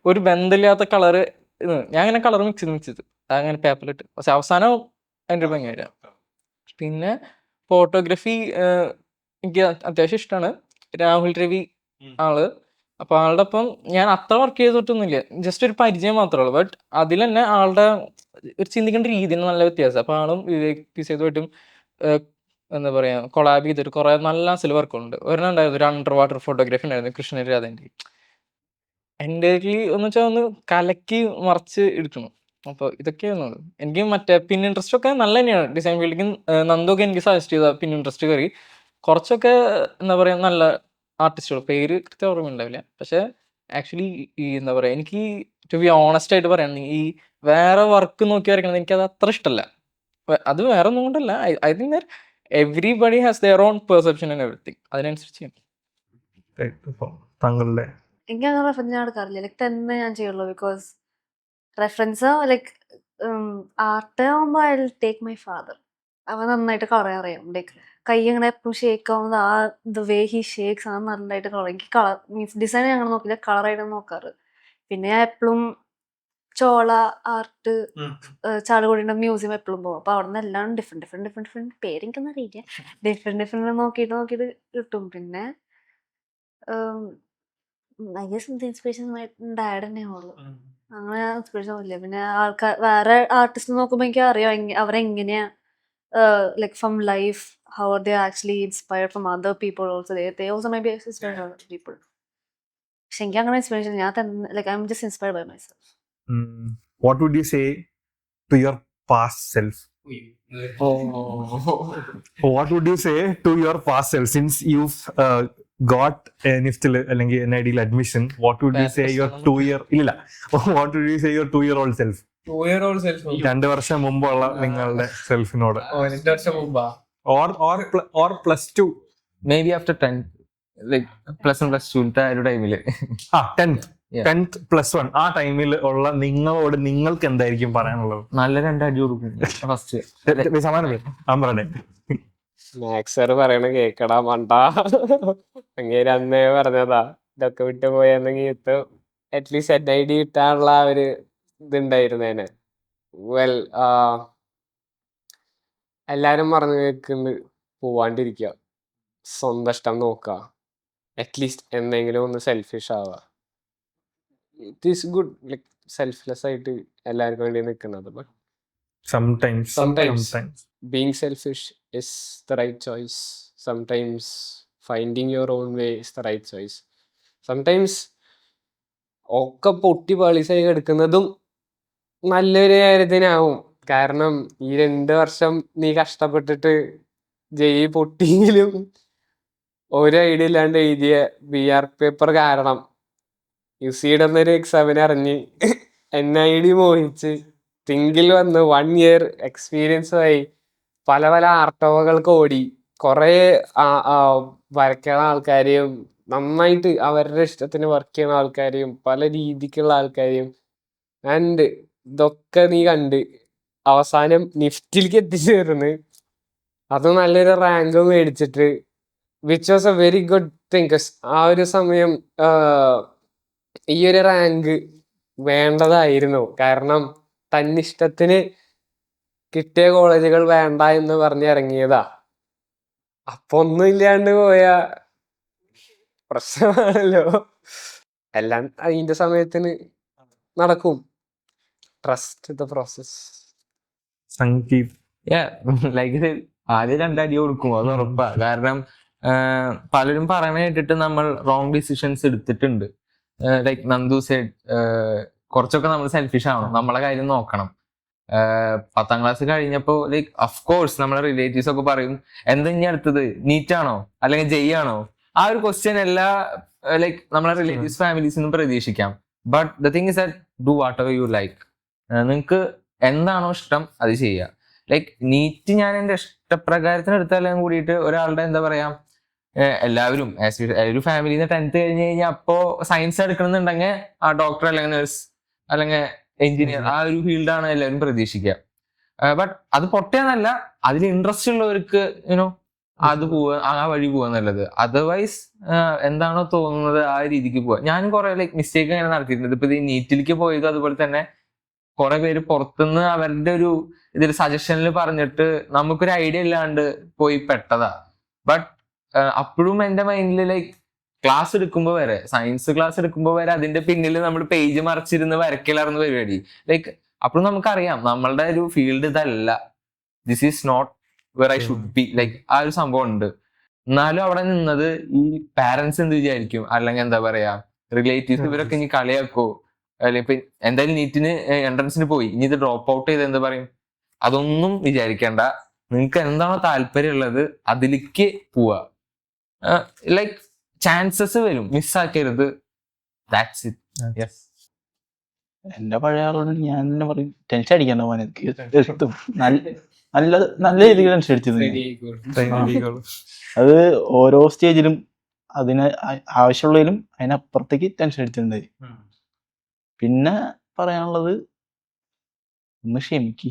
ഒരു ബന്ധമില്ലാത്ത കളറ്. ഞാൻ അങ്ങനെ കളർ മിക്സ് ചെയ്ത് അങ്ങനെ പേപ്പറിലിട്ട് പക്ഷെ അവസാനം അതിൻ്റെ ഒരു ഭംഗി വരാം. പിന്നെ ഫോട്ടോഗ്രാഫി എനിക്ക് അത്യാവശ്യം ഇഷ്ടമാണ്. രാഹുൽ രവി ആള്. അപ്പോൾ ആളുടെ ഒപ്പം ഞാൻ അത്ര വർക്ക് ചെയ്തിട്ടൊന്നുമില്ല, ജസ്റ്റ് ഒരു പരിചയം മാത്രമേ ഉള്ളൂ. ബട്ട് അതിൽ തന്നെ ആളുടെ ഒരു ചിന്തിക്കേണ്ട രീതിയിൽ നല്ല വ്യത്യാസം. അപ്പോൾ ആളും വിവേക് സേതുമായിട്ടും എന്താ പറയുക കൊളാബ് ചെയ്തിട്ട് കുറേ നല്ല വർക്കുകളുണ്ട്. ഒരെണ്ണം ഉണ്ടായിരുന്നു, ഒരു അണ്ടർ വാട്ടർ ഫോട്ടോഗ്രാഫി ഉണ്ടായിരുന്നു, കൃഷ്ണ രാധേൻ്റെ. എൻ്റെ എന്ന് വെച്ചാൽ ഒന്ന് കലക്കി മറിച്ച് എടുക്കണം. അപ്പോൾ ഇതൊക്കെയാണ് എനിക്ക്. മറ്റേ പിൻ ഇൻട്രസ്റ്റ് ഒക്കെ നല്ല തന്നെയാണ്. ഡിസൈൻ ഫീൽഡിലേക്ക് നന്ദൊക്കെ എനിക്ക് സജസ്റ്റ് ചെയ്ത പിൻ ഇൻട്രസ്റ്റ് കയറി കുറച്ചൊക്കെ എന്താ പറയുക നല്ല ആർട്ടിസ്റ്റുകൾ, പേര് കൃത്യം ഓർമ്മയുണ്ടാവില്ല. പക്ഷെ ആക്ച്വലി ഈ എന്താ പറയുക എനിക്ക് ടു ബി ഓണസ്റ്റ് ആയിട്ട് പറയുകയാണെങ്കിൽ ഈ വേറെ വർക്ക് നോക്കി വരയ്ക്കണത് എനിക്കത് അത്ര ഇഷ്ടമല്ല. അത് വേറെ ഒന്നും കൊണ്ടല്ല, I think that everybody has their own perception and everything. അതിനനുസരിച്ച് ചെയ്യണം. താങ്കളുടെ എനിക്ക് അങ്ങനെ റെഫറൻസ് ഞാൻ എടുക്കാറില്ല. ലൈക്ക് തന്നെ ഞാൻ ചെയ്യുള്ളൂ. ബിക്കോസ് റെഫറൻസ് ലൈക്ക് ആർട്ട് ആകുമ്പോൾ I will take my father. അവൻ നന്നായിട്ട് കളർ അറിയാം. ലൈക്ക് കൈ ഇങ്ങനെ എപ്പോഴും ഷേക്ക് ആവുന്നത് ആ ദ വേ ഹി ഷേക്സ് ആണ് നന്നായിട്ട് കളർ. എനിക്ക് കളർ മീൻസ് ഡിസൈൻ ഞങ്ങൾ നോക്കില്ല, കളറായിട്ട് നോക്കാറ്. പിന്നെ ഞാൻ എപ്പോഴും ചോള ആർട്ട് ചാലുകുടിയുടെ മ്യൂസിയം എപ്പോഴും പോകും. അപ്പോൾ അവിടെ നിന്ന് എല്ലാം ഡിഫറെൻറ്റ് പേരെനിക്കൊന്നും അറിയില്ല. ഡിഫറെൻറ്റ് നോക്കിയിട്ട് കിട്ടും. പിന്നെ ഐ ഗസ് ഇൻസ്പിറേഷൻ ഡാഡ് തന്നെ ഉള്ളു. അങ്ങനെ ഇൻസ്പിറേഷൻ ഇല്ല. പിന്നെ ആൾക്കാർ വേറെ ആർട്ടിസ്റ്റ് നോക്കുമ്പോൾ എനിക്ക് അറിയാം അവരെങ്ങനെയാ like from life how are they actually inspired from other people also. They also may be inspired other people. പക്ഷെ എനിക്ക് അങ്ങനെ ഇൻസ്പിറേഷൻ ഞാൻ തന്നെ like I am just inspired by myself. what would you say to your past self? What would you say to your past self since you've got NIFT അല്ലെങ്കിൽ NID admission? What would you say your 2-year what would you say your 2-year-old self? 2-year-old self 2 വർഷം മുമ്പുള്ള നിങ്ങളുടെ സെൽഫിനോട്? 2 വർഷം മുമ്പാ or +2 may be after 10th like +1 +2 ആ ഒരു ടൈമില് 10th +1 ആ ടൈമിൽ ഉള്ള നിങ്ങളോട് നിങ്ങൾക്ക് എന്തായിരിക്കും പറയാനുള്ളത്? നല്ല 2 അടി കൊടുക്കും ഫസ്റ്റ്. പറയണേ. മാക്സ് സാർ പറയണ കേക്കടാ മണ്ടാ. അങ്ങേര് അന്നേ പറഞ്ഞതാ ഇതൊക്കെ വിട്ടു പോയെന്നെങ്കിൽ ഇപ്പൊ അറ്റ്ലീസ്റ്റ് NID കിട്ടാനുള്ള ആ ഒരു ഇതുണ്ടായിരുന്നേനെ. വെൽ എല്ലാരും പറഞ്ഞു കേൾക്കുന്നത് പോവാണ്ടിരിക്കുക, സ്വന്തം ഇഷ്ടം നോക്കുക, അറ്റ്ലീസ്റ്റ് എന്തെങ്കിലും ഒന്ന് സെൽഫിഷ് ആവുക. It is good like selfless ആയിട്ട് എല്ലാവർക്കും വേണ്ടി നിൽക്കുന്നത്. But sometimes being selfish is the right choice. Sometimes finding your own way is the right choice. Sometimes ഒക്കെ പൊട്ടി പാളീസായി കിടക്കുന്നതും നല്ലൊരു കാര്യത്തിനാവും. കാരണം ഈ 2 വർഷം നീ കഷ്ടപ്പെട്ടിട്ട് പൊട്ടിയെങ്കിലും ഒരു ഐഡിയ ഇല്ലാണ്ട് എഴുതിയ BR പേപ്പർ കാരണം യുസിയുടെ ഒരു എക്സാമിന് ഇറങ്ങി NID മോഹിച്ച് തിങ്കിൽ വന്ന് 1 ഇയർ എക്സ്പീരിയൻസ് ആയി പല പല ആർട്ടോകൾക്ക് ഓടി കുറേ വരയ്ക്കുന്ന ആൾക്കാരെയും നന്നായിട്ട് അവരുടെ ഇഷ്ടത്തിന് വർക്ക് ചെയ്യുന്ന ആൾക്കാരെയും പല രീതിക്കുള്ള ആൾക്കാരെയും ആൻഡ് ഇതൊക്കെ നീ കണ്ട് അവസാനം നിഫ്റ്റിലേക്ക് എത്തിച്ചേർന്ന് അത് നല്ലൊരു റാങ്ക് മേടിച്ചിട്ട് which was A very good thing. ആ ഒരു സമയം ഈ ഒരു റാങ്ക് വേണ്ടതായിരുന്നു. കാരണം തന്നിഷ്ടത്തിന് കിട്ടിയ കോളേജുകൾ വേണ്ട എന്ന് പറഞ്ഞ് ഇറങ്ങിയതാ. അപ്പൊ ഒന്നും ഇല്ലാണ്ട് പോയ പ്രശ്നമാണല്ലോ. എല്ലാം അതിന്റെ സമയത്തിന് നടക്കും. Trust the process. Sangeeth like ആദ്യം 2 അടി കൊടുക്കും, അത് ഉറപ്പാ. കാരണം പലരും പറയണ കേട്ടിട്ട് നമ്മൾ റോങ് ഡിസിഷൻസ് എടുത്തിട്ടുണ്ട്. ലൈക്ക് നന്ദു സെഡ്, കുറച്ചൊക്കെ നമ്മൾ സെൽഫിഷ് ആവണം, നമ്മളെ കാര്യം നോക്കണം. 10ാം ക്ലാസ് കഴിഞ്ഞപ്പോ ലൈക്ക് അഫ്കോഴ്സ് നമ്മളെ റിലേറ്റീവ്സ് ഒക്കെ പറയും എന്താ ഇനി അടുത്തത്, നീറ്റ് ആണോ അല്ലെങ്കിൽ ജെയ് ആണോ? ആ ഒരു ക്വസ്റ്റ്യൻ എല്ലാ ലൈക്ക് നമ്മളെ റിലേറ്റീവ്സ് ഫാമിലീസിനും പ്രതീക്ഷിക്കാം. But the thing is that do what ever you like. നിങ്ങൾക്ക് എന്താണോ ഇഷ്ടം അത് ചെയ്യുക. ലൈക്ക് നീറ്റ് ഞാൻ എൻ്റെ ഇഷ്ടപ്രകാരത്തിന് എടുത്താലും കൂടിയിട്ട് ഒരാളുടെ എന്താ പറയാ, എല്ലാവരും ഒരു ഫാമിലിയിൽ നിന്ന് 10th കഴിഞ്ഞ് കഴിഞ്ഞാൽ അപ്പോ സയൻസ് എടുക്കണമെന്നുണ്ടെങ്കിൽ ആ ഡോക്ടർ അല്ലെങ്കിൽ നഴ്സ് അല്ലെങ്കിൽ എഞ്ചിനീയർ ആ ഒരു ഫീൽഡാണ് എല്ലാവരും പ്രതീക്ഷിക്കുക. ബട്ട് അത് പൊട്ടയെന്നല്ല, അതിൽ ഇൻട്രസ്റ്റ് ഉള്ളവർക്ക് അത് പോവുക, ആ വഴി പോവുക നല്ലത്. അതർവൈസ് എന്താണോ തോന്നുന്നത് ആ രീതിക്ക് പോവുക. ഞാനും കുറെ ലൈക്ക് മിസ്റ്റേക്ക് അങ്ങനെ നടത്തിയിട്ടുണ്ട്. ഇപ്പൊ ഈ നീറ്റിലേക്ക് പോയത് അതുപോലെ തന്നെ കുറെ പേര് പുറത്തുനിന്ന് അവരുടെ ഒരു ഇതിൽ സജഷനിൽ പറഞ്ഞിട്ട് നമുക്കൊരു ഐഡിയ ഇല്ലാണ്ട് പോയി പെട്ടതാ. ബട്ട് അപ്പോഴും എൻ്റെ മൈൻഡിൽ ലൈക്ക് ക്ലാസ് എടുക്കുമ്പോൾ വരെ, സയൻസ് ക്ലാസ് എടുക്കുമ്പോൾ വരെ അതിന്റെ പിന്നിൽ നമ്മൾ പേജ് മറച്ചിരുന്ന് വരക്കലാർന്ന പരിപാടി. ലൈക്ക് അപ്പോഴും നമുക്കറിയാം നമ്മളുടെ ഒരു ഫീൽഡ് ഇതല്ല, this is not where I should be, like ആ ഒരു സംഭവം ഉണ്ട്. എന്നാലും അവിടെ നിന്നത് ഈ പാരന്റ്സ് എന്ത് വിചാരിക്കും, അല്ലെങ്കിൽ എന്താ പറയാ റിലേറ്റീവ്സ് ഇവരൊക്കെ ഇനി കളിയാക്കോ, അല്ലെങ്കിൽ ഇപ്പൊ എന്തായാലും നീറ്റിന് എൻട്രൻസിന് പോയി ഇനി ഇത് ഡ്രോപ്പ് ഔട്ട് ചെയ്ത് എന്ത് പറയും, അതൊന്നും വിചാരിക്കേണ്ട. നിങ്ങൾക്ക് എന്താണോ താല്പര്യം ഉള്ളത് അതിലേക്ക് പോവാ. ലൈക്ക് ചാൻസസ് വരും, മിസ്സാക്കരുത്. That's it. യെസ്. എന്റെ പഴയ ആളോട് ഞാൻ തന്നെ പറയും ടെൻഷൻ അടിക്കണ്ട മോനെ, എത്തും. നല്ല നല്ല രീതിയിൽ ടെൻഷൻ അടിച്ചത്. അത് ഓരോ സ്റ്റേജിലും അതിന് ആവശ്യമുള്ളതിലും അതിനപ്പുറത്തേക്ക് ടെൻഷൻ അടിച്ചിട്ടുണ്ടായി. പിന്നെ പറയാനുള്ളത് ഒന്ന് ക്ഷമിക്ക്,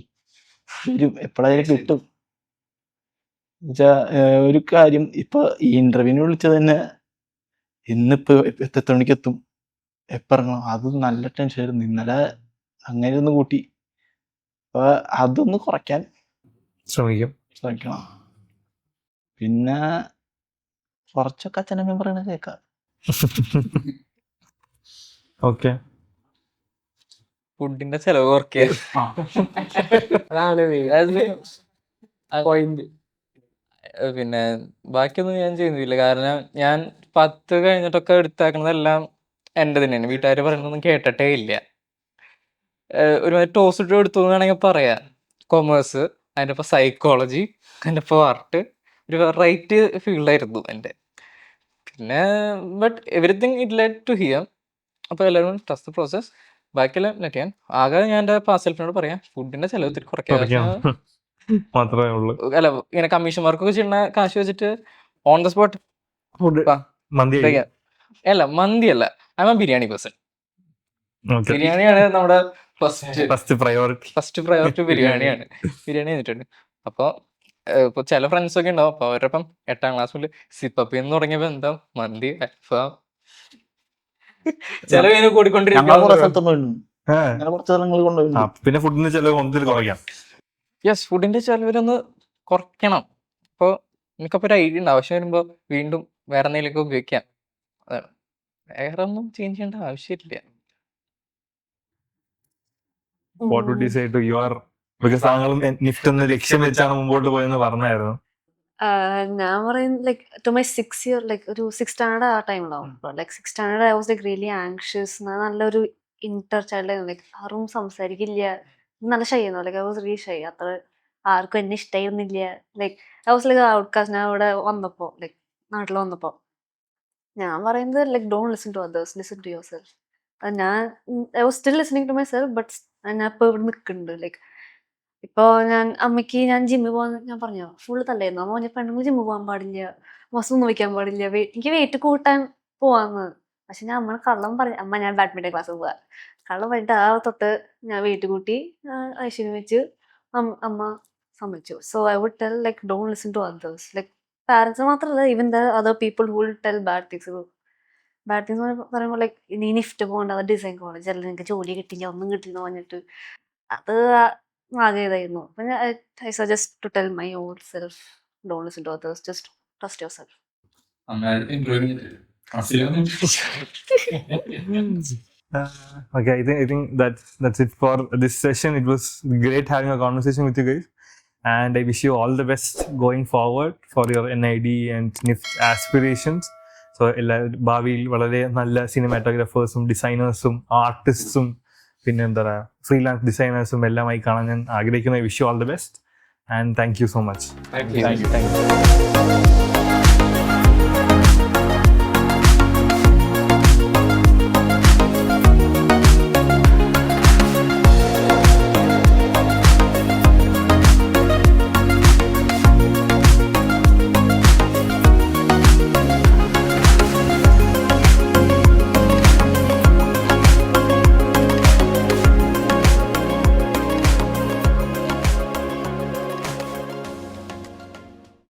വരും, എപ്പോഴായാലും കിട്ടും. എന്നുവെച്ചാ ഒരു കാര്യം ഇപ്പൊ ഈ ഇന്റർവ്യൂവിന് വിളിച്ചത് തന്നെ ഇന്നിപ്പോ എത്ര മണിക്ക് എത്തും, എപ്പോ ഇറങ്ങണം, അത് നല്ല ടെൻഷൻ ആയിരുന്നു. ഇന്നലെ അങ്ങനെ ഒന്ന് കൂട്ടി. അപ്പൊ അതൊന്ന് കുറയ്ക്കാൻ ശ്രമിക്കണം. പിന്നെ കുറച്ചൊക്കെ അച്ഛനമ്മയും പറയണ കേൾക്കാം. ഓക്കെ. ഫുഡിന്റെ ചെലവ് കുറയ്ക്കുക, അതാണ് പോയിന്റ്. പിന്നെ ബാക്കിയൊന്നും ഞാൻ ചെയ്യുന്നില്ല. കാരണം ഞാൻ 10 കഴിഞ്ഞിട്ടൊക്കെ എടുത്താക്കുന്നതെല്ലാം എൻ്റെ തന്നെയാണ്. വീട്ടുകാർ പറയുന്നതൊന്നും കേട്ടിട്ടേ ഇല്ല. ഒരുമാതിരി ടോസ് ഇട്ട് എടുത്തു എന്ന് വേണമെങ്കിൽ പറയാം. കൊമേഴ്സ്, അതിൻ്റെ ഒപ്പം സൈക്കോളജി, അതിൻ്റെ ഒപ്പം ആർട്ട്, ഒരു വെറൈറ്റി ഫീൽഡായിരുന്നു എൻ്റെ. പിന്നെ but everything it led to here. അപ്പോൾ എല്ലാവരും ട്രസ്റ്റ് ദ പ്രോസസ്, ബാക്കിയെല്ലാം ലെറ്റ് ചെയ്യാൻ. ആകെ ഞാൻ എൻ്റെ പാസ് സെൽഫിനോട് പറയാം ഫുഡിന്റെ ചെലവ് ഇത്തിരി കുറയ്ക്കുക. മാത്രമേ ഉള്ളൂ. അല്ല ഇങ്ങനെ കമ്മീഷൻ വർക്കൊക്കെ ചെയ്യുന്ന കാശ് വെച്ചിട്ട് ഓൺ ദ സ്പോട്ട് മന്തി അല്ല, മന്തി അല്ല, ഐ എം ബിരിയാണി പേഴ്സൺ. ബിരിയാണിയാണ് നമ്മുടെ ഫസ്റ്റ് പ്രയോറിറ്റി. ബിരിയാണിയാണ്. ബിരിയാണി ചെയ്തിട്ടുണ്ട്. അപ്പോൾ ഇപ്പോൾ ചില ഫ്രണ്ട്സ് ഒക്കെ ഉണ്ടാവും. അപ്പോൾ അവരൊപ്പം 8ാം ക്ലാസ് മുതൽ സിപ്പപ്പി എന്ന് തുടങ്ങിയപ്പോൾ എന്താ മന്തി, അൽഫാം, ചിലവ് കൂടിക്കൊണ്ടിരിക്കും. പിന്നെ ഫുഡിന്റെ ചെലവ് ഒന്നിൽ കുറയ്ക്കാം. യെസ്, ഫുഡിന്റെ ചെലവിലൊന്ന് കുറയ്ക്കണം. അപ്പോൾ എനിക്കപ്പോൾ ഒരു ഐഡിയ ഉണ്ട്, ആവശ്യം വരുമ്പോൾ വീണ്ടും വേറെ എന്തെങ്കിലുമൊക്കെ ഉപയോഗിക്കാം. അതാണ്, വേറെ ഒന്നും ചേഞ്ച് ചെയ്യേണ്ട ആവശ്യമില്ല. What would you say to your, because താങ്കളും നിഫ്റ്റ് എന്ന ലക്ഷ്യം വെച്ചാണ് മുമ്പോട്ട് പോയെന്ന് പറഞ്ഞായിരുന്നു. ഞാൻ പറയുന്നത് like to my 6th year, like ഒരു 6th സ്റ്റാൻഡേർഡ് ആ ടൈമിലാവും. Like 6th standard I was like really anxious. നല്ലൊരു ഇന്റർ ചൈൽഡ് ആയിരുന്നു. ലൈക്ക് ആരും സംസാരിക്കില്ല, നല്ല ഷൈ ആയിരുന്നു. Like I was really shy. അത്ര ആർക്കും എന്നെ ഇഷ്ടമായിരുന്നില്ല. Like I was like outcast. ഞാൻ ഇവിടെ വന്നപ്പോൾ, ലൈക്ക് നാട്ടിൽ വന്നപ്പോൾ ഞാൻ പറയുന്നത് like don't listen to others, listen to yourself. ഞാൻ I was still listening to myself, but ഞാൻ ഇപ്പോൾ ഇവിടെ നിൽക്കുന്നുണ്ട്. ലൈക്ക് ഇപ്പോൾ അമ്മയ്ക്ക് ഞാൻ ജിമ്മിൽ പോകാൻ ഞാൻ പറഞ്ഞു ഫുൾ തല്ലായിരുന്നു. അമ്മ പറഞ്ഞ പെണ്ണുങ്ങൾ ജിമ്മിൽ പോകാൻ പാടില്ല, മസിലൊന്നും വയ്ക്കാൻ പാടില്ല, എനിക്ക് വെയിറ്റ് കൂട്ടാൻ പോവാന്ന്. പക്ഷെ ഞാൻ അമ്മ കള്ളം പറഞ്ഞു, അമ്മ ഞാൻ ബാഡ്മിൻ്റൺ ക്ലാസ്സിൽ പോവാ, കള്ളം പറഞ്ഞിട്ട് ആ തൊട്ട് ഞാൻ വെയിറ്റ് കൂട്ടി ഐശ്വര്യം വെച്ച് അമ്മ സമ്മതിച്ചു. So I would tell like don't listen to others. Like parents മാത്രമല്ല, even the other people who will tell bad things. Bad things പറയുമ്പോൾ ലൈക്ക് നീ നിഫ്റ്റ് പോകേണ്ട, അത് ഡിസൈൻ കോളേജ് അല്ല, നിനക്ക് ജോലി കിട്ടില്ല, ഒന്നും കിട്ടില്ല എന്ന് പറഞ്ഞിട്ട് അത് ആകെ ഇതായിരുന്നു. അപ്പം I suggest to tell my own self don't listen to others, just trust your self. Okay, I think that's it for this session. It was great having a conversation with you guys, and I wish you all the best going forward for your NID and NIFT aspirations. So ഭാവിയിൽ വളരെ നല്ല സിനിമാറ്റോഗ്രാഫേഴ്സും ഡിസൈനേഴ്സും ആർട്ടിസ്റ്റും പിന്നെ എന്താ പറയുക ഫ്രീലാൻസ് ഡിസൈനേഴ്സും എല്ലാമായി കാണാൻ ഞാൻ ആഗ്രഹിക്കുന്നു. I wish you all the best and thank you so much. Thank you. Thank you.